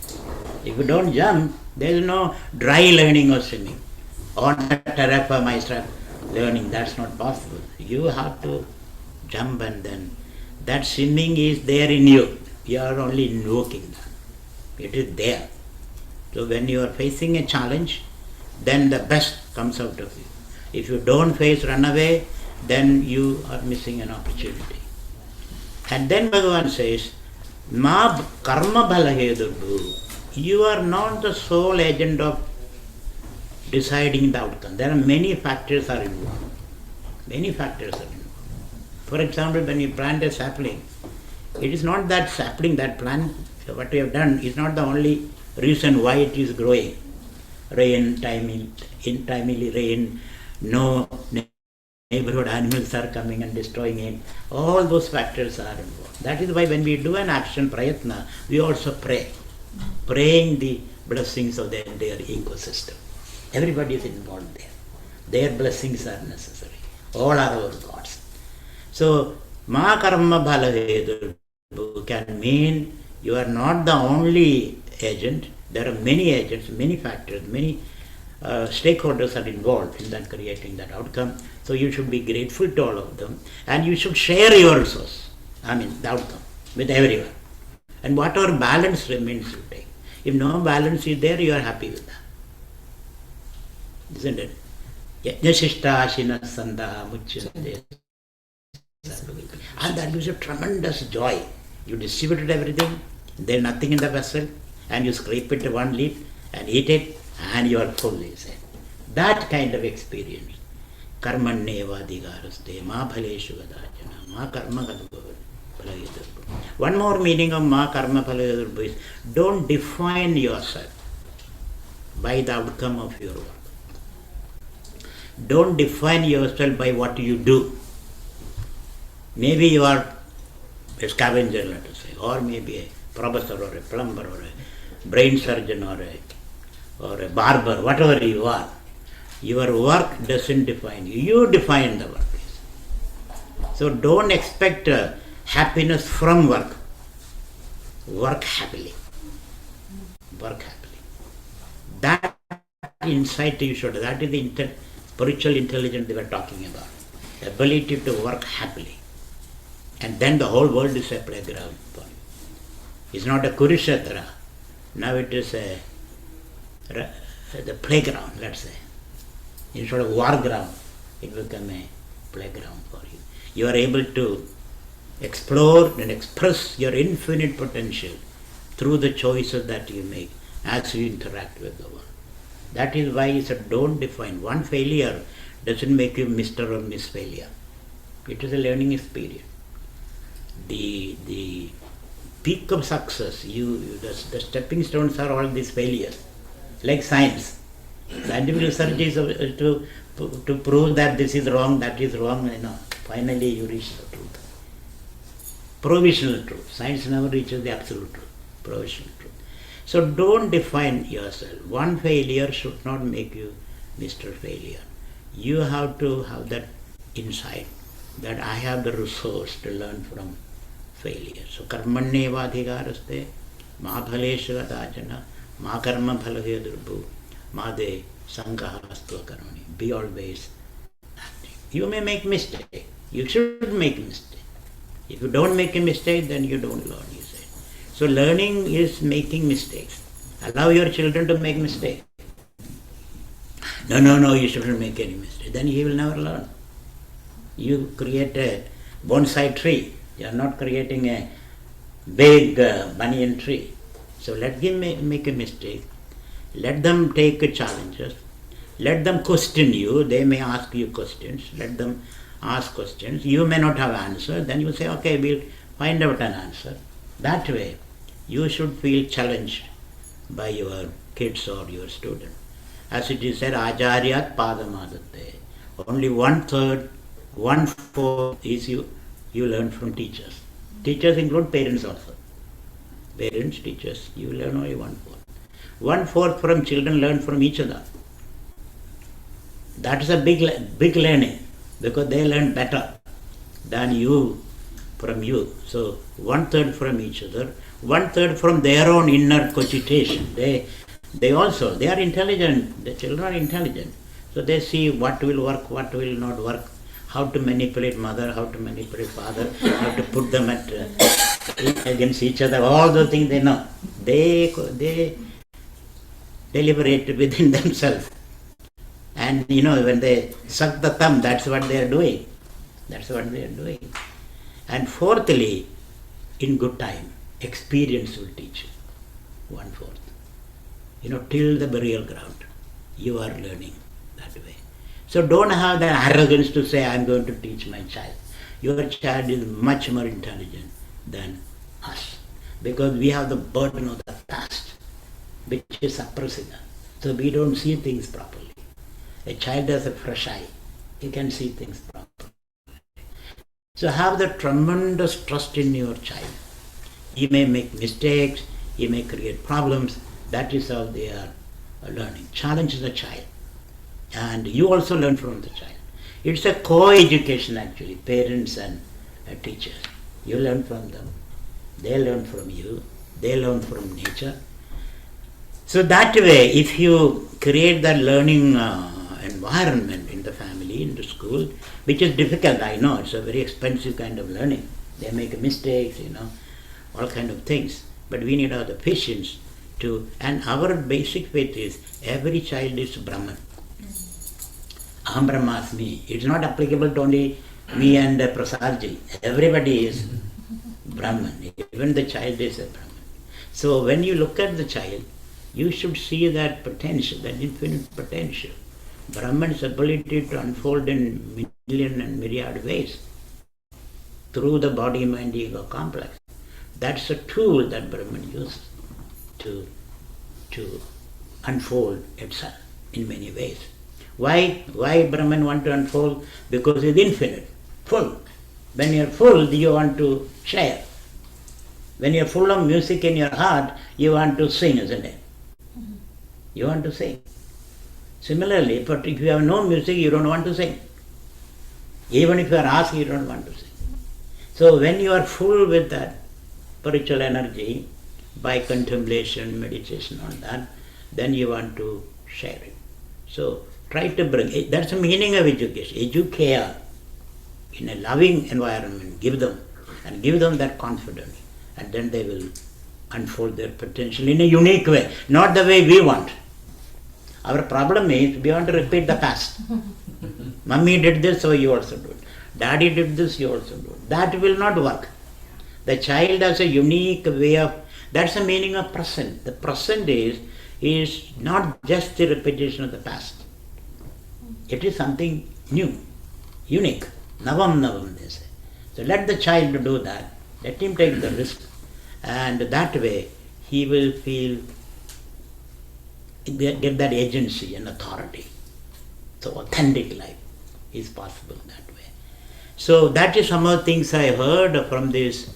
If you don't jump, there is no dry learning of swimming. Or terra firma learning, that's not possible. You have to jump, and then that swimming is there in you. You are only invoking that. It is there. So when you are facing a challenge, then the best comes out of you. If you don't face, run away, then you are missing an opportunity. And then Bhagavan says, Ma karma bhalahedurbu. You are not the sole agent of deciding the outcome. There are many factors are involved. Many factors are involved. For example, when you plant a sapling, it is not that sapling, that plant, what we have done is not the only reason why it is growing. Rain, timely rain, no neighborhood animals are coming and destroying it. All those factors are involved. That is why when we do an action, prayatna, we also pray. Praying the blessings of the entire ecosystem. Everybody is involved there. Their blessings are necessary. All are our gods. So, ma karma bhala can mean you are not the only agent. There are many agents, many factors, many stakeholders are involved in that creating that outcome. So you should be grateful to all of them, and you should share your resource, the outcome, with everyone. And whatever balance remains, you take. If no balance is there, you are happy with that. Isn't it? And that gives you tremendous joy. You distributed everything, there is nothing in the vessel, and you scrape it one leaf and eat it, and you are full, you say. That kind of experience. Karmanyevadhikaraste, ma bhaleshu gadajana, ma karma gadabhalayadurbu. One more meaning of ma karma bhalayadurbu is, don't define yourself by the outcome of your work. Don't define yourself by what you do. Maybe you are a scavenger, let us say, or maybe a professor or a plumber or a brain surgeon or a barber, whatever you are. Your work doesn't define you. You define the work. So don't expect happiness from work. Work happily. Work happily. That insight you should, that is the spiritual intelligence they were talking about. The ability to work happily. And then the whole world is a playground for you. It's not a Kurukshetra. Now it is the playground, let's say. Instead of war ground, it become a playground for you. You are able to explore and express your infinite potential through the choices that you make as you interact with the world. That is why he said, don't define. One failure doesn't make you Mr. or Miss Failure. It is a learning experience. The peak of success, the stepping stones are all these failures. Like science. Scientific research is to prove that this is wrong, that is wrong, finally you reach the truth. Provisional truth. Science never reaches the absolute truth. Provisional truth. So don't define yourself. One failure should not make you Mr. Failure. You have to have that insight that I have the resource to learn from failure. So karmanyevadhikaraste, ma bhaleshu gadajana, ma karma bhalahedurbu, ma de sangahastu karmani. Be always active. You may make mistake. You should make mistake. If you don't make a mistake, then you don't learn, you say. So learning is making mistakes. Allow your children to make mistakes. No, you shouldn't make any mistake. Then he will never learn. You create a bonsai tree. You are not creating a big banyan tree. So let him make a mistake. Let them take challenges. Let them question you. They may ask you questions. Let them ask questions. You may not have answer. Then you say, okay, we'll find out an answer. That way, you should feel challenged by your kids or your student. As it is said, Acharyat Padamadatte. Only 1/3, 1/4 is you learn from teachers. Teachers include parents also. Parents, teachers, you learn only 1/4. 1/4 from children learn from each other. That is a big learning, because they learn better than you from you. So 1/3 from each other, 1/3 from their own inner cogitation. They are intelligent. The children are intelligent. So they see what will work, what will not work, how to manipulate mother, how to manipulate father, how to put them against each other. All those things they know. They deliberate within themselves. And when they suck the thumb, that's what they are doing. That's what they are doing. And fourthly, in good time, experience will teach you. 1/4. Till the burial ground, you are learning that way. So don't have the arrogance to say, I'm going to teach my child. Your child is much more intelligent than us, because we have the burden of the past, which is suppressing us. So we don't see things properly. A child has a fresh eye. He can see things properly. So have the tremendous trust in your child. He may make mistakes, he may create problems. That is how they are learning. Challenge the child. And you also learn from the child. It's a co-education actually, parents and teachers. You learn from them. They learn from you. They learn from nature. So that way, if you create that learning environment in the family, in the school, which is difficult, I know, it's a very expensive kind of learning. They make mistakes, all kind of things. But we need to have the patience and our basic faith is every child is Brahman. Aham Brahmasmi. It's not applicable to only me and Prasadji. Everybody is Brahman. Even the child is a Brahman. So when you look at the child, you should see that potential, that infinite potential. Brahman's ability to unfold in million and myriad ways through the body, mind, ego complex. That's a tool that Brahman uses to unfold itself in many ways. Why Brahman want to unfold? Because it's infinite, full. When you're full, you want to share. When you're full of music in your heart, you want to sing, isn't it? You want to sing. Similarly, but if you have no music, you don't want to sing. Even if you are asked, you don't want to sing. So when you are full with that spiritual energy, by contemplation, meditation, all that, then you want to share it. So try to bring it. That's the meaning of education. Educare in a loving environment. Give them that confidence, and then they will unfold their potential in a unique way, not the way we want. Our problem is we want to repeat the past. Mummy did this, so you also do it. Daddy did this, you also do it. That will not work. The child has a unique way of. That's the meaning of present. The present is not just the repetition of the past. It is something new, unique. Navam, they say. So let the child do that. Let him take the risk. And that way, he will get that agency and authority. So authentic life is possible that way. So that is some of the things I heard from this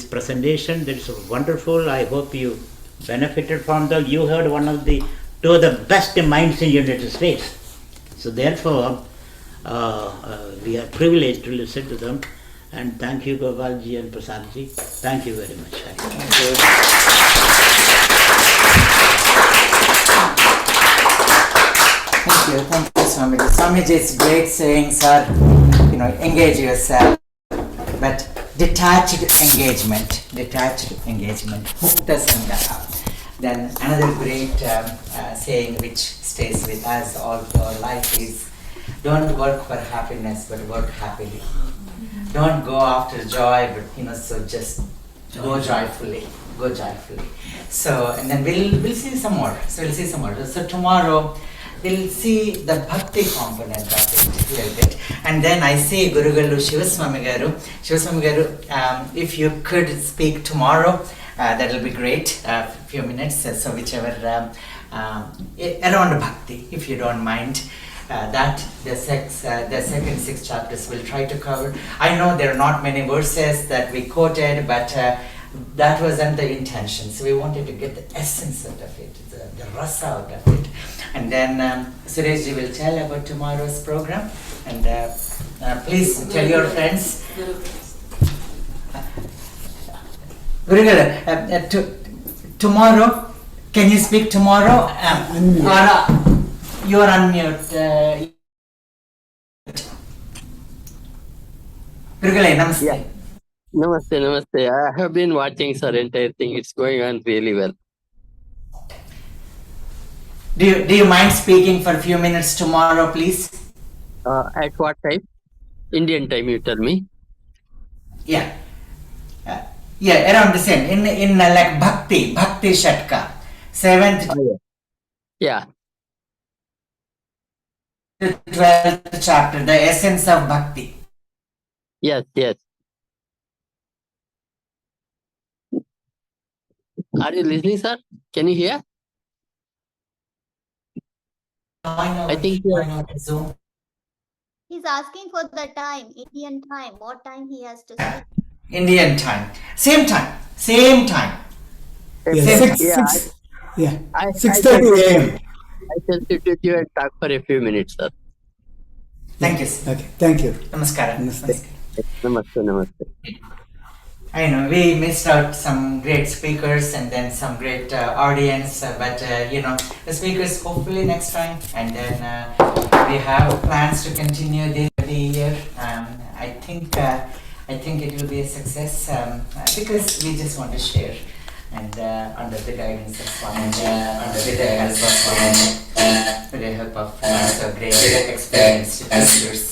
presentation. That's wonderful. I hope you benefited from that. You heard two of the best minds in the United States. So therefore, we are privileged to listen to them. And thank you, Gopalji and Prasadji. Thank you very much. Thank you, Swamiji. Swamiji, it's great saying, sir, engage yourself. But detached engagement, mukta sangaha. Then another great saying which stays with us all our life is, don't work for happiness, but work happily. Don't go after joy, but so just go joyfully. So, and then we'll see some more. So tomorrow we'll see the bhakti component of it a little bit. And then I see Gurugalu Shivaswami Garu, if you could speak tomorrow, that will be great, a few minutes, so whichever, around bhakti, if you don't mind. That the second 6 chapters we'll try to cover. I know there are not many verses that we quoted, but that wasn't the intention. So we wanted to get the essence out of it, the rasa out of it. And then Sureshji will tell about tomorrow's program. And please tell your friends. Gurugala, tomorrow, can you speak tomorrow? You are unmute. Gurugala, namaste. Yeah. Namaste. I have been watching sir entire thing. It's going on really well. Do you mind speaking for a few minutes tomorrow, please? At what time? Indian time, you tell me. Yeah. Around the same. In like Bhakti Shatka, 7th Oh, yeah. to 12th chapter, the essence of Bhakti. Yes. Are you listening, sir? Can you hear? I think Zoom. He's asking for the time, Indian time, what time he has to speak. Indian time. Same time. Same time. Yeah, Same six, yeah, I 6:30 a.m. I can sit with you and talk for a few minutes, sir. Thank you, sir. Okay, thank you. Namaskara. Namaste. Namaste. I know we missed out some great speakers and then some great audience, but the speakers hopefully next time. And then we have plans to continue this every year. I think it will be a success because we just want to share. And under the guidance of Swami, with the help of so great experienced teachers.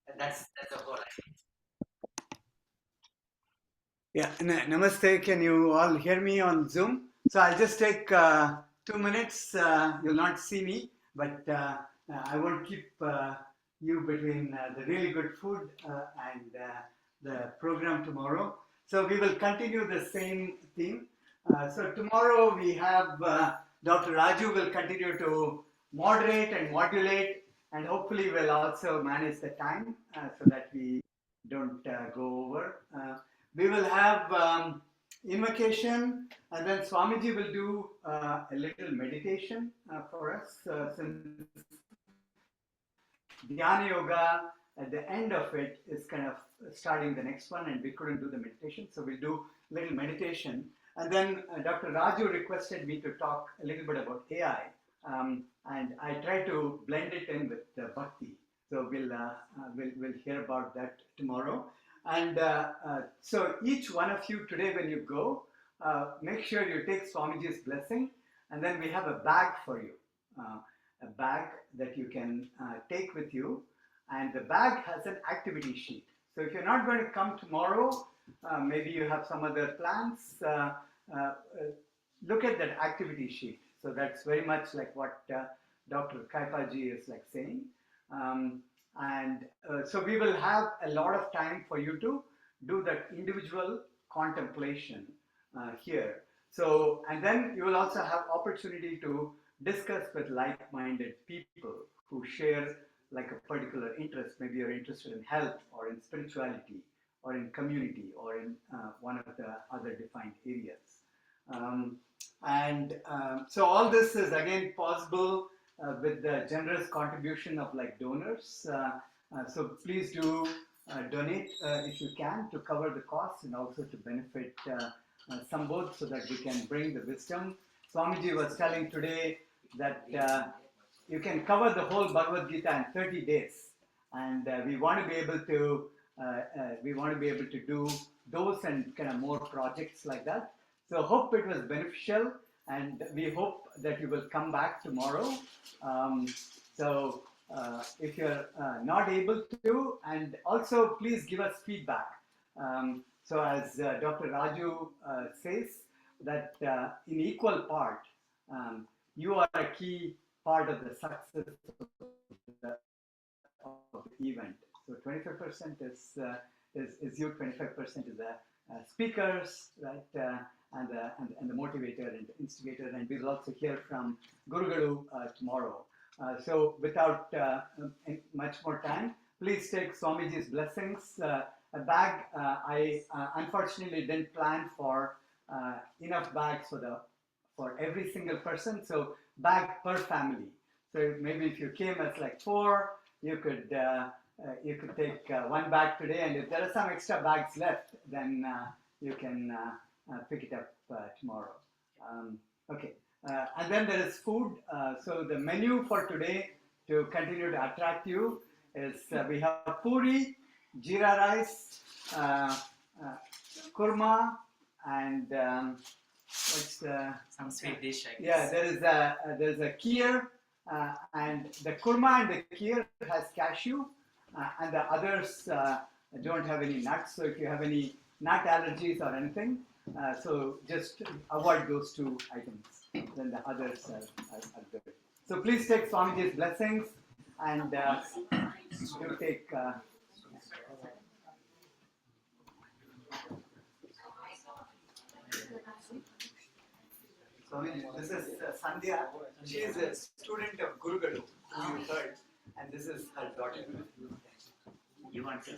And that's the whole idea. Yeah, namaste. Can you all hear me on Zoom? So I'll just take 2 minutes. You'll not see me, but I won't keep you between the really good food and the program tomorrow. So we will continue the same theme. So tomorrow we have Dr. Raju will continue to moderate and modulate, and hopefully we'll also manage the time so that we don't go over. We will have invocation, and then Swamiji will do a little meditation for us, since Dhyana Yoga at the end of it is kind of starting the next one, and we couldn't do the meditation, so we'll do a little meditation. And then Dr. Raju requested me to talk a little bit about AI, and I try to blend it in with Bhakti. So we'll hear about that tomorrow. And so each one of you today, when you go, make sure you take Swamiji's blessing, and then we have a bag for you, a bag that you can take with you, and the bag has an activity sheet. So if you're not going to come tomorrow, maybe you have some other plans, look at that activity sheet. So that's very much like what Dr. Kaipaji is like saying. And so we will have a lot of time for you to do that individual contemplation here. So, and then you will also have opportunity to discuss with like-minded people who share like a particular interest. Maybe you're interested in health or in spirituality or in community or in one of the other defined areas. So all this is again possible with the generous contribution of like donors. So please do donate if you can to cover the costs and also to benefit SamBodh so that we can bring the wisdom. Swamiji was telling today that you can cover the whole Bhagavad Gita in 30 days, and we want to be able to do those and kind of more projects like that. So hope it was beneficial, and we hope that you will come back tomorrow. If you're not able to, and also please give us feedback. So as Dr. Raju says, that in equal part, you are a key part of the success of the event. So 25% is you, 25% is the speakers, right, and the motivator and the instigator, and we will also hear from Guru tomorrow. So without much more time, please take Swamiji's blessings. A bag, I unfortunately didn't plan for enough bags for every single person, so bag per family. So maybe if you came as like 4, you could take one bag today, and if there are some extra bags left, then you can pick it up tomorrow. Okay, and then there is food. So the menu for today, to continue to attract you, is we have puri, jeera rice, kurma, and what's some sweet dish, I guess. Yeah, there is a kheer, and the kurma and the kheer has cashew, and the others don't have any nuts. So if you have any nut allergies or anything, so just avoid those 2 items. Then the others are good. So please take Swamiji's blessings, and you take. Swamiji, this is Sandhya. She is a student of Guru, who you heard, and this is her daughter. You want to?